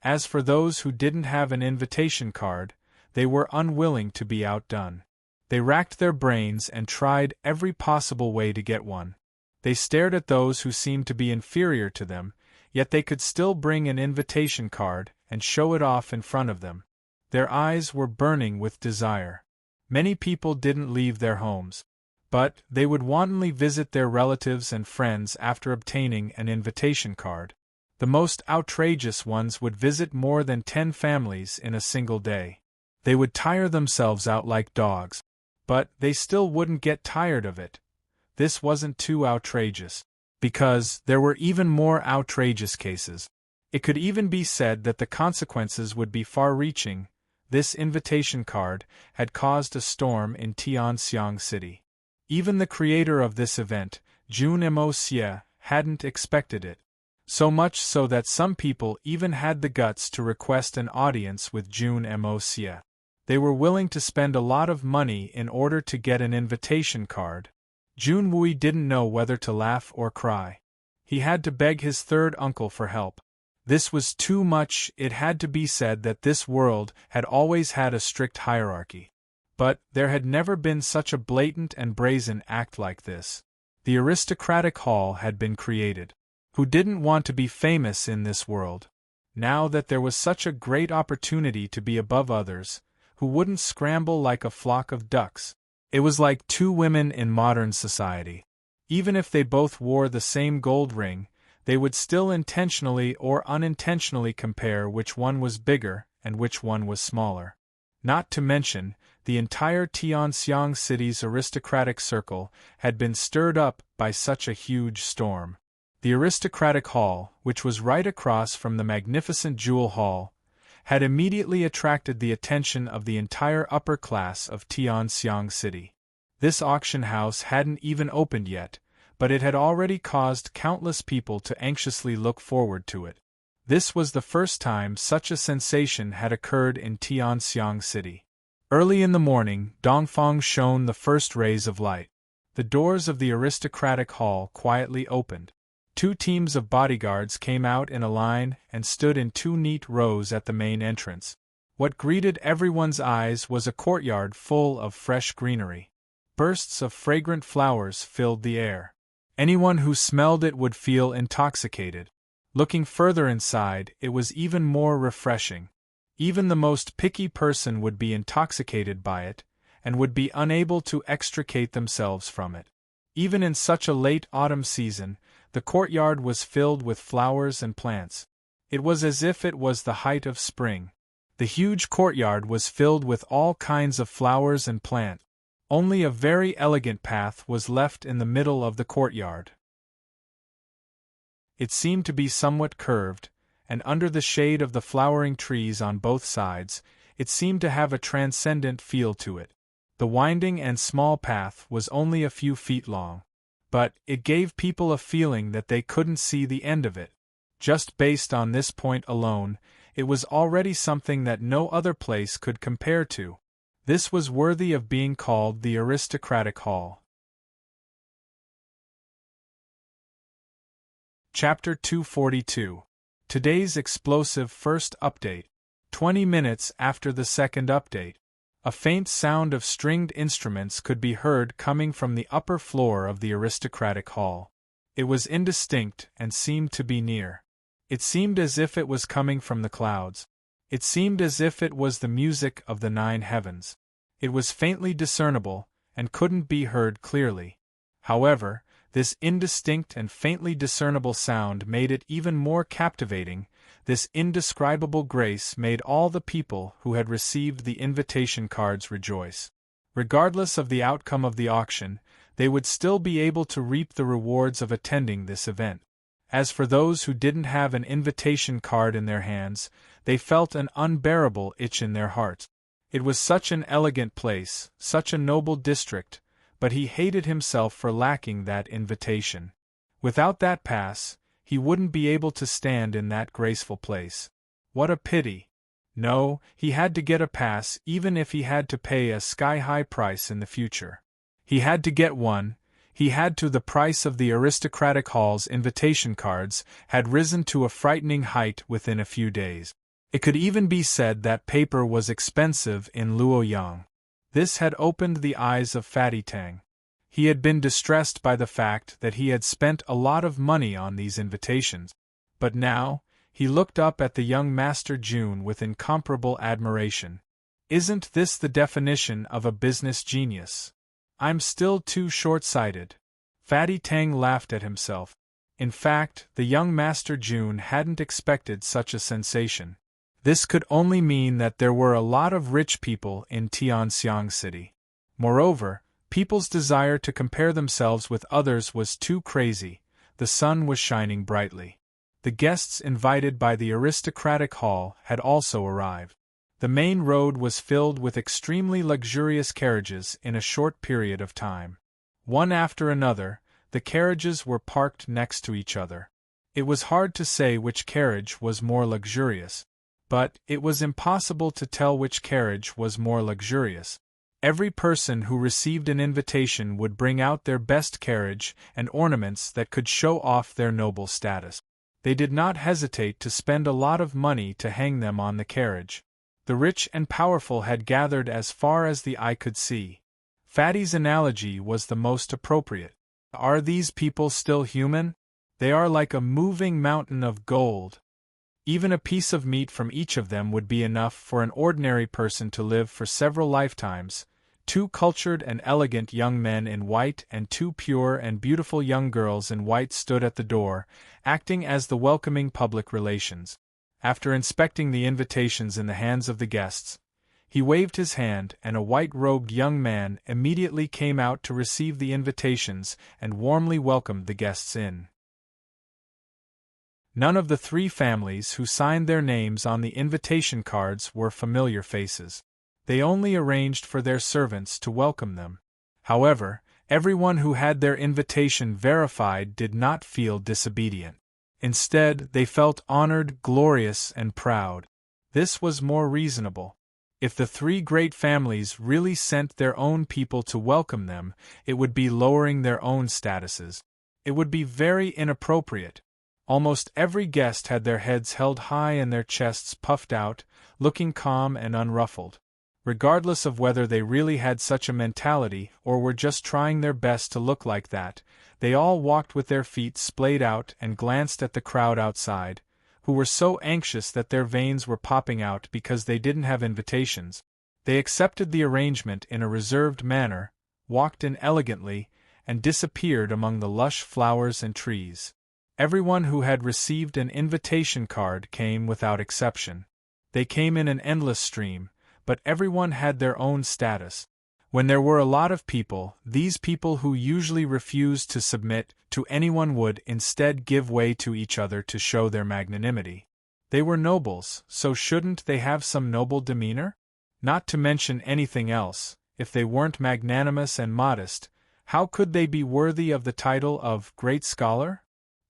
As for those who didn't have an invitation card, they were unwilling to be outdone. They racked their brains and tried every possible way to get one. They stared at those who seemed to be inferior to them, yet they could still bring an invitation card and show it off in front of them. Their eyes were burning with desire. Many people didn't leave their homes. But they would wantonly visit their relatives and friends after obtaining an invitation card. The most outrageous ones would visit more than 10 families in a single day. They would tire themselves out like dogs. But they still wouldn't get tired of it. This wasn't too outrageous. Because there were even more outrageous cases. It could even be said that the consequences would be far-reaching. This invitation card had caused a storm in Tianxiang City. Even the creator of this event, Jun Mo Xie, hadn't expected it. So much so that some people even had the guts to request an audience with Jun Mo Xie. They were willing to spend a lot of money in order to get an invitation card. Jun Wui didn't know whether to laugh or cry. He had to beg his third uncle for help. This was too much. It had to be said that this world had always had a strict hierarchy. But there had never been such a blatant and brazen act like this. The aristocratic hall had been created. Who didn't want to be famous in this world? Now that there was such a great opportunity to be above others, who wouldn't scramble like a flock of ducks? It was like two women in modern society. Even if they both wore the same gold ring, they would still intentionally or unintentionally compare which one was bigger and which one was smaller. Not to mention, the entire Tianxiang city's aristocratic circle had been stirred up by such a huge storm. The aristocratic hall, which was right across from the magnificent jewel hall, had immediately attracted the attention of the entire upper class of Tianxiang City. This auction house hadn't even opened yet, but it had already caused countless people to anxiously look forward to it. This was the first time such a sensation had occurred in Tianxiang City. Early in the morning, Dongfang shone the first rays of light. The doors of the aristocratic hall quietly opened. 2 teams of bodyguards came out in a line and stood in 2 neat rows at the main entrance. What greeted everyone's eyes was a courtyard full of fresh greenery. Bursts of fragrant flowers filled the air. Anyone who smelled it would feel intoxicated. Looking further inside, it was even more refreshing. Even the most picky person would be intoxicated by it, and would be unable to extricate themselves from it. Even in such a late autumn season, the courtyard was filled with flowers and plants. It was as if it was the height of spring. The huge courtyard was filled with all kinds of flowers and plants. Only a very elegant path was left in the middle of the courtyard. It seemed to be somewhat curved, and under the shade of the flowering trees on both sides, it seemed to have a transcendent feel to it. The winding and small path was only a few feet long, but it gave people a feeling that they couldn't see the end of it. Just based on this point alone, it was already something that no other place could compare to. This was worthy of being called the aristocratic hall. Chapter 242. Today's explosive first update. 20 minutes after the second update. A faint sound of stringed instruments could be heard coming from the upper floor of the aristocratic hall. It was indistinct and seemed to be near. It seemed as if it was coming from the clouds. It seemed as if it was the music of the 9 heavens. It was faintly discernible, and couldn't be heard clearly. However, this indistinct and faintly discernible sound made it even more captivating. This indescribable grace made all the people who had received the invitation cards rejoice. Regardless of the outcome of the auction, they would still be able to reap the rewards of attending this event. As for those who didn't have an invitation card in their hands, they felt an unbearable itch in their hearts. It was such an elegant place, such a noble district, but he hated himself for lacking that invitation. Without that pass, he wouldn't be able to stand in that graceful place. What a pity! No, he had to get a pass even if he had to pay a sky-high price in the future. He had to get one. He had to. The price of the aristocratic hall's invitation cards had risen to a frightening height within a few days. It could even be said that paper was expensive in Luoyang. This had opened the eyes of Fatty Tang. He had been distressed by the fact that he had spent a lot of money on these invitations. But now, he looked up at the young Master June with incomparable admiration. Isn't this the definition of a business genius? I'm still too short-sighted. Fatty Tang laughed at himself. In fact, the young Master June hadn't expected such a sensation. This could only mean that there were a lot of rich people in Tianxiang City. Moreover, people's desire to compare themselves with others was too crazy. The sun was shining brightly. The guests invited by the aristocratic hall had also arrived. The main road was filled with extremely luxurious carriages in a short period of time. One after another, the carriages were parked next to each other. It was hard to say which carriage was more luxurious. But it was impossible to tell which carriage was more luxurious. Every person who received an invitation would bring out their best carriage and ornaments that could show off their noble status. They did not hesitate to spend a lot of money to hang them on the carriage. The rich and powerful had gathered as far as the eye could see. Fatty's analogy was the most appropriate. Are these people still human? They are like a moving mountain of gold. Even a piece of meat from each of them would be enough for an ordinary person to live for several lifetimes. 2 cultured and elegant young men in white and 2 pure and beautiful young girls in white stood at the door, acting as the welcoming public relations. After inspecting the invitations in the hands of the guests, he waved his hand, and a white-robed young man immediately came out to receive the invitations and warmly welcomed the guests in. None of the 3 families who signed their names on the invitation cards were familiar faces. They only arranged for their servants to welcome them. However, everyone who had their invitation verified did not feel disobedient. Instead, they felt honored, glorious, and proud. This was more reasonable. If the 3 great families really sent their own people to welcome them, it would be lowering their own statuses. It would be very inappropriate. Almost every guest had their heads held high and their chests puffed out, looking calm and unruffled. Regardless of whether they really had such a mentality or were just trying their best to look like that, they all walked with their feet splayed out and glanced at the crowd outside, who were so anxious that their veins were popping out because they didn't have invitations. They accepted the arrangement in a reserved manner, walked in elegantly, and disappeared among the lush flowers and trees. Everyone who had received an invitation card came without exception. They came in an endless stream, but everyone had their own status. When there were a lot of people, these people who usually refused to submit to anyone would instead give way to each other to show their magnanimity. They were nobles, so shouldn't they have some noble demeanor? Not to mention anything else, if they weren't magnanimous and modest, how could they be worthy of the title of great scholar?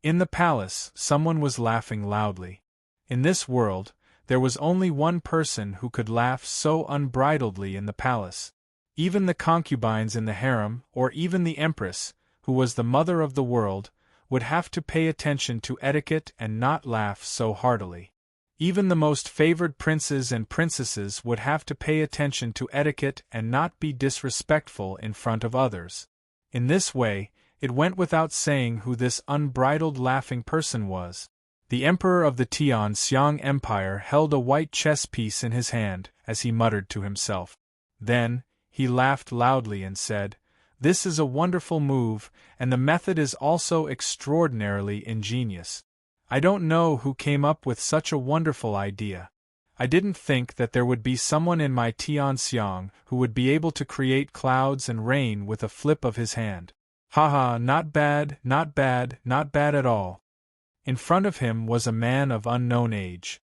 In the palace, someone was laughing loudly. In this world, there was only one person who could laugh so unbridledly in the palace. Even the concubines in the harem, or even the empress, who was the mother of the world, would have to pay attention to etiquette and not laugh so heartily. Even the most favored princes and princesses would have to pay attention to etiquette and not be disrespectful in front of others. In this way, it went without saying who this unbridled laughing person was. The emperor of the Tian-Xiang Empire held a white chess piece in his hand, as he muttered to himself. Then, he laughed loudly and said, "This is a wonderful move, and the method is also extraordinarily ingenious. I don't know who came up with such a wonderful idea. I didn't think that there would be someone in my Tian-Xiang who would be able to create clouds and rain with a flip of his hand. Haha, not bad, not bad, not bad at all." In front of him was a man of unknown age.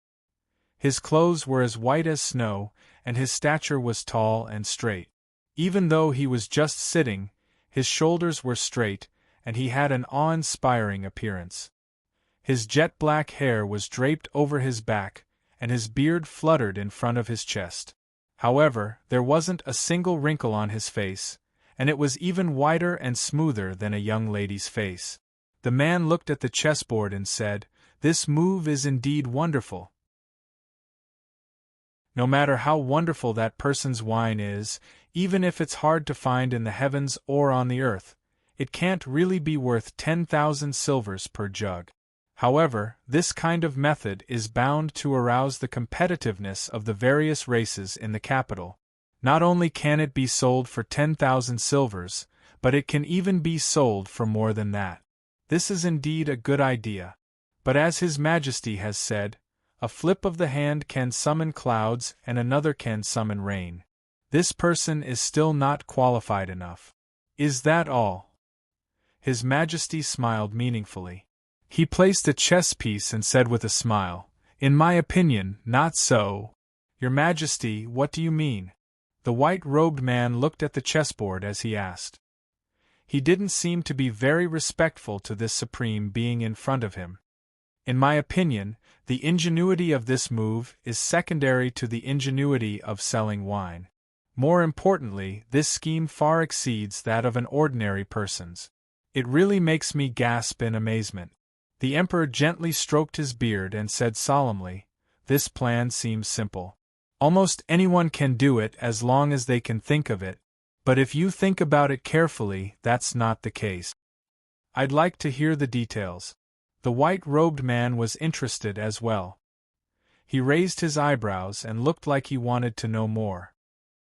His clothes were as white as snow, and his stature was tall and straight. Even though he was just sitting, his shoulders were straight, and he had an awe-inspiring appearance. His jet-black hair was draped over his back, and his beard fluttered in front of his chest. However, there wasn't a single wrinkle on his face, and it was even whiter and smoother than a young lady's face. The man looked at the chessboard and said, "This move is indeed wonderful. No matter how wonderful that person's wine is, even if it's hard to find in the heavens or on the earth, it can't really be worth 10,000 silvers per jug." However, this kind of method is bound to arouse the competitiveness of the various races in the capital. Not only can it be sold for 10,000 silvers, but it can even be sold for more than that. This is indeed a good idea. But as His Majesty has said, a flip of the hand can summon clouds and another can summon rain. This person is still not qualified enough. Is that all? His Majesty smiled meaningfully. He placed a chess piece and said with a smile, "In my opinion, not so." "Your Majesty, what do you mean?" The white-robed man looked at the chessboard as he asked. He didn't seem to be very respectful to this supreme being in front of him. "In my opinion, the ingenuity of this move is secondary to the ingenuity of selling wine. More importantly, this scheme far exceeds that of an ordinary person's. It really makes me gasp in amazement." The emperor gently stroked his beard and said solemnly, "This plan seems simple. Almost anyone can do it as long as they can think of it. But if you think about it carefully, that's not the case. I'd like to hear the details." The white-robed man was interested as well. He raised his eyebrows and looked like he wanted to know more.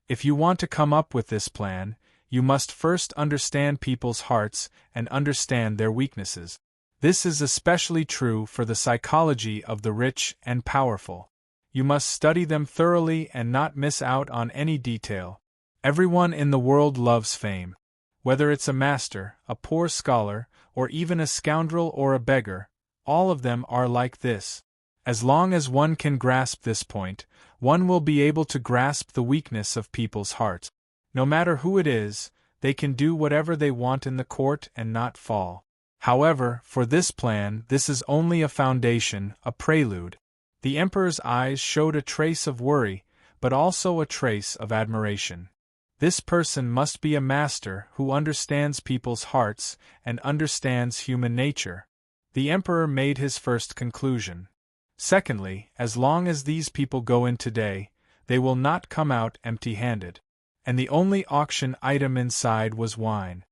"If you want to come up with this plan, you must first understand people's hearts and understand their weaknesses. This is especially true for the psychology of the rich and powerful. You must study them thoroughly and not miss out on any detail. Everyone in the world loves fame. Whether it's a master, a poor scholar, or even a scoundrel or a beggar, all of them are like this. As long as one can grasp this point, one will be able to grasp the weakness of people's hearts. No matter who it is, they can do whatever they want in the court and not fall. However, for this plan, this is only a foundation, a prelude." The emperor's eyes showed a trace of worry, but also a trace of admiration. This person must be a master who understands people's hearts and understands human nature. The emperor made his first conclusion. Secondly, as long as these people go in today, they will not come out empty-handed. And the only auction item inside was wine.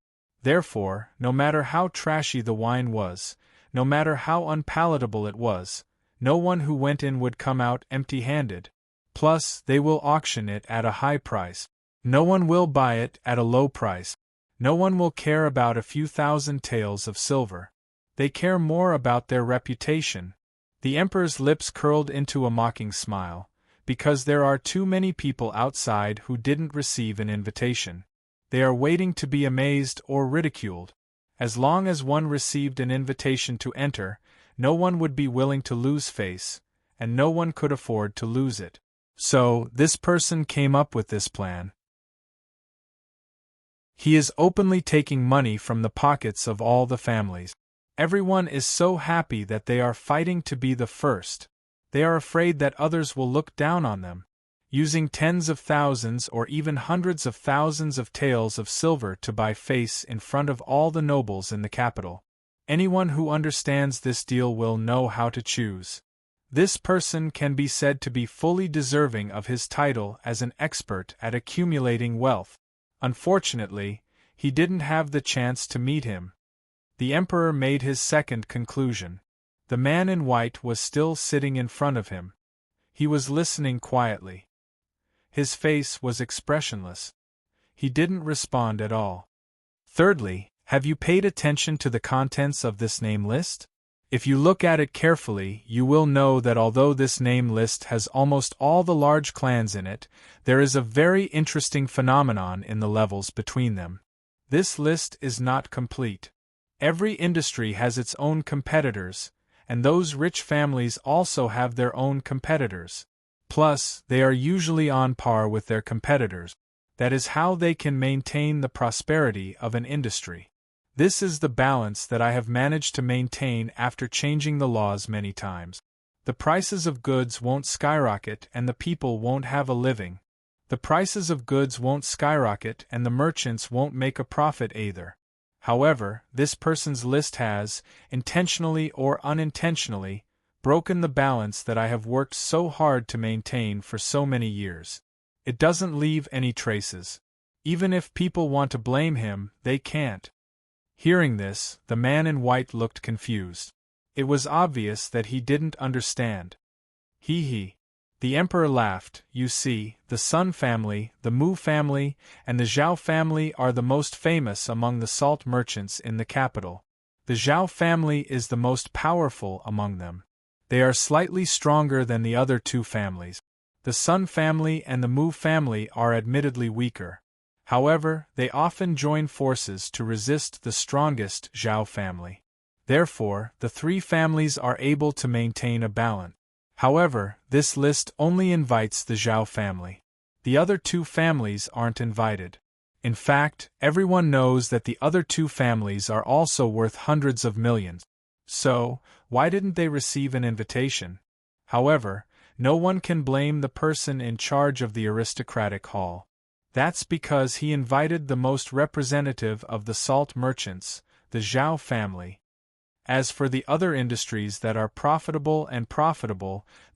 Therefore, no matter how trashy the wine was, no matter how unpalatable it was, no one who went in would come out empty-handed. Plus, they will auction it at a high price. No one will buy it at a low price. No one will care about a few thousand taels of silver. They care more about their reputation. The emperor's lips curled into a mocking smile, because there are too many people outside who didn't receive an invitation. They are waiting to be amazed or ridiculed. As long as one received an invitation to enter, no one would be willing to lose face, and no one could afford to lose it. So, this person came up with this plan. He is openly taking money from the pockets of all the families. Everyone is so happy that they are fighting to be the first. They are afraid that others will look down on them. Using tens of thousands or even hundreds of thousands of taels of silver to buy face in front of all the nobles in the capital. Anyone who understands this deal will know how to choose. This person can be said to be fully deserving of his title as an expert at accumulating wealth. Unfortunately, he didn't have the chance to meet him. The emperor made his second conclusion. The man in white was still sitting in front of him. He was listening quietly. His face was expressionless. He didn't respond at all. Thirdly, have you paid attention to the contents of this name list? If you look at it carefully, you will know that although this name list has almost all the large clans in it, there is a very interesting phenomenon in the levels between them. This list is not complete. Every industry has its own competitors, and those rich families also have their own competitors. Plus, they are usually on par with their competitors. That is how they can maintain the prosperity of an industry. This is the balance that I have managed to maintain after changing the laws many times. The prices of goods won't skyrocket and the people won't have a living. The prices of goods won't skyrocket and the merchants won't make a profit either. However, this person's list has, intentionally or unintentionally, broken the balance that I have worked so hard to maintain for so many years. It doesn't leave any traces. Even if people want to blame him, they can't. Hearing this, the man in white looked confused. It was obvious that he didn't understand. He. The emperor laughed. You see, the Sun family, the Mu family, and the Zhao family are the most famous among the salt merchants in the capital. The Zhao family is the most powerful among them. They are slightly stronger than the other two families. The Sun family and the Mu family are admittedly weaker. However, they often join forces to resist the strongest Zhao family. Therefore, the three families are able to maintain a balance. However, this list only invites the Zhao family. The other two families aren't invited. In fact, everyone knows that the other two families are also worth hundreds of millions. So, why didn't they receive an invitation? However, no one can blame the person in charge of the aristocratic hall. That's because he invited the most representative of the salt merchants, the Zhao family. As for the other industries that are profitable,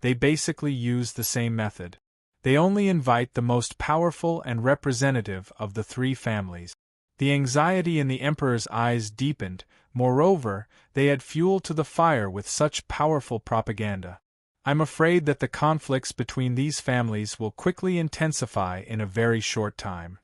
they basically use the same method. They only invite the most powerful and representative of the three families. The anxiety in the emperor's eyes deepened. Moreover, they add fuel to the fire with such powerful propaganda. I'm afraid that the conflicts between these families will quickly intensify in a very short time.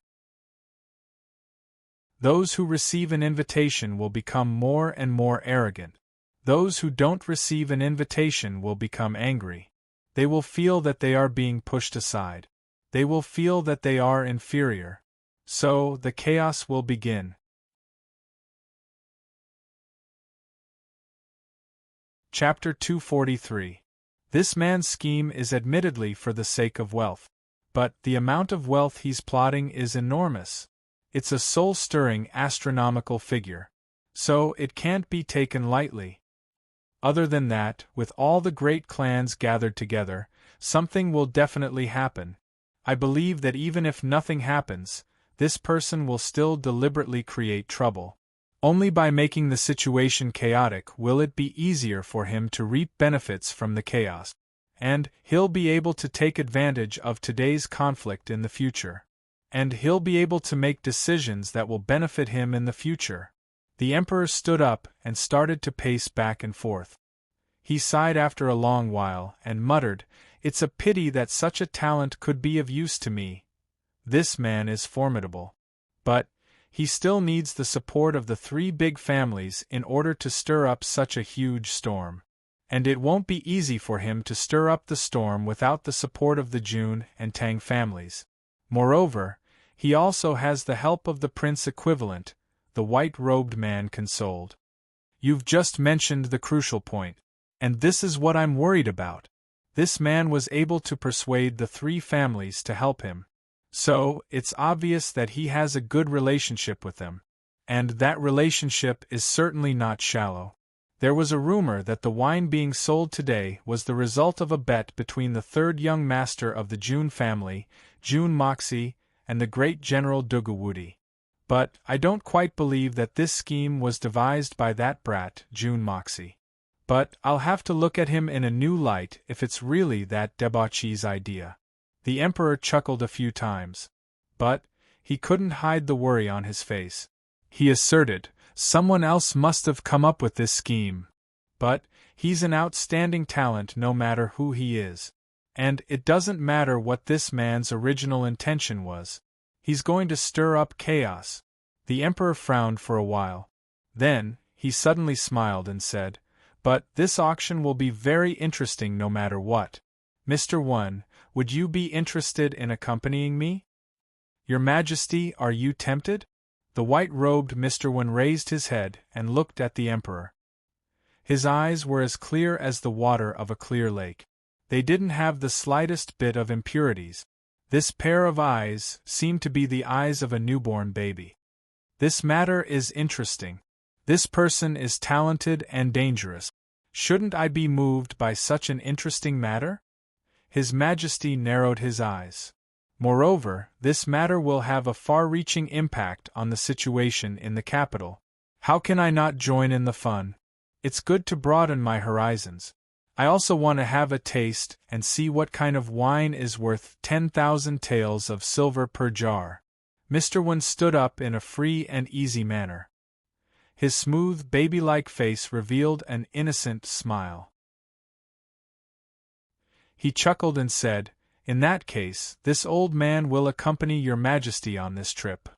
Those who receive an invitation will become more and more arrogant. Those who don't receive an invitation will become angry. They will feel that they are being pushed aside. They will feel that they are inferior. So, the chaos will begin. Chapter 243. This man's scheme is admittedly for the sake of wealth. But the amount of wealth he's plotting is enormous. It's a soul-stirring astronomical figure. So it can't be taken lightly. Other than that, with all the great clans gathered together, something will definitely happen. I believe that even if nothing happens, this person will still deliberately create trouble. Only by making the situation chaotic will it be easier for him to reap benefits from the chaos. And he'll be able to take advantage of today's conflict in the future. And he'll be able to make decisions that will benefit him in the future. The emperor stood up and started to pace back and forth. He sighed after a long while and muttered, "It's a pity that such a talent could be of use to me. This man is formidable. But he still needs the support of the three big families in order to stir up such a huge storm. And it won't be easy for him to stir up the storm without the support of the Jun and Tang families. Moreover, he also has the help of the prince equivalent," the white-robed man consoled. "You've just mentioned the crucial point. And this is what I'm worried about." This man was able to persuade the three families to help him. So, it's obvious that he has a good relationship with them. And that relationship is certainly not shallow. There was a rumor that the wine being sold today was the result of a bet between the third young master of the Jun family, Jun Moxie, and the great General Dugawudi. But I don't quite believe that this scheme was devised by that brat, Jun Moxie. But I'll have to look at him in a new light if it's really that debauchee's idea. The Emperor chuckled a few times. But he couldn't hide the worry on his face. He asserted, someone else must have come up with this scheme. But he's an outstanding talent no matter who he is. And it doesn't matter what this man's original intention was. He's going to stir up chaos. The Emperor frowned for a while. Then, he suddenly smiled and said, but this auction will be very interesting no matter what. Mr. One, would you be interested in accompanying me? Your Majesty, are you tempted? The white-robed Mr. One raised his head and looked at the Emperor. His eyes were as clear as the water of a clear lake. They didn't have the slightest bit of impurities. This pair of eyes seemed to be the eyes of a newborn baby. This matter is interesting. This person is talented and dangerous. Shouldn't I be moved by such an interesting matter? His Majesty narrowed his eyes. Moreover, this matter will have a far-reaching impact on the situation in the capital. How can I not join in the fun? It's good to broaden my horizons. I also want to have a taste and see what kind of wine is worth 10,000 taels of silver per jar. Mr. One stood up in a free and easy manner. His smooth, baby-like face revealed an innocent smile. He chuckled and said, in that case, this old man will accompany your Majesty on this trip.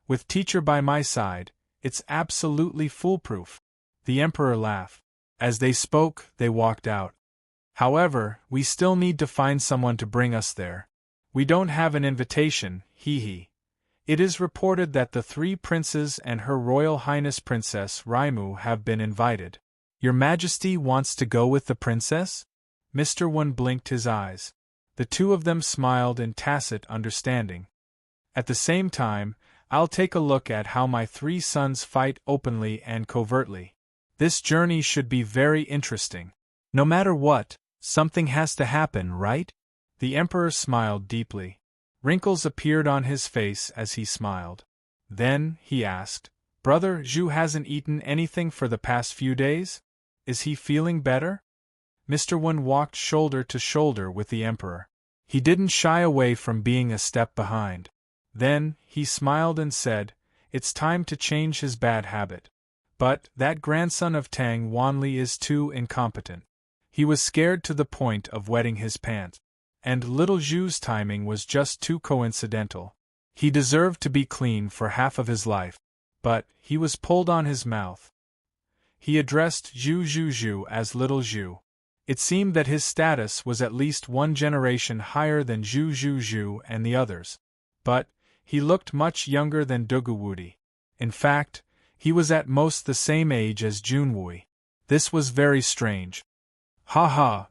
With teacher by my side, it's absolutely foolproof. The Emperor laughed. As they spoke, they walked out. However, we still need to find someone to bring us there. We don't have an invitation, hee. It is reported that the 3 princes and Her Royal Highness Princess Raimu have been invited. Your Majesty wants to go with the princess? Mr. One blinked his eyes. The two of them smiled in tacit understanding. At the same time, I'll take a look at how my 3 sons fight openly and covertly. This journey should be very interesting. No matter what, something has to happen, right? The Emperor smiled deeply. Wrinkles appeared on his face as he smiled. Then, he asked, Brother Zhu hasn't eaten anything for the past few days? Is he feeling better? Mr. One walked shoulder to shoulder with the Emperor. He didn't shy away from being a step behind. Then, he smiled and said, it's time to change his bad habit. But that grandson of Tang Wanli is too incompetent. He was scared to the point of wetting his pants. And little Zhu's timing was just too coincidental. He deserved to be clean for half of his life. But he was pulled on his mouth. He addressed Zhu as little Zhu. It seemed that his status was at least 1 generation higher than Zhu and the others. But he looked much younger than Duguwudi. In fact, he was at most the same age as Junwui. This was very strange. Ha ha!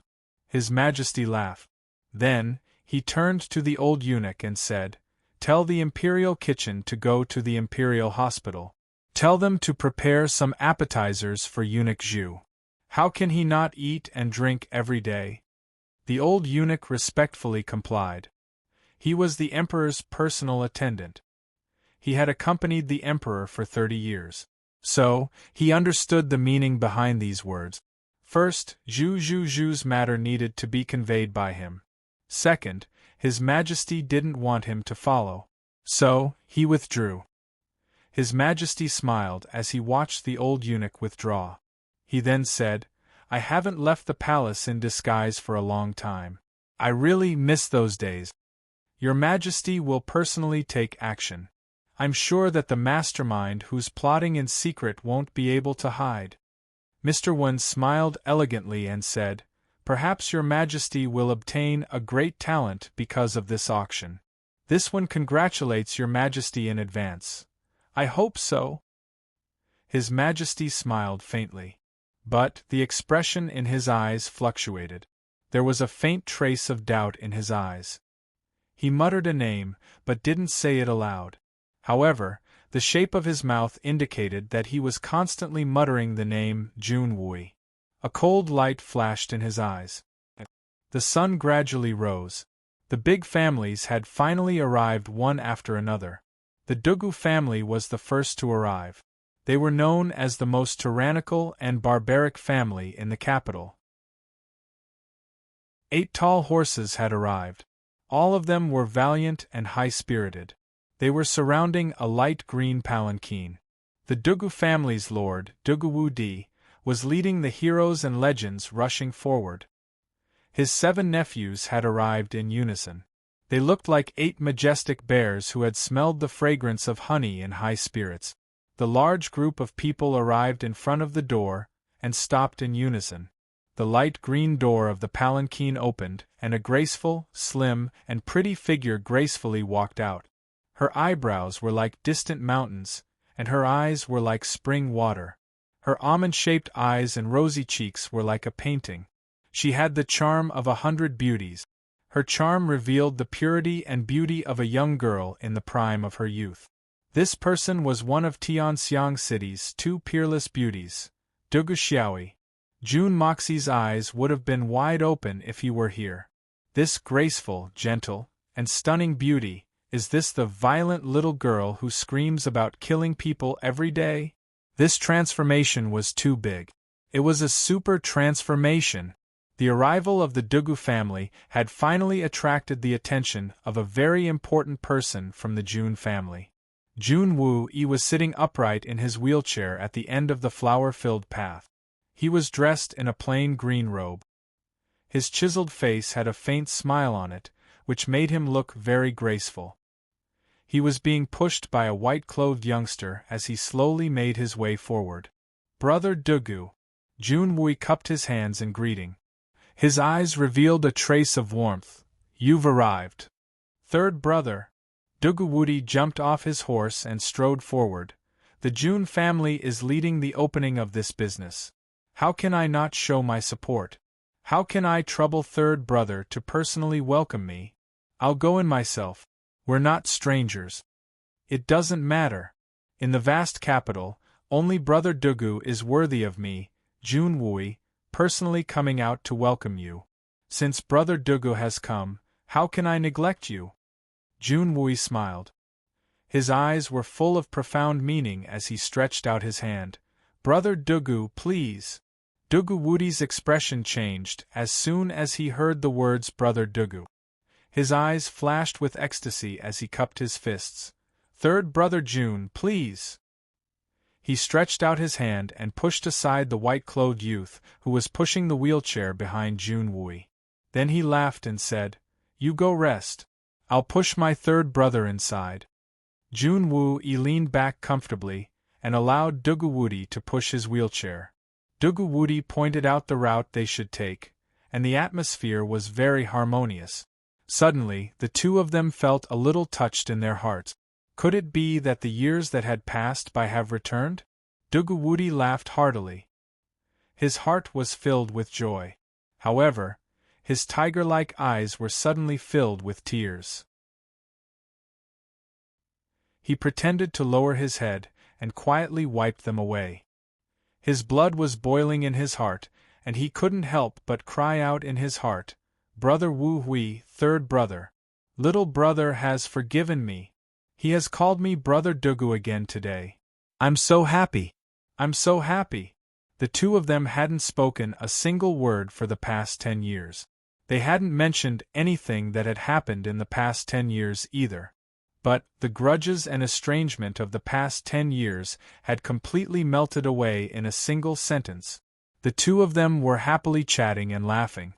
His Majesty laughed. Then, he turned to the old eunuch and said, tell the Imperial kitchen to go to the Imperial hospital. Tell them to prepare some appetizers for eunuch Zhu. How can he not eat and drink every day? The old eunuch respectfully complied. He was the Emperor's personal attendant. He had accompanied the Emperor for 30 years. So, he understood the meaning behind these words. First, Zhu's matter needed to be conveyed by him. Second, His Majesty didn't want him to follow. So, he withdrew. His Majesty smiled as he watched the old eunuch withdraw. He then said, I haven't left the palace in disguise for a long time. I really miss those days. Your Majesty will personally take action. I'm sure that the mastermind who's plotting in secret won't be able to hide. Mr. One smiled elegantly and said, perhaps your Majesty will obtain a great talent because of this auction. This one congratulates your Majesty in advance. I hope so. His Majesty smiled faintly. But the expression in his eyes fluctuated. There was a faint trace of doubt in his eyes. He muttered a name, but didn't say it aloud. However, the shape of his mouth indicated that he was constantly muttering the name Junwui. A cold light flashed in his eyes. The sun gradually rose. The big families had finally arrived one after another. The Dugu family was the first to arrive. They were known as the most tyrannical and barbaric family in the capital. 8 tall horses had arrived. All of them were valiant and high-spirited. They were surrounding a light green palanquin. The Dugu family's lord, Dugu was leading the heroes and legends rushing forward. His 7 nephews had arrived in unison. They looked like 8 majestic bears who had smelled the fragrance of honey in high spirits. The large group of people arrived in front of the door and stopped in unison. The light green door of the palanquin opened, and a graceful, slim, and pretty figure gracefully walked out. Her eyebrows were like distant mountains, and her eyes were like spring water. Her almond-shaped eyes and rosy cheeks were like a painting. She had the charm of 100 beauties. Her charm revealed the purity and beauty of a young girl in the prime of her youth. This person was one of Tianxiang City's 2 peerless beauties, Dugu Xiaoi. Jun Moxie's eyes would have been wide open if he were here. This graceful, gentle, and stunning beauty, is this the violent little girl who screams about killing people every day? This transformation was too big. It was a super transformation. The arrival of the Dugu family had finally attracted the attention of a very important person from the Jun family. Jun Wu-yi was sitting upright in his wheelchair at the end of the flower-filled path. He was dressed in a plain green robe. His chiseled face had a faint smile on it, which made him look very graceful. He was being pushed by a white-clothed youngster as he slowly made his way forward. "Brother Dugu." Jun Wu cupped his hands in greeting. His eyes revealed a trace of warmth. "You've arrived." "Third brother." Dugu Wudi jumped off his horse and strode forward. "The Jun family is leading the opening of this business. How can I not show my support? How can I trouble third brother to personally welcome me? I'll go in myself. We're not strangers. It doesn't matter. In the vast capital, only brother Dugu is worthy of me, Jun Wui, personally coming out to welcome you. Since brother Dugu has come, how can I neglect you?" Jun Wui smiled. His eyes were full of profound meaning as he stretched out his hand. "Brother Dugu, please." Dugu Wudi's expression changed as soon as he heard the words brother Dugu. His eyes flashed with ecstasy as he cupped his fists. "Third brother Jun, please." He stretched out his hand and pushed aside the white-clothed youth who was pushing the wheelchair behind Jun Wui. Then he laughed and said, "You go rest. I'll push my third brother inside." Jun Wui leaned back comfortably and allowed Dugu Wudi to push his wheelchair. Dugu Wudi pointed out the route they should take, and the atmosphere was very harmonious. Suddenly, the two of them felt a little touched in their hearts. Could it be that the years that had passed by have returned? Dugu Wudi laughed heartily. His heart was filled with joy. However, his tiger-like eyes were suddenly filled with tears. He pretended to lower his head and quietly wiped them away. His blood was boiling in his heart, and he couldn't help but cry out in his heart, "Brother Wu Hui, third brother. Little brother has forgiven me. He has called me brother Dugu again today. I'm so happy. I'm so happy." The two of them hadn't spoken a single word for the past 10 years. They hadn't mentioned anything that had happened in the past 10 years either. But the grudges and estrangement of the past 10 years had completely melted away in a single sentence. The two of them were happily chatting and laughing.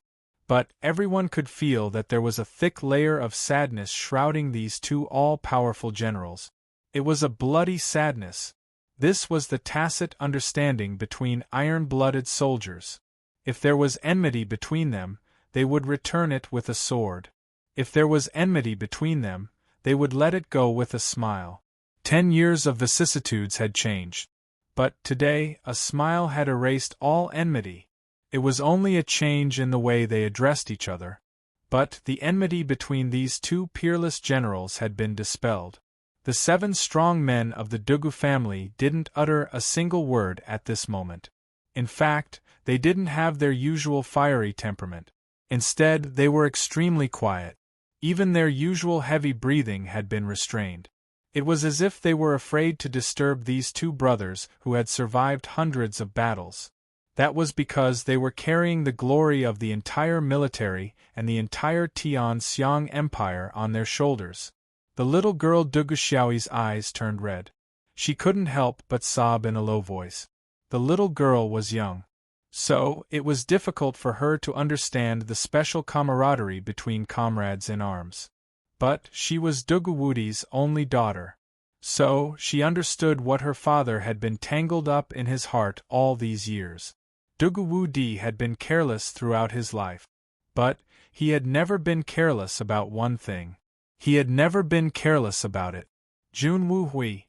But everyone could feel that there was a thick layer of sadness shrouding these two all-powerful generals. It was a bloody sadness. This was the tacit understanding between iron-blooded soldiers. If there was enmity between them, they would return it with a sword. If there was enmity between them, they would let it go with a smile. 10 years of vicissitudes had changed. But today, a smile had erased all enmity. It was only a change in the way they addressed each other. But the enmity between these two peerless generals had been dispelled. The 7 strong men of the Dugu family didn't utter a single word at this moment. In fact, they didn't have their usual fiery temperament. Instead, they were extremely quiet. Even their usual heavy breathing had been restrained. It was as if they were afraid to disturb these two brothers who had survived hundreds of battles. That was because they were carrying the glory of the entire military and the entire Tian-Xiang Empire on their shoulders. The little girl Duguxiao's eyes turned red. She couldn't help but sob in a low voice. The little girl was young. So, it was difficult for her to understand the special camaraderie between comrades in arms. But she was Duguwudi's only daughter. So, she understood what her father had been tangled up in his heart all these years. Duguwudi had been careless throughout his life. But he had never been careless about one thing. He had never been careless about it. Junwu Hui.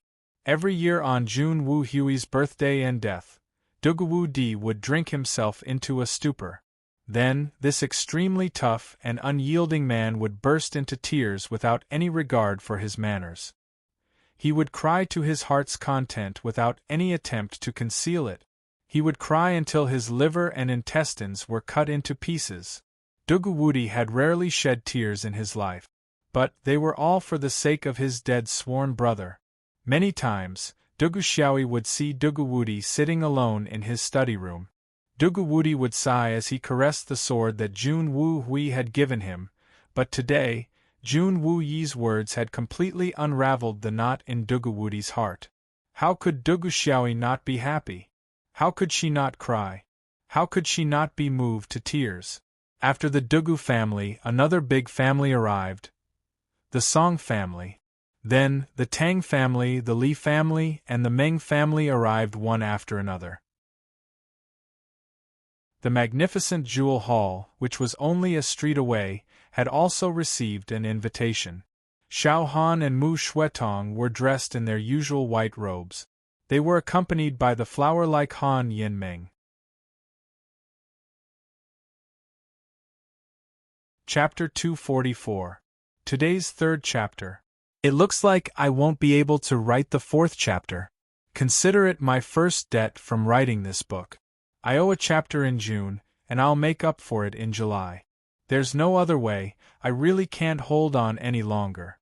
Every year on Junwu Hui's birthday and death, Duguwudi would drink himself into a stupor. Then, this extremely tough and unyielding man would burst into tears without any regard for his manners. He would cry to his heart's content without any attempt to conceal it. He would cry until his liver and intestines were cut into pieces. Duguwudi had rarely shed tears in his life. But they were all for the sake of his dead sworn brother. Many times, Duguxiao would see Duguwudi sitting alone in his study room. Duguwudi would sigh as he caressed the sword that Junwu Hui had given him, but today, Junwu Yi's words had completely unraveled the knot in Duguwudi's heart. How could Duguxiao not be happy? How could she not cry? How could she not be moved to tears? After the Dugu family, another big family arrived. The Song family. Then, the Tang family, the Li family, and the Meng family arrived one after another. The magnificent Jewel Hall, which was only a street away, had also received an invitation. Xiao Han and Mu Shuetong were dressed in their usual white robes. They were accompanied by the flower-like Han Yinmeng. Chapter 244. Today's third chapter. It looks like I won't be able to write the fourth chapter. Consider it my first debt from writing this book. I owe a chapter in June, and I'll make up for it in July. There's no other way, I really can't hold on any longer.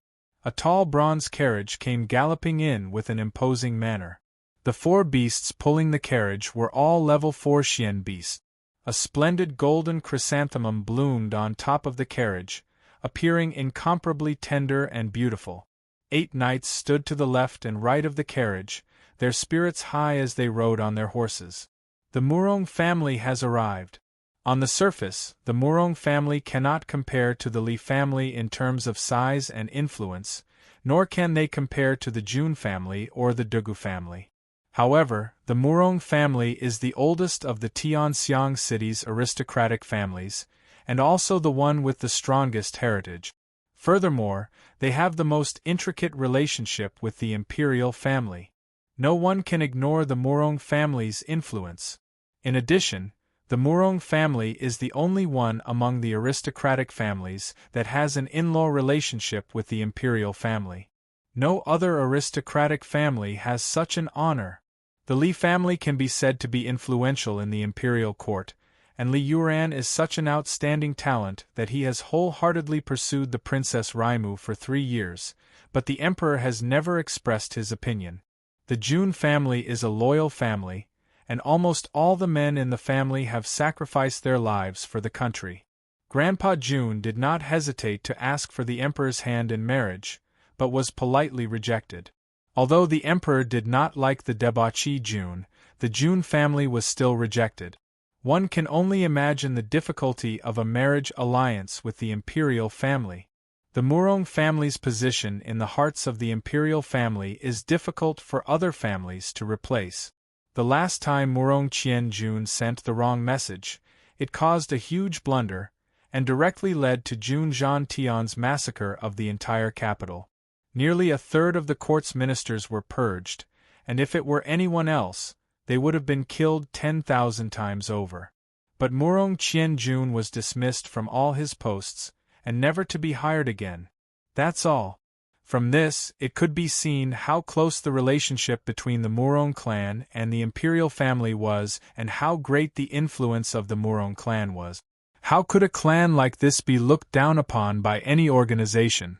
A tall bronze carriage came galloping in with an imposing manner. The four beasts pulling the carriage were all level 4 Xian beasts. A splendid golden chrysanthemum bloomed on top of the carriage, appearing incomparably tender and beautiful. 8 knights stood to the left and right of the carriage, their spirits high as they rode on their horses. The Murong family has arrived. On the surface, the Murong family cannot compare to the Li family in terms of size and influence, nor can they compare to the Jun family or the Dugu family. However, the Murong family is the oldest of the Tianxiang city's aristocratic families, and also the one with the strongest heritage. Furthermore, they have the most intricate relationship with the imperial family. No one can ignore the Murong family's influence. In addition, the Murong family is the only one among the aristocratic families that has an in-law relationship with the imperial family. No other aristocratic family has such an honor. The Li family can be said to be influential in the imperial court, and Li Yuran is such an outstanding talent that he has wholeheartedly pursued the Princess Raimu for 3 years, but the emperor has never expressed his opinion. The Jun family is a loyal family, and almost all the men in the family have sacrificed their lives for the country. Grandpa Jun did not hesitate to ask for the emperor's hand in marriage, but was politely rejected. Although the emperor did not like the debauchee Jun, the Jun family was still rejected. One can only imagine the difficulty of a marriage alliance with the imperial family. The Murong family's position in the hearts of the imperial family is difficult for other families to replace. The last time Murong Qianjun sent the wrong message, it caused a huge blunder, and directly led to Jun Zhantian's massacre of the entire capital. Nearly a third of the court's ministers were purged, and if it were anyone else, they would have been killed 10,000 times over. But Murong Qianjun was dismissed from all his posts, and never to be hired again. That's all. From this, it could be seen how close the relationship between the Murong clan and the imperial family was, and how great the influence of the Murong clan was. How could a clan like this be looked down upon by any organization?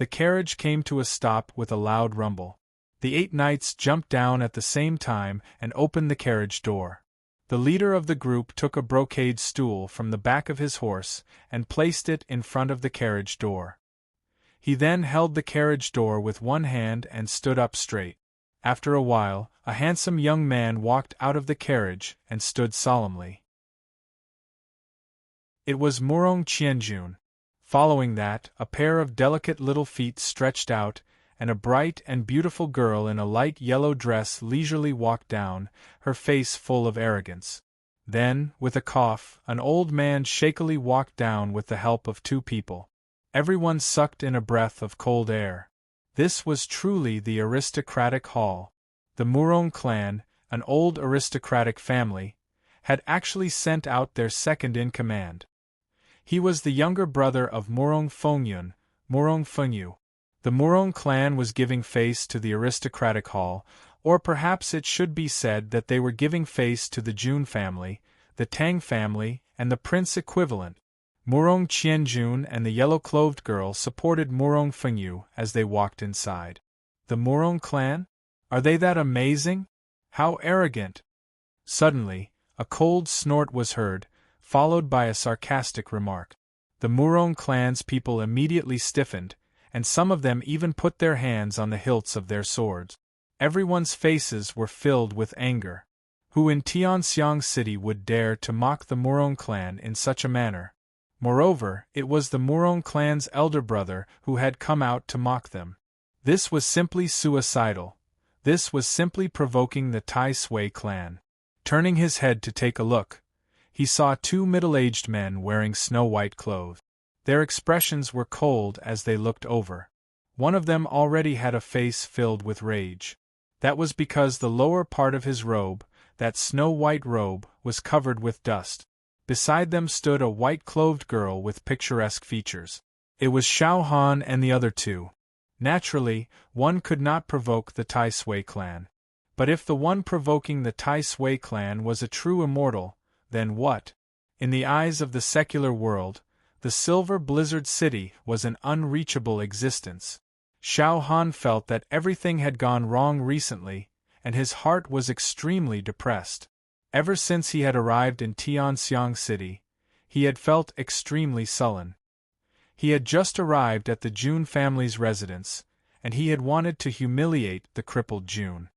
The carriage came to a stop with a loud rumble. The 8 knights jumped down at the same time and opened the carriage door. The leader of the group took a brocade stool from the back of his horse and placed it in front of the carriage door. He then held the carriage door with one hand and stood up straight. After a while, a handsome young man walked out of the carriage and stood solemnly. It was Murong Qianjun. Following that, a pair of delicate little feet stretched out, and a bright and beautiful girl in a light yellow dress leisurely walked down, her face full of arrogance. Then, with a cough, an old man shakily walked down with the help of 2 people. Everyone sucked in a breath of cold air. This was truly the aristocratic hall. The Murong clan, an old aristocratic family, had actually sent out their second-in-command. He was the younger brother of Murong Fengyun, Murong Fengyu. The Murong clan was giving face to the aristocratic hall, or perhaps it should be said that they were giving face to the Jun family, the Tang family, and the prince equivalent. Murong Qianjun and the yellow-clothed girl supported Murong Fengyu as they walked inside. The Murong clan? Are they that amazing? How arrogant! Suddenly, a cold snort was heard, followed by a sarcastic remark. The Murong clan's people immediately stiffened, and some of them even put their hands on the hilts of their swords. Everyone's faces were filled with anger. Who in Tianxiang City would dare to mock the Murong clan in such a manner? Moreover, it was the Murong clan's elder brother who had come out to mock them. This was simply suicidal. This was simply provoking the Tai Sui clan. Turning his head to take a look, he saw 2 middle-aged men wearing snow-white clothes. Their expressions were cold as they looked over. One of them already had a face filled with rage. That was because the lower part of his robe, that snow-white robe, was covered with dust. Beside them stood a white-clothed girl with picturesque features. It was Xiao Han and the other 2. Naturally, one could not provoke the Tai Sui clan. But if the one provoking the Tai Sui clan was a true immortal, then what? In the eyes of the secular world, the Silver Blizzard City was an unreachable existence. Xiao Han felt that everything had gone wrong recently, and his heart was extremely depressed. Ever since he had arrived in Tianxiang City, he had felt extremely sullen. He had just arrived at the Jun family's residence, and he had wanted to humiliate the crippled Jun.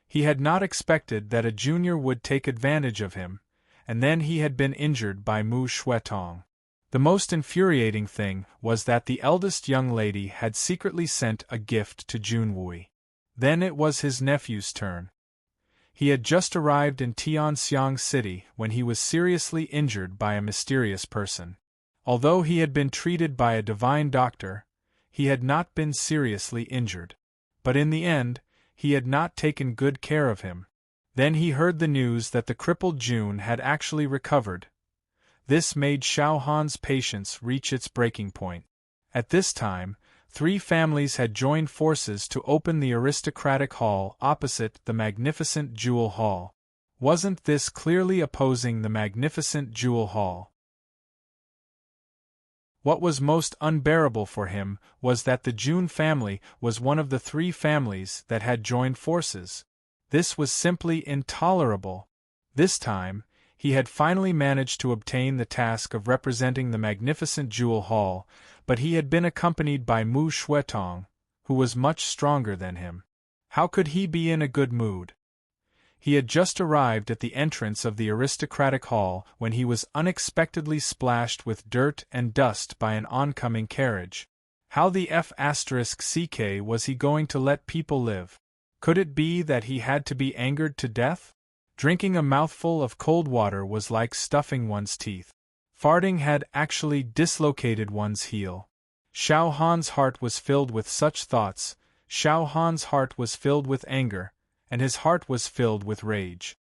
He had not expected that a junior would take advantage of him, and then he had been injured by Mu Shuetong. The most infuriating thing was that the eldest young lady had secretly sent a gift to Junwui. Then it was his nephew's turn. He had just arrived in Tianxiang City when he was seriously injured by a mysterious person. Although he had been treated by a divine doctor, he had not been seriously injured. But in the end, he had not taken good care of him. Then he heard the news that the crippled Jun had actually recovered. This made Xiao Han's patience reach its breaking point. At this time, 3 families had joined forces to open the aristocratic hall opposite the magnificent Jewel Hall. Wasn't this clearly opposing the magnificent Jewel Hall? What was most unbearable for him was that the Jun family was one of the 3 families that had joined forces. This was simply intolerable. This time, he had finally managed to obtain the task of representing the magnificent Jewel Hall, but he had been accompanied by Mu Shuetong, who was much stronger than him. How could he be in a good mood? He had just arrived at the entrance of the aristocratic hall when he was unexpectedly splashed with dirt and dust by an oncoming carriage. How the F***ck was he going to let people live? Could it be that he had to be angered to death? Drinking a mouthful of cold water was like stuffing one's teeth. Farting had actually dislocated one's heel. Xiao Han's heart was filled with such thoughts. Xiao Han's heart was filled with anger, and his heart was filled with rage.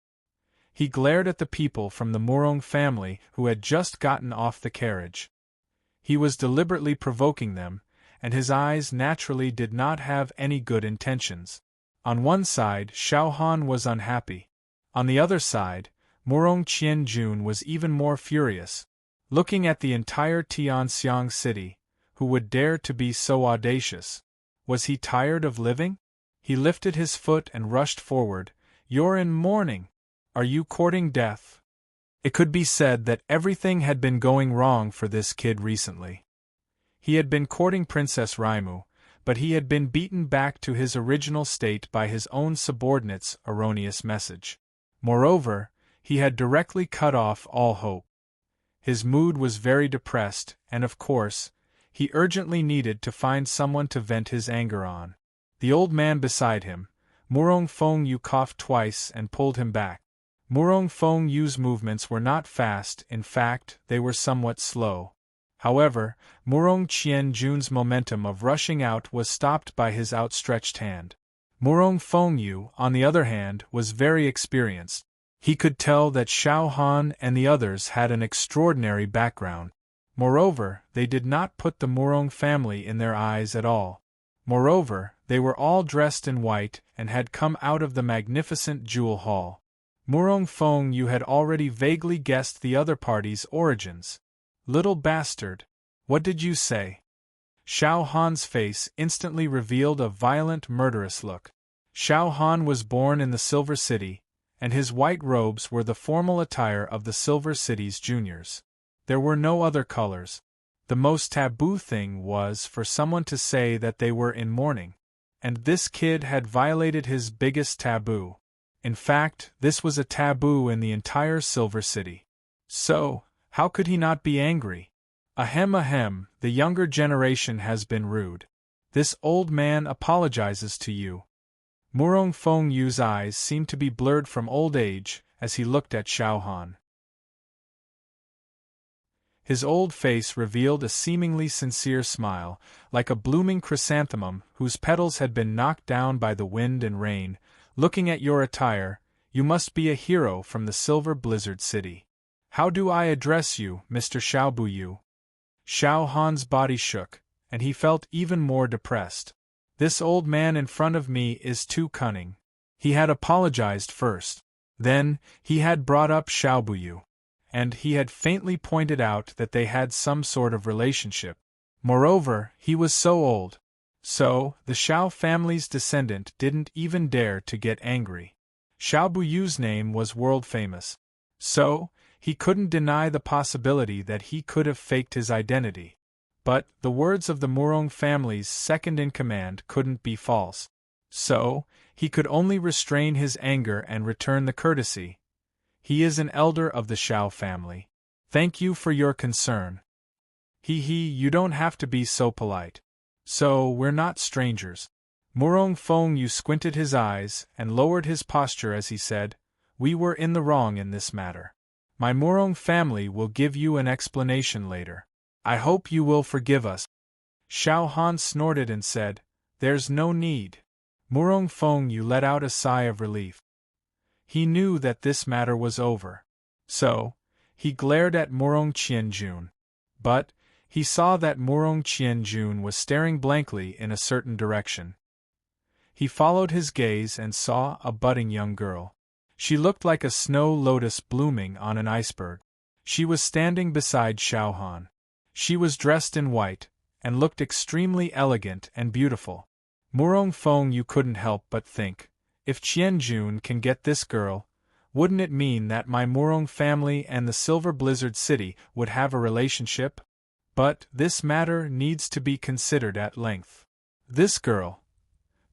He glared at the people from the Murong family who had just gotten off the carriage. He was deliberately provoking them, and his eyes naturally did not have any good intentions. On one side, Xiao Han was unhappy. On the other side, Murong Qianjun was even more furious. Looking at the entire Tianxiang City, Who would dare to be so audacious? Was he tired of living? He lifted his foot and rushed forward. You're in mourning. Are you courting death? It could be said that everything had been going wrong for this kid recently. He had been courting Princess Raimu, but he had been beaten back to his original state by his own subordinate's erroneous message. Moreover, he had directly cut off all hope. His mood was very depressed, and of course, he urgently needed to find someone to vent his anger on. The old man beside him, Murong Feng Yu, coughed twice and pulled him back. Murong Feng Yu's movements were not fast, in fact, they were somewhat slow. However, Murong Qianjun's momentum of rushing out was stopped by his outstretched hand. Murong Feng Yu, on the other hand, was very experienced. He could tell that Xiao Han and the others had an extraordinary background. Moreover, they did not put the Murong family in their eyes at all. Moreover, they were all dressed in white and had come out of the magnificent jewel hall. Murong Feng Yu had already vaguely guessed the other party's origins. Little bastard! What did you say? Xiao Han's face instantly revealed a violent, murderous look. Xiao Han was born in the Silver City, and his white robes were the formal attire of the Silver City's juniors. There were no other colors. The most taboo thing was for someone to say that they were in mourning. And this kid had violated his biggest taboo. In fact, this was a taboo in the entire Silver City. So, how could he not be angry? Ahem, the younger generation has been rude. This old man apologizes to you. Murong Feng Yu's eyes seemed to be blurred from old age as he looked at Xiao Han. His old face revealed a seemingly sincere smile, like a blooming chrysanthemum whose petals had been knocked down by the wind and rain. Looking at your attire, you must be a hero from the Silver Blizzard City. How do I address you, Mr. Xiaobuyu? Xiao Han's body shook, and he felt even more depressed. This old man in front of me is too cunning. He had apologized first. Then, he had brought up Xiaobuyu. And he had faintly pointed out that they had some sort of relationship. Moreover, he was so old. So, the Xiao family's descendant didn't even dare to get angry. Xiaobuyu's name was world-famous. So, he couldn't deny the possibility that he could have faked his identity. But, the words of the Murong family's second-in-command couldn't be false. So, he could only restrain his anger and return the courtesy. He is an elder of the Xiao family. Thank you for your concern. You don't have to be so polite. So, we're not strangers. Murong Feng Yu squinted his eyes and lowered his posture as he said, we were in the wrong in this matter. My Murong family will give you an explanation later. I hope you will forgive us. Xiao Han snorted and said, there's no need. Murong Feng Yu let out a sigh of relief. He knew that this matter was over. So, he glared at Murong Qianjun. But, he saw that Murong Qianjun was staring blankly in a certain direction. He followed his gaze and saw a budding young girl. She looked like a snow lotus blooming on an iceberg. She was standing beside Xiao Han. She was dressed in white, and looked extremely elegant and beautiful. Murong Feng Yu couldn't help but think, if Qianjun can get this girl, wouldn't it mean that my Murong family and the Silver Blizzard City would have a relationship? But this matter needs to be considered at length. This girl.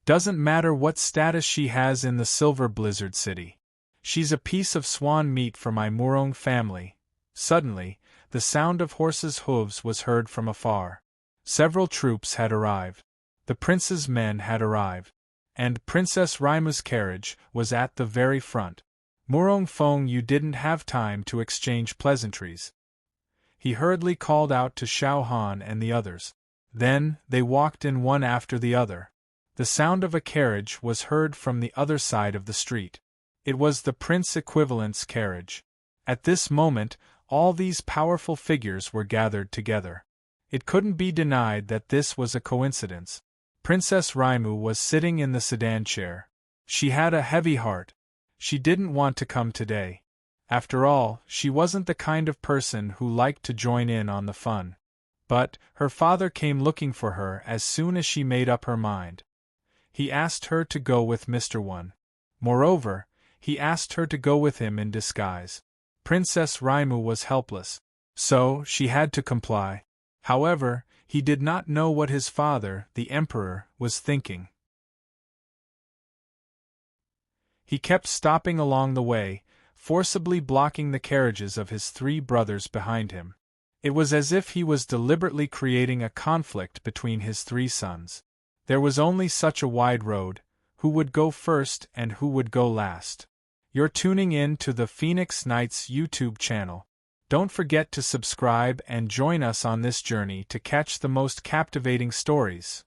Doesn't matter what status she has in the Silver Blizzard City. She's a piece of swan meat for my Murong family. Suddenly, the sound of horses' hooves was heard from afar. Several troops had arrived. The prince's men had arrived. And Princess Raimu's carriage was at the very front. Murong Feng Yu didn't have time to exchange pleasantries. He hurriedly called out to Xiao Han and the others. Then, they walked in one after the other. The sound of a carriage was heard from the other side of the street. It was the Prince Equivalent's carriage. At this moment, all these powerful figures were gathered together. It couldn't be denied that this was a coincidence. Princess Raimu was sitting in the sedan chair. She had a heavy heart. She didn't want to come today. After all, she wasn't the kind of person who liked to join in on the fun. But her father came looking for her as soon as she made up her mind. He asked her to go with Mr. One. Moreover, he asked her to go with him in disguise. Princess Raimu was helpless, so she had to comply. However, he did not know what his father, the emperor, was thinking. He kept stopping along the way, forcibly blocking the carriages of his 3 brothers behind him. It was as if he was deliberately creating a conflict between his 3 sons. There was only such a wide road, who would go first and who would go last. You're tuning in to the Phoenix Nights YouTube channel. Don't forget to subscribe and join us on this journey to catch the most captivating stories.